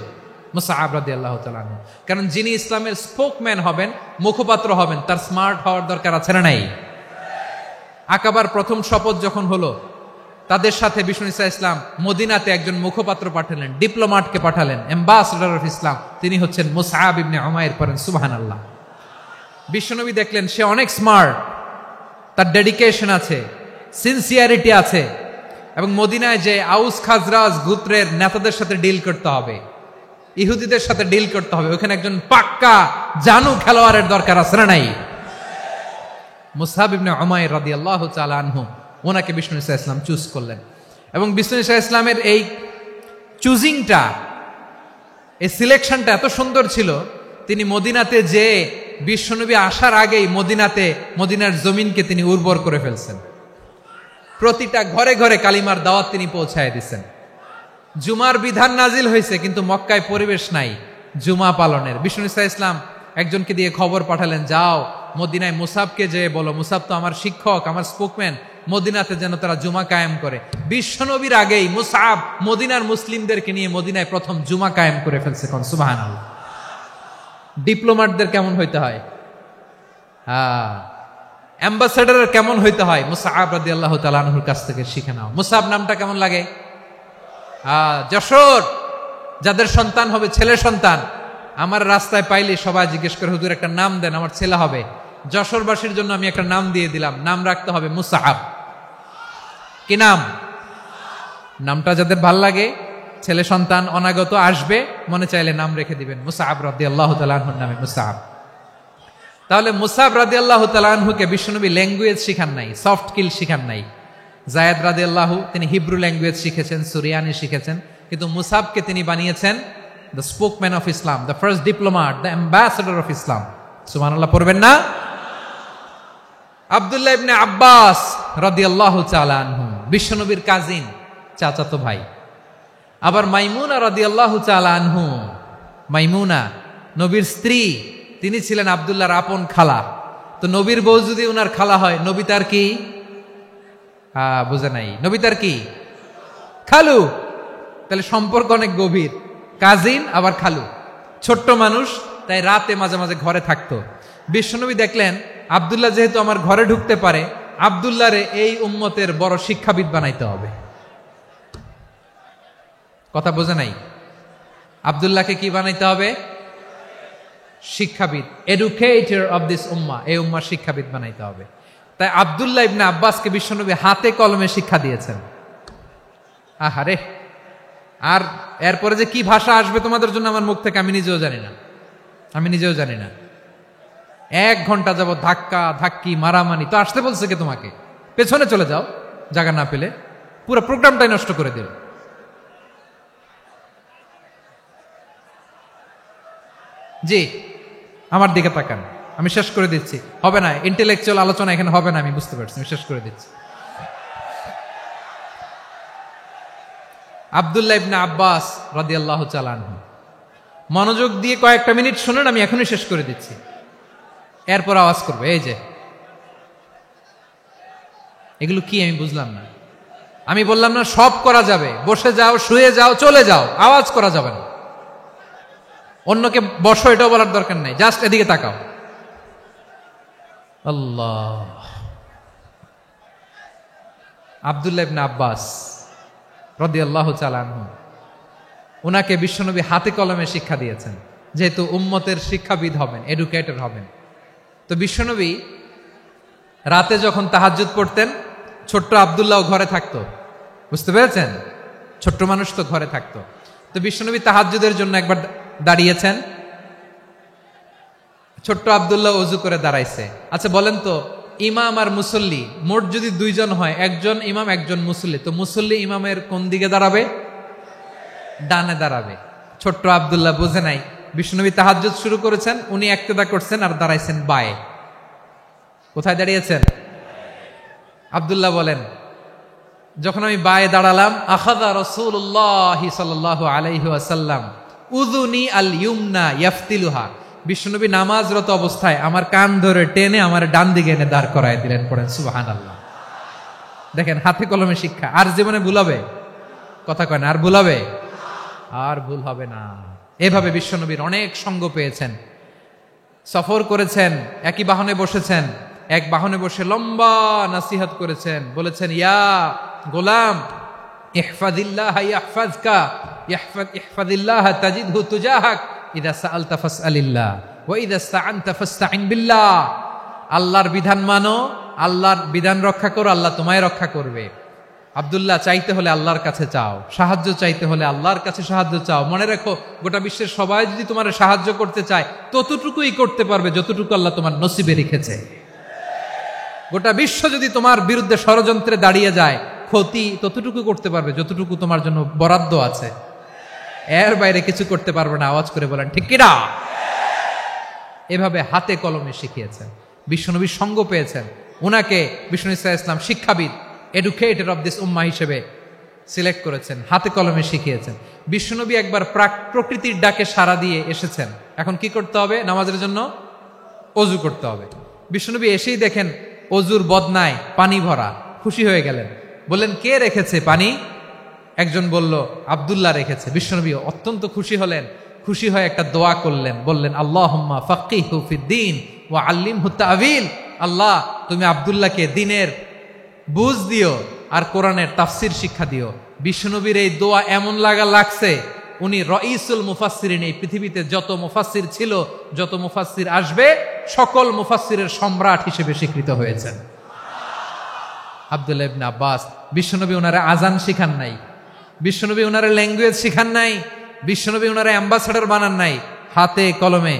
Speaker 1: মুসআব রাদিয়াল্লাহু তাআলা আনহু। কারণ যিনি ইসলামের স্পোকম্যান হবেন, মুখপাত্র হবেন, তার স্মার্ট হওয়ার দরকার আছে না নাই? আকাবার প্রথম শপথ যখন হলো, তাদের সাথে বিষ্ণু ঈসা ইসলাম মদিনাতে একজন মুখপাত্র পাঠালেন, ডিপ্লোমাটকে পাঠালেন, অ্যাম্বাসেডর অফ ইসলাম, তিনি হচ্ছেন মুসআব ইবনে উমাইর। পড়েন সুবহানাল্লাহ। বিশ্বনবী দেখলেন সে অনেক স্মার্ট, তার ডেডিকেশন আছে, সিনসিয়ারিটি আছে, এবং মদিনায় যে আউস খাজরাজ গোত্রের নেতাদের সাথে ডিল করতে হবে, ইহুদিদের সাথে ডিল করতে হবে, ওখানে একজন পাক্কা জানু খেলোয়াড়ের দরকার আছে না নাই? মুসআব ইবনে উমাইর রাদিয়াল্লাহু তাআলা আনহু, ওনাকে বিষ্ণু ঈসা ইসলাম চুজ করলেন। এবং বিষ্ণু ঈসা ইসলামের এই চুজিংটা, এই সিলেকশনটা এত সুন্দর ছিল, তিনি মদিনাতে যে বিশ্বনবী আসার আগেই মদিনার জমিনকে তিনি উর্বর করে ফেলছেন। প্রতিটা ঘরে ঘরে কালিমার দাওয়াত তিনি পৌঁছায় দিচ্ছেন। জুমার বিধান নাজিল হয়েছে, কিন্তু মক্কায় পরিবেশ নাই জুমা পালনের। বিষ্ণু ঈসা ইসলাম একজনকে দিয়ে খবর পাঠালেন, যাও মদিনায় মুসাবকে যে বলো, মুসাব তো আমার শিক্ষক, আমার স্পোকম্যান, মদিনাতে যেন তারা জুমা কায়েম করে। বিশ্বনবীর আগেই মুসাব মদিনার মুসলিমদেরকে নিয়ে মদিনায় প্রথম জুমা কায়েম করে ফেলছে। কোন সুবহানাল্লাহ। ডিপ্লোমাটদের কেমন হইতে হয়, অ্যাম্বাসেডারের কেমন হইতে হয়, মুসআব রাদিয়াল্লাহু তাআলা আনহুর কাছ থেকে শিখে নাও। মুসআব নামটা কেমন লাগে? যশোর যাদের সন্তান হবে, ছেলে সন্তান, আমার রাস্তায় পাইলে সবাই জিজ্ঞেস করে, হুজুর একটা নাম দেন, আমার ছেলে হবে। যশোরবাসীর জন্য আমি একটা নাম দিয়ে দিলাম, নাম রাখতে হবে মুসআব। কি নাম? নামটা যাদের ভাল লাগে, ছেলে সন্তান অনাগত আসবে, মনে চাইলে নাম রেখে দিবেন মুসআব রাদিয়াল্লাহু তাআলা আনহুর নামে মুসআব। তাহলে মুসআব রাদিয়াল্লাহু তাআলা আনহুকে বিশ্বনবী ল্যাঙ্গুয়েজ শিখান নাই, সফট স্কিল শিখান নাই। যায়েদ রাদিয়াল্লাহু তিনি হিব্রু ল্যাঙ্গুয়েজ শিখেছেন, সুরিয়ানি শিখেছেন, কিন্তু মুসআবকে তিনি বানিয়েছেন the spokesman of Islam, the first diplomat, the ambassador of Islam. সুবহানাল্লাহ পড়বেন না? আব্দুল্লাহ ইবনে আব্বাস রাদিয়াল্লাহু তাআলা আনহু, বিশ্বনবীর কাজিন, চাচাতো ভাই। আবার মাইমুনা রাদিয়াল্লাহু তাআলা আনহু, মাইমুনা নবীর স্ত্রী, তিনি ছিলেন আব্দুল্লাহর আপন খালা। তো নবীর বউ যদি উনার খালা হয়, নবী তার কি? বুঝে নাই, নবী তার কি? খালু। তাহলে সম্পর্ক অনেক গভীর, কাজিন আবার খালু। ছোট্ট মানুষ, তাই রাতে মাঝে মাঝে ঘরে থাকতো। বিশ্বনবী দেখলেন আব্দুল্লাহ যেহেতু আমার ঘরে ঢুকতে পারে, আব্দুল্লাহরে এই উম্মতের বড় শিক্ষাবিদ বানাইতে হবে। কথা বোঝে নাই? আব্দুল্লাহকে কি বানাইতে হবে? শিক্ষাবিদ, এডুকেটর অফ দিস উম্মাহ, এই উম্মার শিক্ষাবিদ বানাইতে হবে। তাই আব্দুল্লাহ ইবনে আব্বাসকে বিশ্বনবী হাতে কলমে শিক্ষা দিয়েছেন। আহারে, আর এরপরে যে কি ভাষা আসবে তোমাদের জন্য আমার মুখ থেকে আমি নিজেও জানি না। 1 ঘন্টা যাবত ধাক্কা ধাক্কি মারামারি। তো আসতে বলছে কে তোমাকে? পেছনে চলে যাও, জায়গা না পেলে। পুরো প্রোগ্রামটাই নষ্ট করে দিল। জি, আমার দিকে তাকান, আমি শেষ করে দিচ্ছি। হবে না, ইন্টেলেকচুয়াল আলোচনা এখানে হবে না, আমি বুঝতে পারছি, আমি শেষ করে দিচ্ছি। আব্দুল্লাহ ইবনে আব্বাস রাদিয়াল্লাহু তাআলা আনহু, মনোযোগ দিয়ে কয়েকটা মিনিট শুনুন, আমি এখনই শেষ করে দিচ্ছি। এরপর আওয়াজ করবে, এই যে এগুলো কি আমি বুঝলাম না। আমি বললাম না সব করা যাবে, বসে যাও, শুয়ে যাও, চলে যাও, আওয়াজ করা যাবে না। অন্যকে বসো এটাও বলার দরকার নাই, জাস্ট এদিকে তাকাও। আল্লাহ। আব্দুল্লাহ ইবনে আব্বাস রাদিয়াল্লাহু তাআলা আনহু, ওনাকে বিশ্বনবী হাতে কলমে শিক্ষা দিয়েছেন, যেহেতু উম্মতের শিক্ষাবিদ হবেন, এডুকেটর হবেন। তো বিশ্বনবী রাতে যখন তাহাজ্জুদ পড়তেন, ছোট্ট আব্দুল্লাহ ঘরে থাকতো। বুঝতে পেরেছেন? ছোট্ট মানুষ তো ঘরে থাকতো। তো বিশ্বনবী তাহাজ্জুদের জন্য একবার দাঁড়িয়েছেন, ছোট্ট আব্দুল্লাহ ওযু করে দাঁড়াইছে। আচ্ছা বলেন তো, ইমাম আর মুসল্লি মোট যদি 2 জন হয়, একজন ইমাম একজন মুসল্লি, তো মুসল্লি ইমামের কোন দিকে দাঁড়াবে? ডানে দাঁড়াবে। ছোট্ট আব্দুল্লাহ বুঝে নাই, বিশ্বনবী তাহাজ্জুদ শুরু করেছেন, উনি ইক্তেদা করছেন আর দাঁড়াইছেন বায়ে। কোথায় দাঁড়িয়েছেন? আব্দুল্লাহ বলেন, যখন আমি বায়ে দাঁড়ালাম, আখাযা রাসূলুল্লাহ সাল্লাল্লাহু আলাইহি ওয়াসাল্লাম উযুনি আল ইউমনা ইয়াফতিলুহা, বিশ্বনবী নামাজরত অবস্থায় আমার কান ধরে টেনে আমার ডান দিকে এনে দাঁড় করায় দিলেন। পড়েন সুবহানাল্লাহ। দেখেন, হাতে কলমে শিক্ষা। আর জীবনে ভুল হবে? কথা কয় না, আর ভুল হবে? আর ভুল হবে না। এভাবে বিশ্বনবীর অনেক সঙ্গ পেয়েছেন, সফর করেছেন, একই বাহনে বসেছেন, এক বাহনে বসে লম্বা নাসিহত করেছেন, বলেছেন, ইয়া গোলাম ইহফাজিল্লাহ ইয়াহফাজকা, ইহফাজিল্লাহ তাজিদহু তুজাহাক, ইযা সাআলতা ফাসআলিল্লাহ ওয়া ইযা ইসতাআনতা ফাসতাইন বিল্লাহ। আল্লাহর বিধান মানো, আল্লাহর বিধান রক্ষা করো, আল্লাহ তোমায় রক্ষা করবে। আব্দুল্লাহ, চাইতে হলে আল্লাহর কাছে চাও, সাহায্য চাইতে হলে আল্লাহর কাছে সাহায্য চাও। মনে রেখো, গোটা বিশ্বের সবাই যদি তোমার সাহায্য করতে চায়, ততটুকুই করতে পারবে যতটুকু আল্লাহ তোমার নসিবে রেখেছে। গোটা বিশ্ব যদি তোমার বিরুদ্ধে ষড়যন্ত্রে দাঁড়িয়ে যায়, ক্ষতি ততটুকু করতে পারবে যতটুকু তোমার জন্য বরাদ্দ আছে, এর বাইরে কিছু করতে পারবে না। আওয়াজ করে বলেন ঠিক কিনা? এভাবে হাতে কলমে শিখিয়েছেন, বিশ্বনবীর সঙ্গ পেয়েছেন। উনাকে বিষ্ণু ইসলাম শিক্ষাবিদ, এডুকেটর অফ দিস উম্মাহ হিসেবে সিলেক্ট করেছেন, হাতে কলমে শিখিয়েছেন। বিশ্বনবী একবার প্রকৃতির ডাকে সাড়া দিয়ে এসেছেন। এখন কি করতে হবে? নামাজের জন্য অজু করতে হবে। বিশ্বনবী এসেই দেখেন অজুর বদনায় পানি ভরা, খুশি হয়ে গেলেন, বললেন, কে রেখেছে পানি? একজন বলল, আব্দুল্লাহ রেখেছে। বিশ্বনবী অত্যন্ত খুশি হলেন, খুশি হয়ে একটা দোয়া করলেন, বললেন, আল্লাহুম্মা ফাক্কিহু ফিদ্দীন ওয়া আল্লিমহু তা'ওয়ীল। আল্লাহ, তুমি আব্দুল্লাহকে দ্বীনের বুঝ দিও আর কোরআনের তাফসীর শিক্ষা দিও। বিশ্বনবীর এই দোয়া এমন লাগছে, উনি রাইসুল মুফাসসিরিন, এই পৃথিবীতে যত মুফাসসির ছিল, যত মুফাসসির আসবে, সকল মুফাসসিরের সম্রাট হিসেবে স্বীকৃত হয়েছেন। আব্দুল্লাহ ইবনে আব্বাস, বিশ্বনবী ওনারা আজান শিখান নাই, বিশ্বনবী ওনারা ল্যাঙ্গুয়েজ শিখান নাই, বিশ্বনবী ওনারা অ্যাম্বাসাডর বানান নাই, হাতে কলমে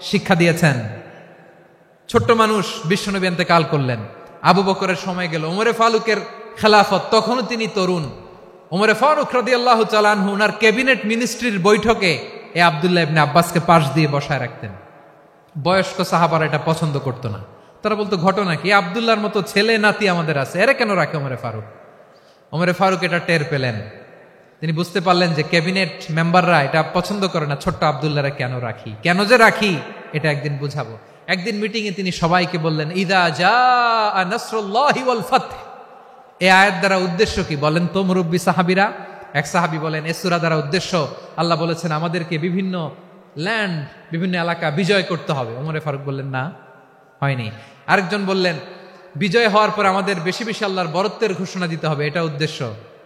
Speaker 1: শিক্ষা দিয়েছেন। ছোট্ট মানুষ, বিশ্বনবী ইন্তেকাল করলেন, আবু বকরের সময় গেল, ওমরে ফারুকের খেলাফত, তখনও তিনি তরুণ। ওমরে ফারুক রাদিয়াল্লাহু তাআলা আনহু ওনার ক্যাবিনেট মিনিস্ট্রির বৈঠকে এই আব্দুল্লাহ ইবনে আব্বাসকে পাশ দিয়ে বসায় রাখতেন। বয়স্ক সাহাবারা এটা পছন্দ করতো না। তারা বলতো, ঘটনা কি, আব্দুল্লাহর মতো ছেলে নাতি আমাদের আছে, এরা কেন রাখে ওমরে ফারুক? ওমরে ফারুক এটা টের পেলেন। তিনি বুঝতে পারলেন যে ক্যাবিনেট মেম্বাররা এটা পছন্দ করে না, ছোট্ট আব্দুল্লাহরা কেন রাখি, কেন যে রাখি এটা একদিন বুঝাবো। একদিন মিটিং এ তিনি সবাইকে বললেন, ইদা জাআ নাসরুল্লাহি ওয়াল ফাতহ। এই আয়াত দ্বারা উদ্দেশ্য কি বলেন তো মুরব্বী সাহাবীরা? এক সাহাবী বলেন, এই সূরা দ্বারা উদ্দেশ্য, আল্লাহ বলেছেন আমাদেরকে বিভিন্ন ল্যান্ড, বিভিন্ন এলাকা বিজয় করতে হবে। ওমরে ফারুক বললেন, না, হয়নি। আরেকজন বললেন, বিজয় হওয়ার পর আমাদের বেশি বেশি আল্লাহর বরত্বের ঘোষণা দিতে হবে, এটা উদ্দেশ্য।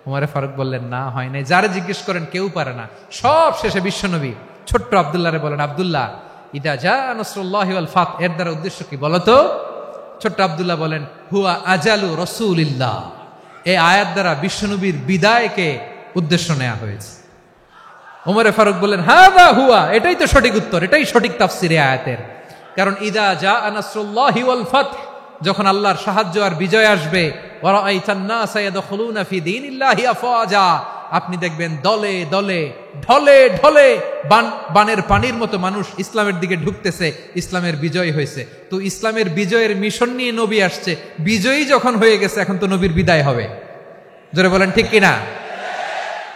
Speaker 1: ওমরে ফারুক বললেন, না, হয় নাই। যারা জিজ্ঞেস করেন কেউ পারে না। সব শেষে বিশ্বনবী ছোট্ট আব্দুল্লাহরে বলেন, আব্দুল্লাহ, ইদা জাআ নাসরুল্লাহি ওয়াল ফাতহ এর দ্বারা উদ্দেশ্য কি বলতো? ছোট্ট আব্দুল্লাহ বলেন, হুয়া আজালু রাসূলিল্লাহ। এই আয়াত দ্বারা বিশ্বনবীর বিদায়কে উদ্দেশ্য নেওয়া হয়েছে। ওমরে ফারুক বললেন, হাদা হুয়া, এটাই তো সঠিক উত্তর, এটাই সঠিক তাফসীর এই আয়াতের। কারণ ইদা জাআ নাসরুল্লাহি ওয়াল ফাতহ, যখন আল্লাহর সাহায্য আর বিজয় আসবে, ওয়া রাআইতান নাসা ইয়াদখুলুনা ফি দীনিল্লাহি আফওয়াজা, আপনি দেখবেন দলে দলে ঢলে ঢলে বানের পানির মতো মানুষ ইসলামের দিকে ঢুকতেছে, ইসলামের বিজয় হয়েছে। তো ইসলামের বিজয়ের মিশন নিয়ে নবী আসছে, বিজয়ী যখন হয়ে গেছে এখন তো নবীর বিদায় হবে। জোরে বলেন ঠিক কিনা?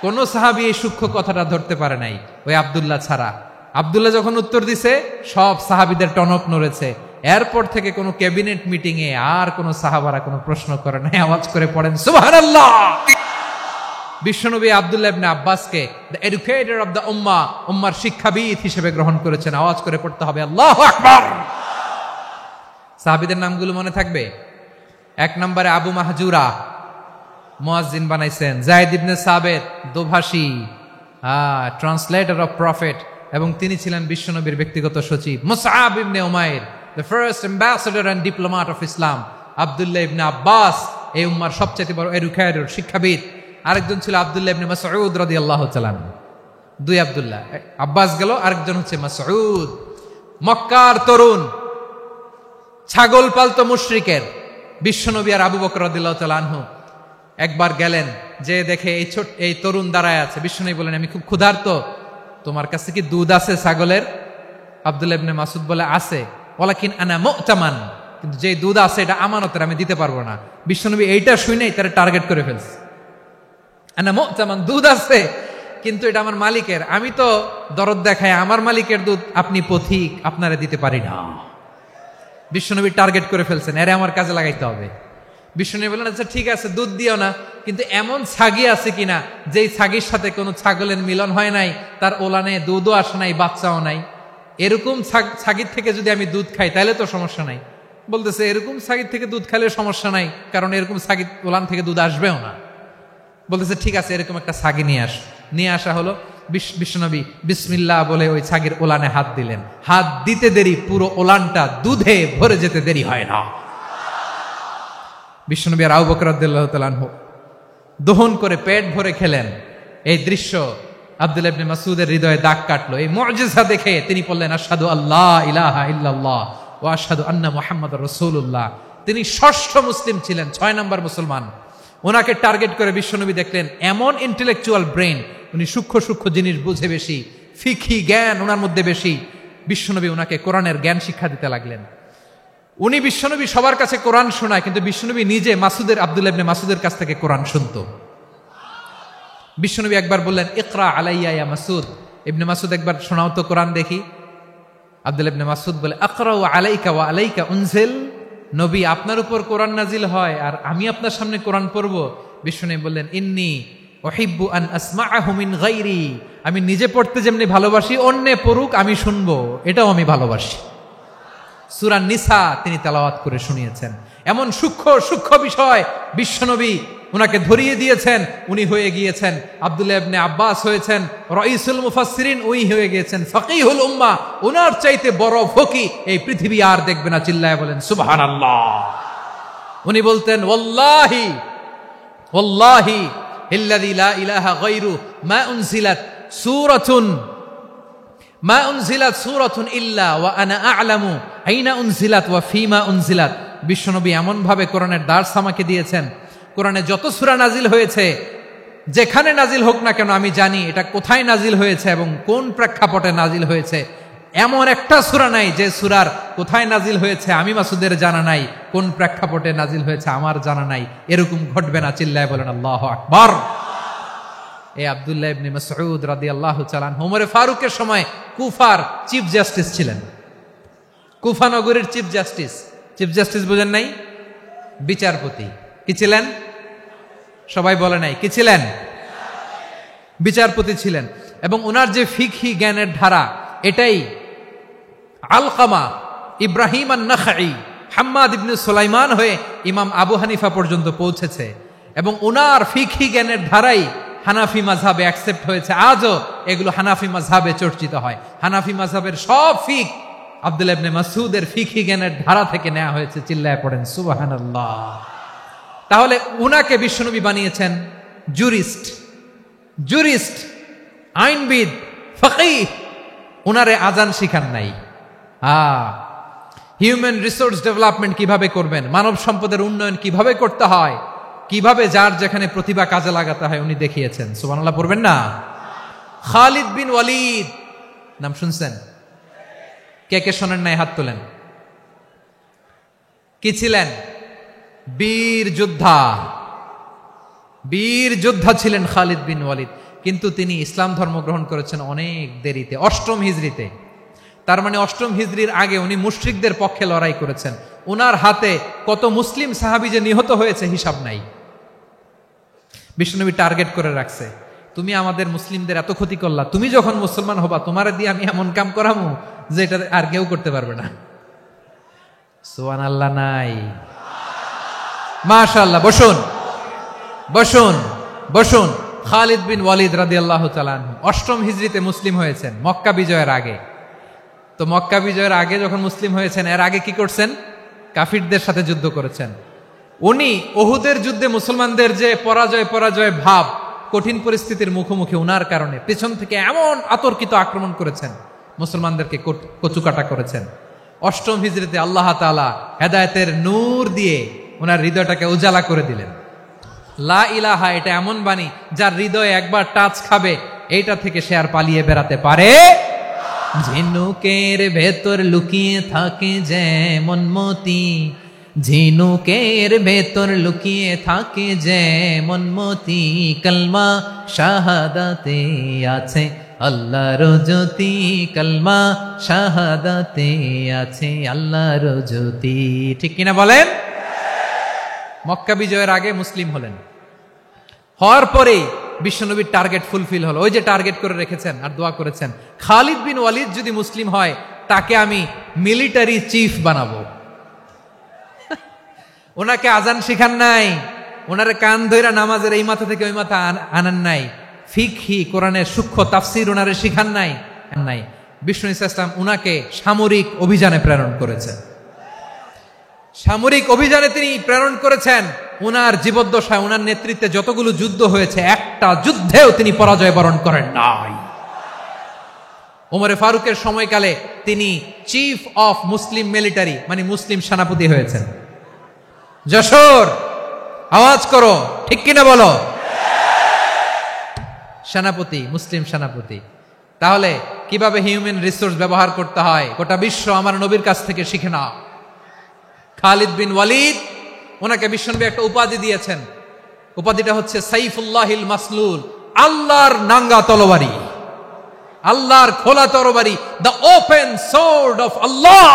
Speaker 1: কোন সাহাবী এই সূক্ষ্ম কথাটা ধরতে পারে নাই, ওই আব্দুল্লাহ ছাড়া। আব্দুল্লাহ যখন উত্তর দিছে, সব সাহাবীদের টনক নড়েছে। এরপর থেকে কোন ক্যাবিনেট মিটিং এ আর কোন সাহাবারা কোনো প্রশ্ন করে নাই, আওয়াজ করে পড়েন সুবহানাল্লাহ। বিশ্বনবী আব্দুল্লাহ ইবনে আব্বাসকে দ্য এডুকেটর অফ দ্য উম্মাহ, উম্মার শিক্ষাবিদ হিসেবে গ্রহণ করেছেন। আওয়াজ করে পড়তে হবে আল্লাহু আকবার। সাহাবীদের নামগুলো মনে থাকবে? এক নম্বরে আবু মাহজুরা, মুয়াজ্জিন বানাইছেন। যায়েদ ইবনে সাবিত, দোভাষী, ট্রান্সলেটর অফ প্রফেট, এবং তিনি ছিলেন বিশ্বনবীর ব্যক্তিগত সচিব। Musab ibn Umair, the first ambassador and diplomat of Islam. Abdullah ibn Abbas, এই উম্মার সবচেয়ে বড় এডুকেটর, শিক্ষাবিদ। আরেকজন ছিল আব্দুল্লাহ ইবনে মাসউদ রাদিয়াল্লাহু তাআলা আনহু। দুই আব্দুল্লাহ, আব্বাস গেল, আরেকজন হচ্ছে মাসউদ। মক্কার তরুণ, ছাগল পালতো মুশরিকের বিশ্বনবী আর আবু বকর রাদিয়াল্লাহু তাআলা আনহু একবার গেলেন, যে দেখে এই তরুণ দাঁড়ায় আছে। বিশ্বনবী বলেন, আমি খুব ক্ষুধার্ত, তোমার কাছে কি দুধ আছে ছাগলের? আব্দুল্লাহ ইবনে মাসউদ বলে, আছে। ওয়ালাকিন আনা মুতামান, কিন্তু যে দুধ আছে এটা আমানতের, আমি দিতে পারবো না। বিশ্বনবী এইটা শুনেই তারা টার্গেট করে ফেলছে। আনা মুতামান, দুধ আছে কিন্তু এটা আমার মালিকের, আমি তো দরদ দেখাই, আমার মালিকের দুধ আপনি পথিক, আপনারে দিতে পারি না। বিশ্বনবী টার্গেট করে ফেলছেন, এরে আমার কাজে লাগাইতে হবে। বিশ্বনবী বললেন, আচ্ছা ঠিক আছে, দুধ দিও না, কিন্তু এমন ছাগি আছে কিনা যেই ছাগির সাথে কোনো ছাগলের মিলন হয় নাই, তার ওলানে দুধও আসে নাই, বাচ্চাও নাই, এরকম ছাগির থেকে যদি আমি দুধ খাই তাহলে তো সমস্যা নাই। বলতেছে, এরকম ছাগির থেকে দুধ খাইলে সমস্যা নাই, কারণ এরকম ছাগির ওলান থেকে দুধ আসবেও না। বলতেছে, ঠিক আছে, এরকম একটা ছাগি নিয়ে আসা হলো। বিশ্বনবী বিসমিল্লাহ বলে ওই ছাগির ওলানে হাত দিলেন। হাত দিতে দেরি, পুরো ওলানটা দুধে ভরে যেতে দেরি হয় না। বিশ্বনবী আর আবু বকর রাদিয়াল্লাহু তাআলা আনহু দহন করে পেট ভরে খেলেন। এই দৃশ্য আব্দুল্লাহ ইবনে মাসউদের হৃদয়ে দাগ কাটলো। এই মুজিজা দেখে তিনি বললেন, আশহাদু আল্লা ইলাহা ইল্লাল্লাহ ওয়া আশহাদু আন্না মুহাম্মাদুর রাসূলুল্লাহ। তিনি ষষ্ঠ মুসলিম ছিলেন, 6 নম্বর মুসলমান। ওনাকে টার্গেট করে বিশ্বনবী দেখলেন এমন ইন্টেলেকচুয়াল ব্রেন, উনি সূক্ষ্ম সূক্ষ্ম জিনিস বুঝে বেশি, ফিকহি জ্ঞান ওনার মধ্যে বেশি। বিশ্বনবী ওনাকে কোরআনের জ্ঞান শিক্ষা দিতে লাগলেন। উনি বিশ্বনবী সবার কাছে কোরআন শোনায়, কিন্তু বিশ্বনবী নিজে আব্দুল্লাহ ইবনে মাসউদের কাছ থেকে কোরআন শুনতো। বিশ্বনবী একবার বললেন, ইকরা আলাইয়া ইয়া মাসউদ। ইবনে মাসউদ, একবার শোনাও তো কোরআন দেখি। আব্দুল্লাহ ইবনে মাসউদ বলে, আকরাউ আলাইকা ওয়া আলাইকা উনজিল। নবী, আপনার উপর কোরআন নাজিল হয় আর আমি আপনার সামনে কোরআন পড়ব। বিশ্বনবী বললেন, ইন্নী উহিব্বু আন আসমাআহু মিন গায়রি। আমি নিজে পড়তে যেমনি ভালোবাসি, অন্যে পড়ুক আমি শুনবো, এটাও আমি ভালোবাসি। সূরা নিসা তিনি তেলাওয়াত করে শুনিয়েছেন। এমন সূক্ষ্ম সূক্ষ্ম বিষয় বিশ্বনবী উনাকে ধরিয়ে দিয়েছেন। উনি হয়ে গিয়েছেন, আব্দুল্লাহ ইবনে আব্বাস হয়েছেন রাইসুল মুফাসসিরিন, উই হয়ে গিয়েছেন ফাকিহুল উম্মাহ। উনার চাইতে বড় ফকি এই পৃথিবী আর দেখবে না। চিল্লায় বলেন সুবহানাল্লাহ। উনি বলতেন, ওয়াল্লাহি ওয়াল্লাহি ইল্লাযী লা ইলাহা গায়রু মা উনজিলাত সূরাতুন ইল্লা ওয়া আনা আ'লামু আইনা উনজিলাত ওয়া ফীমা উনজিলাত। বিশ্বনবী এমন ভাবে কোরআনের দার্স আমাকে দিয়েছেন, কোরআনে যত সূরা নাজিল হয়েছে যেখানে নাজিল হোক না কেন আমি জানি এটা কোথায় নাজিল হয়েছে এবং কোন প্রেক্ষাপটে নাজিল হয়েছে। এমন একটা সূরা নাই যে সূরার কোথায় নাজিল হয়েছে আমি মাসুদের জানা নাই, কোন প্রেক্ষাপটে নাজিল হয়েছে আমার জানা নাই। এরকম ঘটবে না, চিল্লায় বলেন আল্লাহু আকবার। এই আব্দুল্লাহ ইবনে মাসউদ রাদিয়াল্লাহু তাআলা আনহু ওমর ফারুকের সময় কুফার চিফ জাস্টিস ছিলেন। কুফা নগরীর চিফ জাস্টিস। চিফ জাস্টিস বুঝেন নাই? বিচারপতি। কি ছিলেন? সবাই বলে নাই, কি ছিলেন? বিচারপতি ছিলেন। এবং ওনার যে ফিকহি জ্ঞানের ধারা, এটাই আলকামা, ইব্রাহিম আন-নাখাই, হাম্মাদ ইবনে সুলাইমান হয়ে ইমাম আবু হানিফা পর্যন্ত পৌঁছেছে। এবং ওনার ফিকহি জ্ঞানের ধারাই হানাফি মাযহাবে অ্যাকসেপ্ট হয়েছে। আজও এগুলো হানাফি মাযহাবে চর্চিত হয়। হানাফি মাযহাবের সব ফিক আব্দুল্লাহ ইবনে মাসউদের ফিকহি জ্ঞানের ধারা থেকে নেওয়া হয়েছে। চিল্লায় পড়েন সুবহানাল্লাহ। তাহলে উনাকে বিশ্বনবী বানিয়েছেন জুরিস্ট, আইনবিদ, ফকিহ। উনারে আজান শিখান নাই। হিউম্যান রিসোর্স ডেভেলপমেন্ট কিভাবে করবেন, মানব সম্পদের উন্নয়ন কিভাবে করতে হয়, কিভাবে যার যেখানে প্রতিভা কাজে লাগাতে হয় উনি দেখিয়েছেন। সুবহানাল্লাহ পড়বেন না? খালিদ বিন ওয়ালিদ নাম শুনছেন? কে কে শোনেন নাই? হাত তোলেন। কি ছিলেন? বীর যোদ্ধা ছিলেন খালিদ বিন ওয়ালিদ। কিন্তু তিনি ইসলাম ধর্ম গ্রহণ করেছেন অনেক দেরিতে, 8ম হিজরিতে। তার মানে 8ম হিজরির আগে উনি মুশরিকদের পক্ষে লড়াই করেছেন। উনার হাতে কত মুসলিম সাহাবী যে নিহত হয়েছে হিসাব নাই। বিশ্বনবী টার্গেট করে রাখছে, তুমি আমাদের মুসলিমদের এত ক্ষতি করলা, তুমি যখন মুসলমান হবা তোমারে দিয়ে আমি এমন কাম করামু যে এটা আর কেউ করতে পারবে না। সুবহানাল্লাহ নাই? মাশাআল্লাহ। বসুন। খালিদ বিন ওয়ালিদ রাদিয়াল্লাহু তাআলা আনহু 8ম হিজরিতে মুসলিম হয়েছেন, মক্কা বিজয়ের আগে। তো মক্কা বিজয়ের আগে যখন মুসলিম হয়েছেন, এর আগে কি করছেন? কাফিরদের সাথে যুদ্ধ করেছেন। উনি উহুদের যুদ্ধে মুসলমানদের যে পরাজয় ভাব, কঠিন পরিস্থিতির মুখোমুখি উনার কারণে পেছন থেকে এমন আতর্কিত আক্রমণ করেছেন, মুসলমানদেরকে কচুকাটা করেছেন। 8ম হিজরিতে আল্লাহ তাআলা হেদায়েতের নূর দিয়ে ওনার হৃদয়টাকে উজালা করে দিলেন। লা ইলাহা এটা এমন বাণী যার হৃদয়ে একবার টাচ খাবে, এইটা থেকে সে আর পালিয়ে বেড়াতে পারে। ঝিনুকের ভেতর লুকিয়ে থাকে যেমন মতি, ঝিনুকের ভেতর লুকিয়ে থাকে যেমন মতি, কলমা শাহাদাতে আছে আল্লাহর জ্যোতি, কলমা শাহাদাতে আছে আল্লাহর জ্যোতি। ঠিক কিনা বলেন? মক্কা বিজয়ের আগে মুসলিম হলেন, হওয়ার পরেই বিশ্বনবীর টার্গেট ফুলফিল হলো। ওই যে টার্গেট করে রেখেছেন আর দোয়া করেছেন, খালিদ বিন ওয়ালিদ যদি মুসলিম হয় তাকে আমি মিলিটারি চিফ বানাবো। ওনাকে আজান শিখান নাই, ওনারে কান ধইরা নামাজের এই মাথা থেকে ওই মাথা আনান নাই, ফিকহি কোরআনের সূক্ষ্ম তাফসীর ওনারে শিখান নাই। বিষ্ণু ইসলাম উনাকে সামরিক অভিযানে প্রেরণ করেছেন। সামরিক অভিযানে তিনি প্রেরণ করেছেন। উনার জীবদ্দশায় উনার নেতৃত্বে যতগুলো যুদ্ধ হয়েছে, একটা যুদ্ধেও তিনি পরাজয় বরণ করেন নাই। ওমরে ফারুকের সময়কালে তিনি চিফ অফ মুসলিম মিলিটারি, মানে মুসলিম সেনাপতি হয়েছেন। যশোর আওয়াজ করো, ঠিক কিনা বলো? সেনাপতি, মুসলিম সেনাপতি। তাহলে কিভাবে হিউম্যান রিসোর্স ব্যবহার করতে হয় গোটা বিশ্ব আমার নবীর কাছ থেকে শিখে নাও। খালিদ বিন ওয়ালিদ, ওনাকে বিশ্বনবী একটা উপাধি দিয়েছেন। উপাধিটা হচ্ছে সাইফুল্লাহিল মাসলুল, আল্লাহর নাঙ্গা তরবারি, আল্লাহর খোলা তরবারি, দ্য ওপেন সোর্ড অফ আল্লাহ।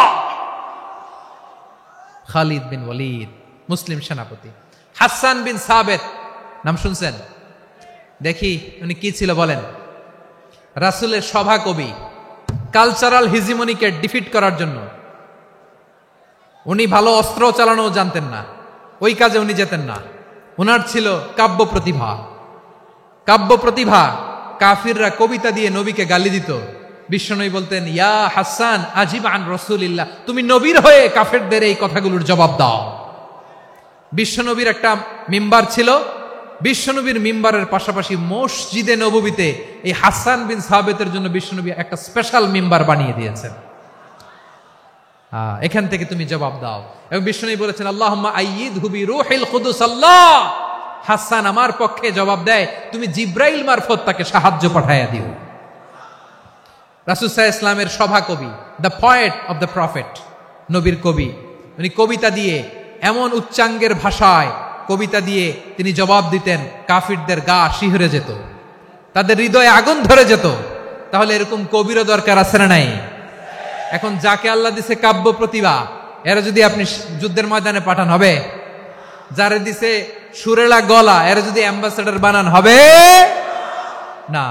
Speaker 1: খালিদ বিন ওয়ালিদ মুসলিম সেনাপতি। হাসান বিন সাবেত নাম শুনছেন? দেখি উনি কি ছিল বলেন। রাসূলের সভা কবি, কালচারাল হিজিমনিকে ডিফিট করার জন্য উনি ভালো অস্ত্র চালানো জানতেন না, ওই কাজে উনি যেতেন না। উনার ছিল কাব্য প্রতিভা। কাফিররা কবিতা দিয়ে নবীকে গালি দিত। বিশ্বনবী বলতেন, ইয়া হাসান আজিব আন রাসূলিল্লাহ, তুমি নবীর হয়ে কাফেরদের এই কথাগুলোর জবাব দাও। বিশ্বনবীর একটা মিম্বার ছিল। বিশ্বনবীর মিম্বারের পাশাপাশি মসজিদে নববীতে এই হাসান বিন সাবেতের জন্য বিশ্বনবী একটা স্পেশাল মিম্বার বানিয়ে দিয়েছেন। এখান থেকে তুমি জবাব দাও। এবং বিশ্বনবী বলেছেন, আল্লাহুম্মা আইয়িদহু বিরূহিল কুদুস। আল্লাহ হাসান আমার পক্ষে জবাব দেয়, তুমি জিব্রাইল মারফত তাকে সাহায্য পাঠাইয়া দিও। রাসূল সাল্লাল্লাহু আলাইহি ইসলামের সভা কবি, the poet of the prophet, নবীর কবি, উনি কবিতা দিয়ে এমন উচ্চাঙ্গের ভাষায় কবিতা দিয়ে তিনি জবাব দিতেন, কাফিরদের গা শিহরে যেত, তাদের হৃদয়ে আগুন ধরে যেত। তাহলে এরকম কবিরও দরকার আছে না নাই? এখন যাকে আল্লাহ দিছে কাব্য প্রতিভা, এরা যদি আপনি যুদ্ধের ময়দানে পাঠান হবে? যারে দিছে সুরেলা গলা, এরা যদি অ্যাম্বাসেডর বানান হবে না।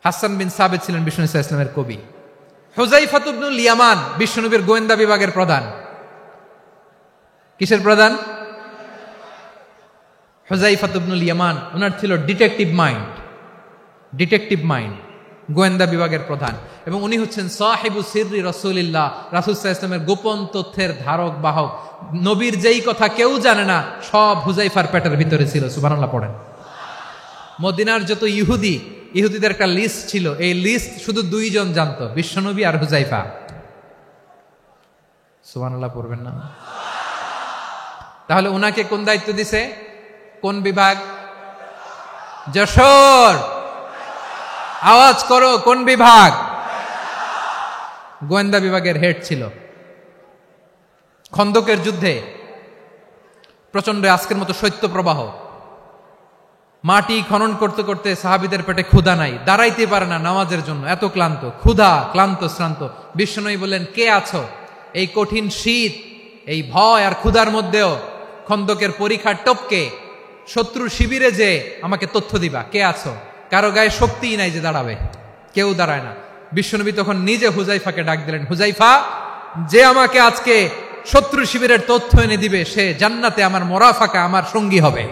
Speaker 1: হাসান বিন সাবিত ছিলেন বিষ্ণু ইসলামের কবি। হুযায়ফা ইবনুল ইয়ামান বিশ্বনবীর গোয়েন্দা বিভাগের প্রধান। কিসের প্রধান? হুযায়ফা ইবনুল ইয়ামান, ওনার ছিল ডিটেকটিভ মাইন্ড, গোয়েন্দা বিভাগের প্রধান, এবং উনি হচ্ছেন সাহিবু সিররি রাসূলিল্লাহ, রাসূল সাল্লাল্লাহু আলাইহি ওয়াসাল্লামের গোপন তথ্যের ধারক বাহক। নবীর যেই কথা কেউ জানে না, সব হুযায়ফার পেটের ভিতরে ছিল। সুবহানাল্লাহ পড়েন। মদিনার যত ইহুদিদের একটা লিস্ট ছিল, এই লিস্ট শুধু দুইজন জানতো, বিশ্বনবী আর হুযায়ফা। সুবহানাল্লাহ পড়বেন না? তাহলে উনাকে কোন দায়িত্ব দিছে? কোন বিভাগ? যশোর, আওয়াজ করো, কোন বিভাগ? গোয়েন্দা বিভাগের হেড ছিল। খন্দকের যুদ্ধে প্রচন্ড আজকের মতো শৈত্য প্রবাহ, মাটি খনন করতে করতে সাহাবীদের পেটে ক্ষুধা নাই, দাঁড়াইতে পারে না নামাজের জন্য, এত ক্লান্ত, ক্লান্ত শ্রান্ত। বিশ্বনবী বললেন, কে আছো? এই কঠিন শীত, এই ভয় আর ক্ষুধার মধ্যেও খন্দকের পরীক্ষার টপকে শত্রুর শিবিরে যে আমাকে তথ্য দিবা, কে আছো? কারো গায়ে শক্তিই নাই যে দাঁড়াবে, কেউ দাঁড়ায় না। বিশ্বনবী তখন নিজে হুযায়ফাকে ডাক দিলেন, হুযায়ফা, যে আমাকে আজকে শত্রু শিবিরের তথ্য এনে দিবে, সে জান্নাতে আমার মোরাফাকা, আমার সঙ্গী হবে।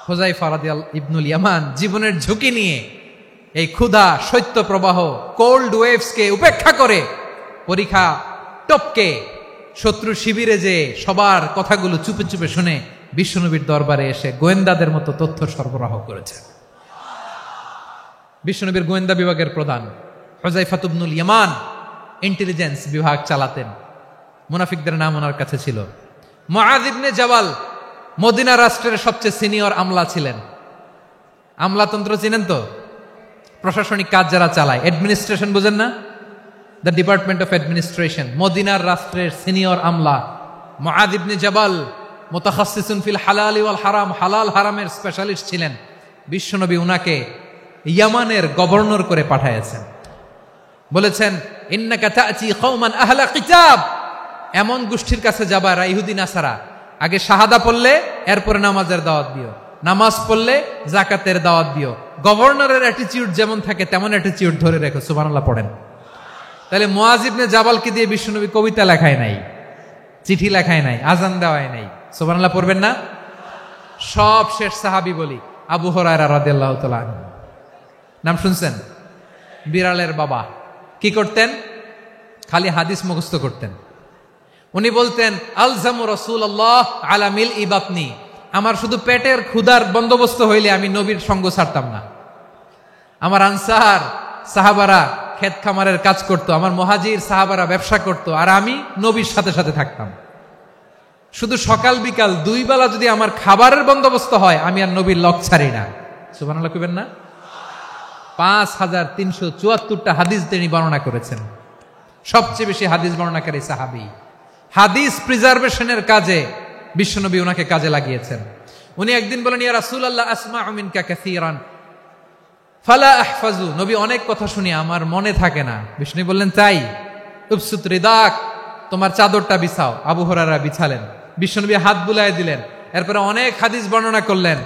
Speaker 1: হুযায়ফা রাদিয়াল্লাহু ইবনুল ইয়ামান জীবনের ঝুঁকি নিয়ে এই ক্ষুধা, শৈত্য প্রবাহ, কোল্ড ওয়েভসকে উপেক্ষা করে পরীক্ষা টপকে শত্রু শিবিরে যে সবার কথাগুলো চুপে চুপে শুনে বিশ্বনবীর দরবারে এসে গোয়েন্দাদের মতো তথ্য সরবরাহ করেছে। বিশ্বনবীর গোয়েন্দা বিভাগের প্রধান হুযায়ফা ইবনুল ইয়ামান ইন্টেলিজেন্স বিভাগ চালাতেন। মুনাফিকদের নাম ওনার কাছে ছিল। মুআয ইবনে জাবাল মদিনা রাষ্ট্রের সবচেয়ে সিনিয়র আমলা ছিলেন। আমলাতন্ত্র চিনেন তো? প্রশাসনিক কাজ যারা চালায়, অ্যাডমিনিস্ট্রেশন বুঝেন না? The department of administration. মদিনার রাষ্ট্রের সিনিয়র আমলা মুআয ইবনে জাবাল মুতাখাসসিসুন ফিল হালাল ওয়াল হারাম, হালাল হারামের স্পেশালিস্ট ছিলেন। বিশ্বনবী উনাকে ইয়ামানের গভর্নর করে পাঠাইছেন। বলেছেন, ইন্নাকা তা'তি কওমান আহলা কিতাব, এমন গোষ্ঠীর কাছে যাবা এরা ইহুদি নাসারা, আগে শাহাদা পড়লে এরপরে নামাজের দাওয়াত দিও, নামাজ পড়লে যাকাতের দাওয়াত দিও। গভর্নরের অ্যাটিটিউড যেমন থাকে তেমন অ্যাটিটিউড ধরে রেখো। সুবহানাল্লাহ পড়েন। তাহলে মুআয ইবনে জাবালকে দিয়ে বিশ্বনবী কবিতা লেখায় নাই, চিঠি লেখায় নাই, আজান দেওয়ায় নাই। সুবহানাল্লাহ পড়বেন না? সব শেষ সাহাবী বলি আবু হুরায়রা রাদিয়াল্লাহু তাআলা আনহু, নাম শুনছেন? বিড়ালের বাবা। কি করতেন? খালি হাদিস মুখস্থ করতেন। উনি বলতেন, আলজামু রাসূলুল্লাহ আলা মিল ইবাতনি, আমার শুধু পেটের ক্ষুধার বন্দোবস্ত হইলে আমি নবীর সঙ্গ ছাড়তাম না। আমার আনসার সাহাবারা ক্ষেত খামারের কাজ করতো, আমার মুহাজির সাহাবারা ব্যবসা করতো, আর আমি নবীর সাথে সাথে থাকতাম। শুধু সকাল বিকাল দুই বেলা যদি আমার খাবারের বন্দোবস্ত হয়, আমি আর নবীর লক ছাড়ি না। সুবহানাল্লাহ কইবেন না? 5374টা হাদিস তিনি বর্ণনা করেছেন। সবচেয়ে বেশি হাদিস বর্ণনাকারী সাহাবী। হাদিস প্রিজার্ভেশনের কাজে বিশ্বনবী ওনাকে কাজে লাগিয়েছেন। উনি একদিন বলেন, ইয়া রাসূলুল্লাহ আসমাউ মিনকা কাসীরান ফালা আহফাজু, নবী অনেক কথা শুনি আমার মনে থাকে না। বিষ্ণু বললেন, তাই? উবসুত রিদাক, তোমার চাদরটা বিছাও। আবু হুরায়রা বিছালেন, বিশ্বনবী হাত বুলায় দিলেন, এরপরে অনেক হাদিস বর্ণনা করলেন।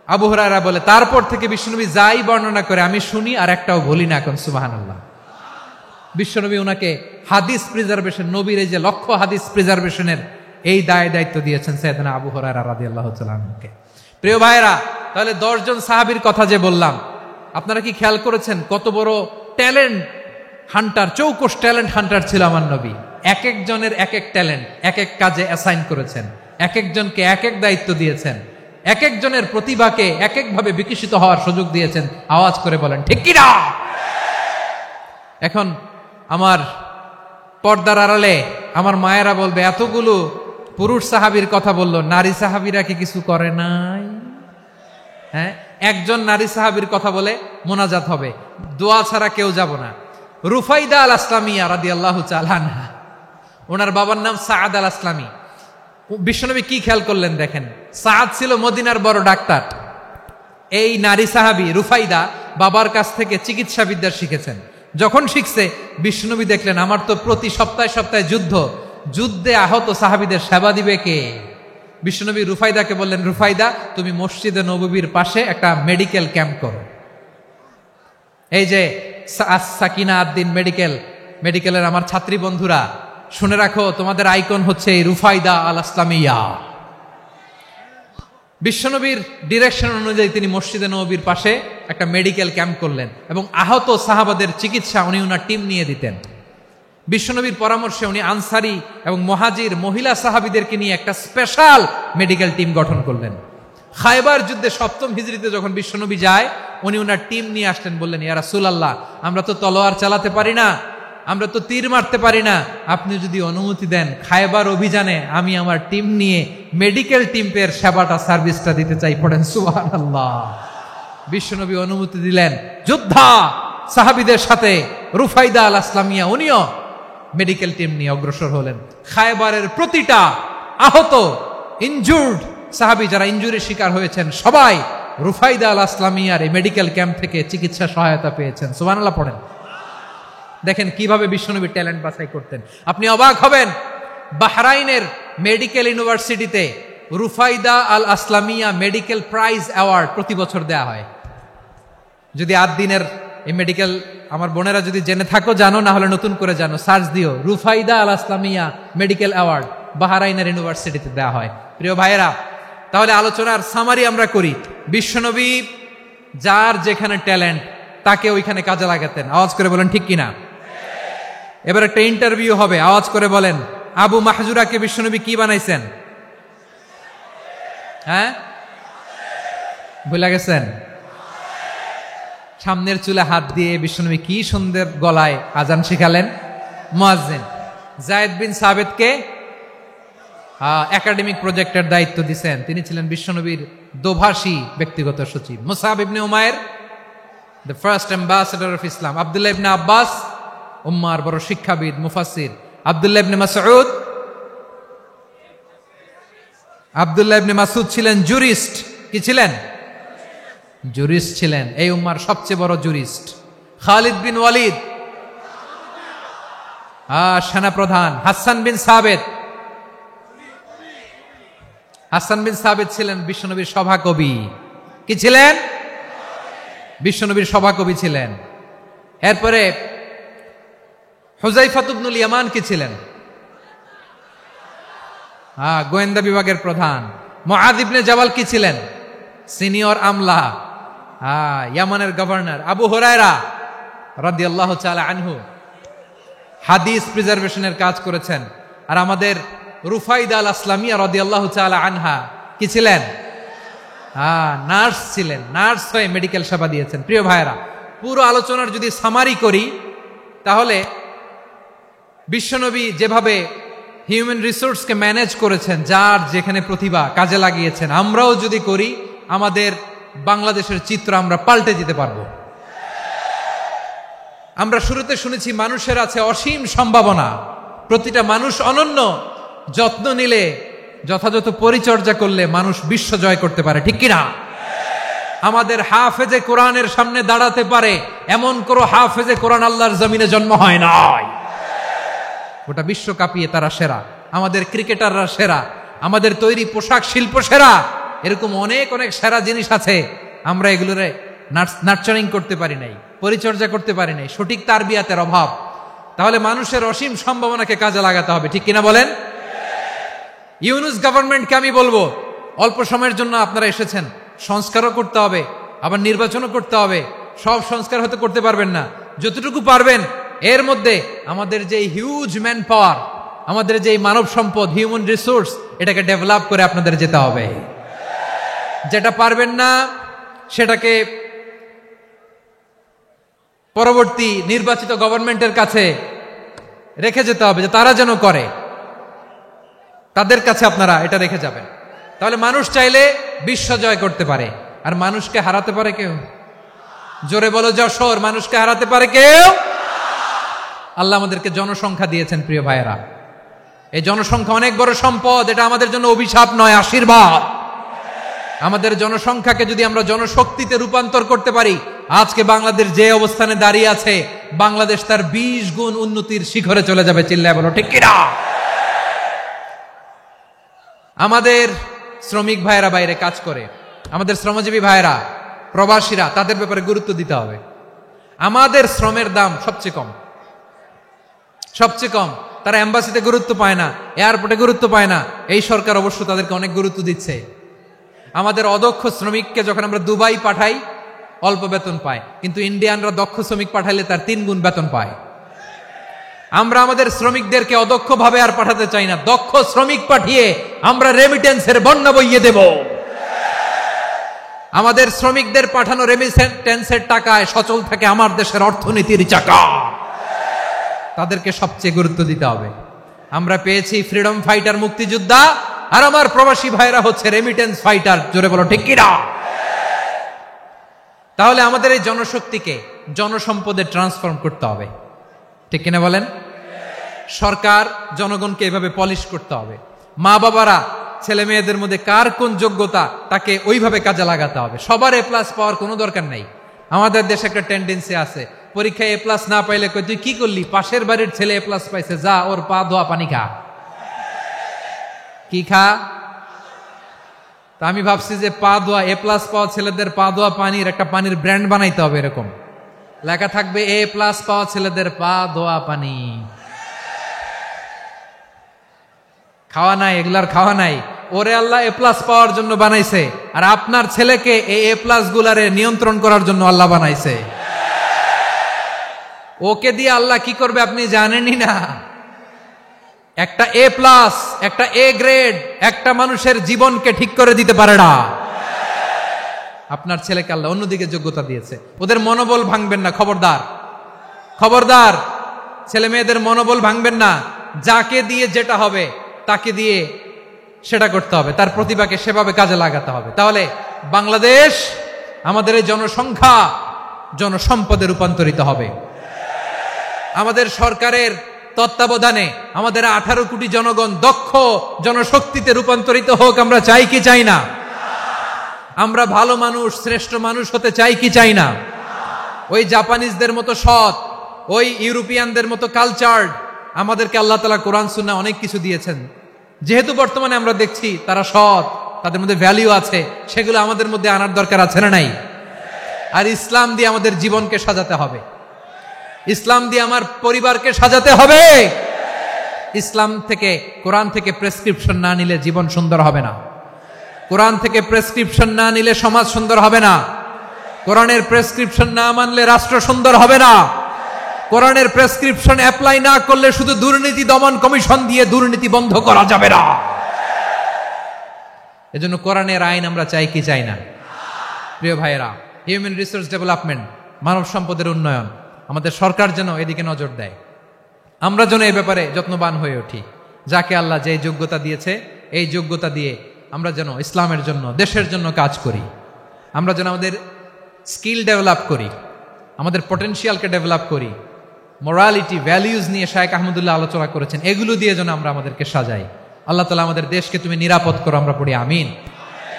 Speaker 1: আবু হুরায়রা বলে, তারপর থেকে বিশ্বনবী যাই বর্ণনা করে আমি শুনি আর একটাও বলি না। এখন সুবহানাল্লাহ। বিশ্বনবী ওনাকে হাদিস প্রিজার্ভেশন, নবীর এই যে লক্ষ্য হাদিস প্রিজার্ভেশনের এই দায়িত্ব দিয়েছেন সাইয়েদনা আবু হুরায়রা রাদিয়াল্লাহু তাআলা আনহুকে। প্রিয় ভাইরা, তাহলে 10 জন সাহাবীর কথা যে বললাম, আপনারা কি খেয়াল করেছেন কত বড় ট্যালেন্ট হান্টার, চৌকস ট্যালেন্ট হান্টার ছিল আমার নবী। এক একজনের এক এক ট্যালেন্ট, এক এক কাজে অ্যাসাইন করেছেন, এক একজনকে এক এক দায়িত্ব দিয়েছেন, এক একজনের প্রতিভাকে এক একভাবে বিকশিত হওয়ার সুযোগ দিয়েছেন। আওয়াজ করে বলেন ঠিক কি না? এখন আমার পর্দার আড়ালে আমার মায়েরা বলবে, এতগুলো পুরুষ সাহাবীর কথা বলল, নারী সাহাবীরা কি কিছু করে নাই? হ্যাঁ, একজন নারী সাহাবীর কথা বলে মোনাজাত হবে, দোয়া ছাড়া কেউ যাব না। রুফাইদা আল আসলামিয়া রাদিয়াল্লাহু তাআলা আনহা, ওনার বাবার নাম সাআদ আল আসলামি। বিশ্বনবী কি খেয়াল করলেন দেখেন, সাআদ ছিল মদিনার বড় ডাক্তার। এই নারী সাহাবী রুফাইদা বাবার কাছ থেকে চিকিৎসা বিদ্যা শিখেছেন। যখন শিখছে, বিশ্বনবী দেখলেন আমার তো প্রতি সপ্তাহে সপ্তাহে যুদ্ধে আহত সাহাবীদের সেবা দিবে কে? বিশ্বনবী রুফাইদাকে বললেন, রুফাইদা তুমি মসজিদে নববীর পাশে একটা মেডিকেল ক্যাম্প করো। এই যে সাকিনা আদ্দিন মেডিকেলের আমার ছাত্রী বন্ধুরা, শুনে রাখো, তোমাদের আইকন হচ্ছে এই রুফাইদা আল আসলামিয়া। বিশ্বনবীর ডিরেকশন অনুযায়ী তিনি মসজিদে নববীর পাশে একটা মেডিকেল ক্যাম্প করলেন এবং আহত সাহাবাদের চিকিৎসা উনি ওনার টিম নিয়ে দিতেন। বিশ্বনবীর পরামর্শে উনি আনসারি এবং মুহাজির মহিলা সাহাবীদেরকে নিয়ে একটা স্পেশাল মেডিকেল টিম গঠন করলেন। খায়বার যুদ্ধে 7ম হিজরিতে যখন বিশ্বনবী যায়, উনি ওনার টিম নিয়ে আসলেন, বললেন, ইয়া রাসূলুল্লাহ, আমরা তো তলোয়ার চালাতে পারি না, আমরা তো তীর মারতে পারি না, আপনি যদি অনুমতি দেন খায়বার অভিযানে আমি আমার টিম নিয়ে মেডিকেল টিমের সেবাটা সার্ভিসটা দিতে চাই। পড়েন সুবহানাল্লাহ। বিশ্বনবী অনুমতি দিলেন, যোদ্ধা সাহাবীদের সাথে রুফাইদা আল আসলামিয়া উনিও মেডিকেল টিম নিয়ে অগ্রসর হলেন। খায়বারের প্রতিটা আহত ইনজুর্ড সাহাবী যারা ইনজুরির শিকার হয়েছেন, সবাই রুফাইদা আল আসলামিয়ার এই মেডিকেল ক্যাম্প থেকে চিকিৎসা সহায়তা পেয়েছেন। সুবহানাল্লাহ পড়েন। দেখেন কিভাবে বিশ্বনবী ট্যালেন্ট বাছাই করতেন। আপনি অবাক হবেন, বাহরাইনের মেডিকেল ইউনিভার্সিটিতে রুফাইদা আল আসলামিয়া মেডিকেল প্রাইজ অ্যাওয়ার্ড প্রতি বছর দেয়া হয়। যদি দিনের এই মেডিকেল আমার বোনেরা যদি জেনে থাকো জানো, না হলে নতুন করে জানো, সার্চ দিও, রুফাইদা আল আসলামিয়া মেডিকেল অ্যাওয়ার্ড বাহরাইনের ইউনিভার্সিটিতে দেয়া হয়। প্রিয় ভাইয়েরা, তাহলে আলোচনার সামারি আমরা করি। বিশ্বনবী যার যেখানে ট্যালেন্ট তাকে ওইখানে কাজে লাগাতেন। আওয়াজ করে বলেন ঠিক কিনা? এবার একটা ইন্টারভিউ হবে, আওয়াজ করে বলেন, আবু মাহজুরাকে বিশ্বনবী কি বানাইছেন? হ্যাঁ, ভুলে গেছেন? সামনের চুলে হাত দিয়ে বিশ্বনবী কি সুন্দর গলায় আজান শিখালেন। মুয়াজ্জিন। যায়েদ বিন সাবিতকে একাডেমিক প্রজেক্টের দায়িত্ব দিয়েছেন, তিনি ছিলেন বিশ্বনবীর দোভাষী ব্যক্তিগত সচিব। Musab ibn Umair, the first ambassador of Islam. Abdullah ibn Abbas, উম্মার বড় শিক্ষাবিদ মুফাসসির। আব্দুল্লাহ ইবনে মাসউদ ছিলেন জুরিস্ট। কি ছিলেন? জুরিস্ট ছিলেন, এই উম্মার সবচেয়ে বড় জুরিস্ট। খালিদ বিন ওয়ালিদ, সেনাপ্রধান। হাসান বিন সাবিত ছিলেন বিশ্বনবীর সভাকবি। কি ছিলেন? বিশ্বনবীর সভাকবি ছিলেন। এরপরে হুযায়ফা ইবনুল ইয়ামান কি ছিলেন? গোয়েন্দা বিভাগের প্রধান। মুআয ইবনে জাবাল কি ছিলেন? সিনিয়র আমলা, ইয়ামানের গভর্নর। আবু হুরায়রা রাদিয়াল্লাহু তাআলা আনহু হাদিস প্রিজার্ভেশনের কাজ করেছেন। আর আমাদের রুফাইদা আল আসলামিয়া রাদিয়াল্লাহু তাআলা আনহা কি ছিলেন? নার্স ছিলেন। নার্স হয়ে মেডিকেল সেবা দিয়েছেন। প্রিয় ভাইয়েরা, পুরো আলোচনার যদি সামারি করি, তাহলে বিশ্বনবী যেভাবে হিউম্যান রিসোর্সকে ম্যানেজ করেছেন, যার যেখানে প্রতিভা কাজে লাগিয়েছেন, আমরাও যদি করি, আমাদের বাংলাদেশের চিত্র আমরা পাল্টে দিতে পারবো। আমরা শুরুতে শুনেছি মানুষের আছে অসীম সম্ভাবনা, প্রতিটা মানুষ অনন্য, যত্ন নিলে, যথাযথ পরিচর্যা করলে মানুষ বিশ্ব জয় করতে পারে। ঠিক কিনা? আমাদের হাফেজে কোরআনের সামনে দাঁড়াতে পারে এমন কোন হাফেজে কোরআন আল্লাহর জমিনে জন্ম হয় নাই। গোটা বিশ্ব কাঁপিয়ে তারা সেরা। আমাদের ক্রিকেটাররা সেরা, আমাদের তৈরি পোশাক শিল্প সেরা। এরকম অনেক অনেক সেরা জিনিস আছে, আমরা এগুলোরে নার্চারিং করতে পারি নাই, পরিচর্যা করতে পারি নাই, সঠিক তারবিয়াতের অভাব। তাহলে মানুষের অসীম সম্ভাবনাকে কাজে লাগাতে হবে। ঠিক কিনা বলেন? ইউনুস গভর্নমেন্টকে আমি বলবো, অল্প সময়ের জন্য আপনারা এসেছেন, সংস্কারও করতে হবে, আবার নির্বাচনও করতে হবে। সব সংস্কার হয়তো করতে পারবেন না, যতটুকু পারবেন এর মধ্যে আমাদের যে হিউজ ম্যান পাওয়ার, আমাদের যে মানব সম্পদ, হিউম্যান রিসোর্স, এটাকে ডেভেলপ করে আপনাদের যেতে হবে। যেটা পারবেন না সেটাকে পরবর্তী নির্বাচিত গভর্নমেন্টের কাছে রেখে যেতে হবে, যে তারা যেন করে। তাদের কাছে আপনারা এটা রেখে যাবেন। তাহলে মানুষ চাইলে বিশ্ব জয় করতে পারে, আর মানুষকে হারাতে পারে কেউ? জোরে বলো যশোর, মানুষকে হারাতে পারে কেউ? আল্লাহ আমাদেরকে জনসংখ্যা দিয়েছেন প্রিয় ভাইয়েরা। এই জনসংখ্যা অনেক বড় সম্পদ, এটা আমাদের জন্য অভিশাপ নয়, আশীর্বাদ। আমাদের জনসংখ্যাকে যদি আমরা জনশক্তিতে রূপান্তর করতে পারি, আজকে বাংলাদেশ যে অবস্থানে দাঁড়িয়ে আছে, বাংলাদেশ তার 20 গুণ উন্নতির শিখরে চলে যাবে। চিল্লায় বলো ঠিক কিনা? আমাদের শ্রমিক ভাইয়েরা বাইরে কাজ করে, আমাদের শ্রমজীবী ভাইয়েরা, প্রবাসীরা, তাদের ব্যাপারে গুরুত্ব দিতে হবে। আমাদের শ্রমের দাম সবচেয়ে কম, সবচেয়ে কম। তারা এম্বাসিতে গুরুত্ব পায় না, এয়ারপোর্টে গুরুত্ব পায় না। এই সরকার অবশ্য তাদেরকে অনেক গুরুত্ব দিচ্ছে। আমাদের অদক্ষ শ্রমিককে যখন আমরা দুবাই পাঠাই, অল্প বেতন পায়, কিন্তু ইন্ডিয়ানরা দক্ষ শ্রমিক পাঠাইলে তার 3 গুণ বেতন পায়। আমরা আমাদের শ্রমিকদেরকে অদক্ষ ভাবে আর পাঠাতে চাই না, দক্ষ শ্রমিক পাঠিয়ে আমরা রেমিটেন্সের বন্যা বইয়ে দেব। আমাদের শ্রমিকদের পাঠানো রেমিটেন্সের টাকায় সচল থাকে আমার দেশের অর্থনীতির চাকা। তাদেরকে সবচেয়ে গুরুত্ব দিতে হবে। আমরা পেয়েছি ফ্রিডম ফাইটার, মুক্তিযোদ্ধা, আর আমার প্রবাসী ভাইরা হচ্ছে রেমিটেন্স ফাইটার। জোরে বলো ঠিক কিনা? তাহলে আমাদের এই জনশক্তিকে জনসম্পদে ট্রান্সফর্ম করতে হবে, ঠিক কিনা বলেন? সরকার জনগণকে এভাবে পলিশ করতে হবে। মা বাবারা ছেলে মেয়েদের মধ্যে কার কোন যোগ্যতা, তাকে ওইভাবে কাজে লাগাতে হবে। সবার A+ পাওয়ার কোনো দরকার নেই। আমাদের দেশে একটা টেন্ডেন্সি আছে, পরীক্ষায় A+ না পাইলে কই তুই কি করলি, পাশের বাড়ির ছেলে A+ পাইছে, যা ওর পা ধোয়া পানি খা। কি খা? তা আমি ভাবছি যে পা ধোয়া, A+ পাওয়া ছেলেদের পা ধোয়া পানির একটা পানির ব্র্যান্ড বানাইতে হবে। এরকম লেখা থাকবে, A+ পাওয়া ছেলেদের পা ধোয়া পানি। খাওয়া নাই, এগুলার খাওয়া নাই। ওরে আল্লাহ A+ পাওয়ার জন্য বানাইছে, আর আপনার ছেলেকে এই A+ গুলারে নিয়ন্ত্রণ করার জন্য আল্লাহ বানাইছে। ওকে দিয়ে আল্লাহ কি করবে আপনি জানেনই না। একটা A+, একটা A গ্রেড একটা মানুষের জীবনকে ঠিক করে দিতে পারে না। আপনার ছেলেকে আল্লাহ অন্যদিকে যোগ্যতা দিয়েছে। ওদের মনোবল ভাঙবেন না, খবরদার, খবরদার। ছেলে মেয়েদের মনোবল ভাঙবেন না। যাকে দিয়ে যেটা হবে তাকে দিয়ে সেটা করতে হবে, তার প্রতিভাকে সেভাবে কাজে লাগাতে হবে। তাহলে বাংলাদেশ, আমাদের এই জনসংখ্যা জনসম্পদে রূপান্তরিত হবে। আমাদের সরকারের তত্ত্বাবধানে আমাদের 18 কোটি জনগণ দক্ষ জনশক্তিতে রূপান্তরিত হোক। আমরা চাই কি চাই না? আমরা ভালো মানুষ, শ্রেষ্ঠ মানুষ হতে চাই কি চাই না? ওই জাপানিজদের মতো সৎ, ওই ইউরোপিয়ানদের মতো কালচার্ড। আমাদেরকে আল্লাহ তাআলা কোরআন সুন্নাহ অনেক কিছু দিয়েছেন। যেহেতু বর্তমানে আমরা দেখছি তারা সৎ, তাদের মধ্যে ভ্যালু আছে, সেগুলো আমাদের মধ্যে আনার দরকার আছে না নাই? আর ইসলাম দিয়ে আমাদের জীবনকে সাজাতে হবে, ইসলাম দিয়ে আমার পরিবারকে সাজাতে হবে। ইসলাম থেকে, কোরআন থেকে প্রেসক্রিপশন না নিলে জীবন সুন্দর হবে না। কোরআন থেকে প্রেসক্রিপশন না নিলে সমাজ সুন্দর হবে না। কোরআনের প্রেসক্রিপশন না মানলে রাষ্ট্র সুন্দর হবে না। কোরআনের প্রেসক্রিপশন অ্যাপ্লাই না করলে শুধু দুর্নীতি দমন কমিশন দিয়ে দুর্নীতি বন্ধ করা যাবে না। এজন্য কোরআনের আইন আমরা চাই কি চাই না? প্রিয় ভাইয়েরা, হিউম্যান রিসোর্স ডেভেলপমেন্ট, মানব সম্পদের উন্নয়ন, আমাদের সরকার যেন এদিকে নজর দেয়। আমরা যেন এই ব্যাপারে যত্নবান হয়ে উঠি। যাকে আল্লাহ যে যোগ্যতা দিয়েছে, এই যোগ্যতা দিয়ে আমরা যেন ইসলামের জন্য, দেশের জন্য কাজ করি। আমরা যেন আমাদের স্কিল ডেভেলপ করি, আমাদের পটেনশিয়ালকে ডেভেলপ করি। মোরালিটি, ভ্যালিউজ নিয়ে শায়েখ আহমদুল্লাহ আলোচনা করেছেন, এগুলো দিয়ে যেন আমরা আমাদেরকে সাজাই। আল্লাহ তাআলা আমাদের দেশকে তুমি নিরাপদ করো, আমরা পড়ি আমিন।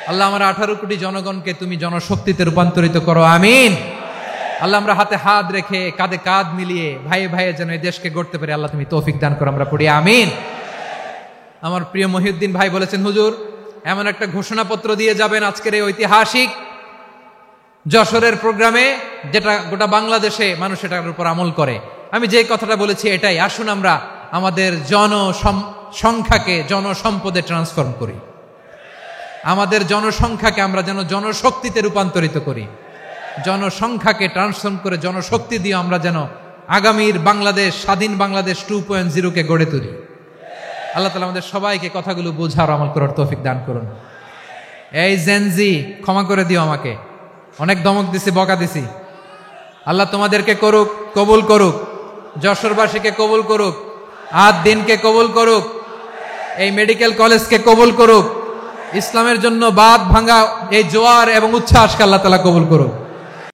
Speaker 1: আল্লাহ আমার 18 কোটি জনগণকে তুমি জনশক্তিতে রূপান্তরিত করো, আমিন। আল্লাহ আমরা হাতে হাত রেখে, কাঁধে কাঁধ মিলিয়ে, ভাইয়ে ভাইয়ে যেন এই দেশকে গড়তে পারি, আল্লাহ তুমি তৌফিক দান করো, আমরা পড়ি আমিন। আমার প্রিয় মহিউদ্দিন ভাই বলেছেন, হুজুর এমন একটা ঘোষণাপত্র দিয়ে যাবেন আজকের এই ঐতিহাসিক যশোরের প্রোগ্রামে, যেটা গোটা বাংলাদেশে মানুষ এটার উপর আমল করে। আমি যে কথাটা বলেছি এটাই, আসুন আমরা আমাদের জনসংখ্যাকে জনসম্পদে ট্রান্সফর্ম করি। আমাদের জনসংখ্যাকে আমরা যেন জনশক্তিতে রূপান্তরিত করি। জনসংখ্যাকে ট্রান্সফর্ম করে জনশক্তি দিয়ে আমরা যেন আগামীর বাংলাদেশ, স্বাধীন বাংলাদেশ 2.0 কে গড়ে তুলি। আল্লাহ তাআলা আমাদের সবাইকে কথাগুলো বোঝার, আমল করার তৌফিক দান করুন। এই জেনজি, ক্ষমা করে দিও আমাকে, অনেক ধমক দিছি, বকা দিছি। আল্লাহ তোমাদেরকে করুক, কবুল করুক, যশোরবাসীকে কবুল করুক, আর দিনকে কবুল করুক। এই মেডিকেল কলেজকে কবুল করুক। ইসলামের জন্য বাঁধ ভাঙা এই জোয়ার এবং উচ্ছ্বাসকে আল্লাহ তাআলা কবুল করুক।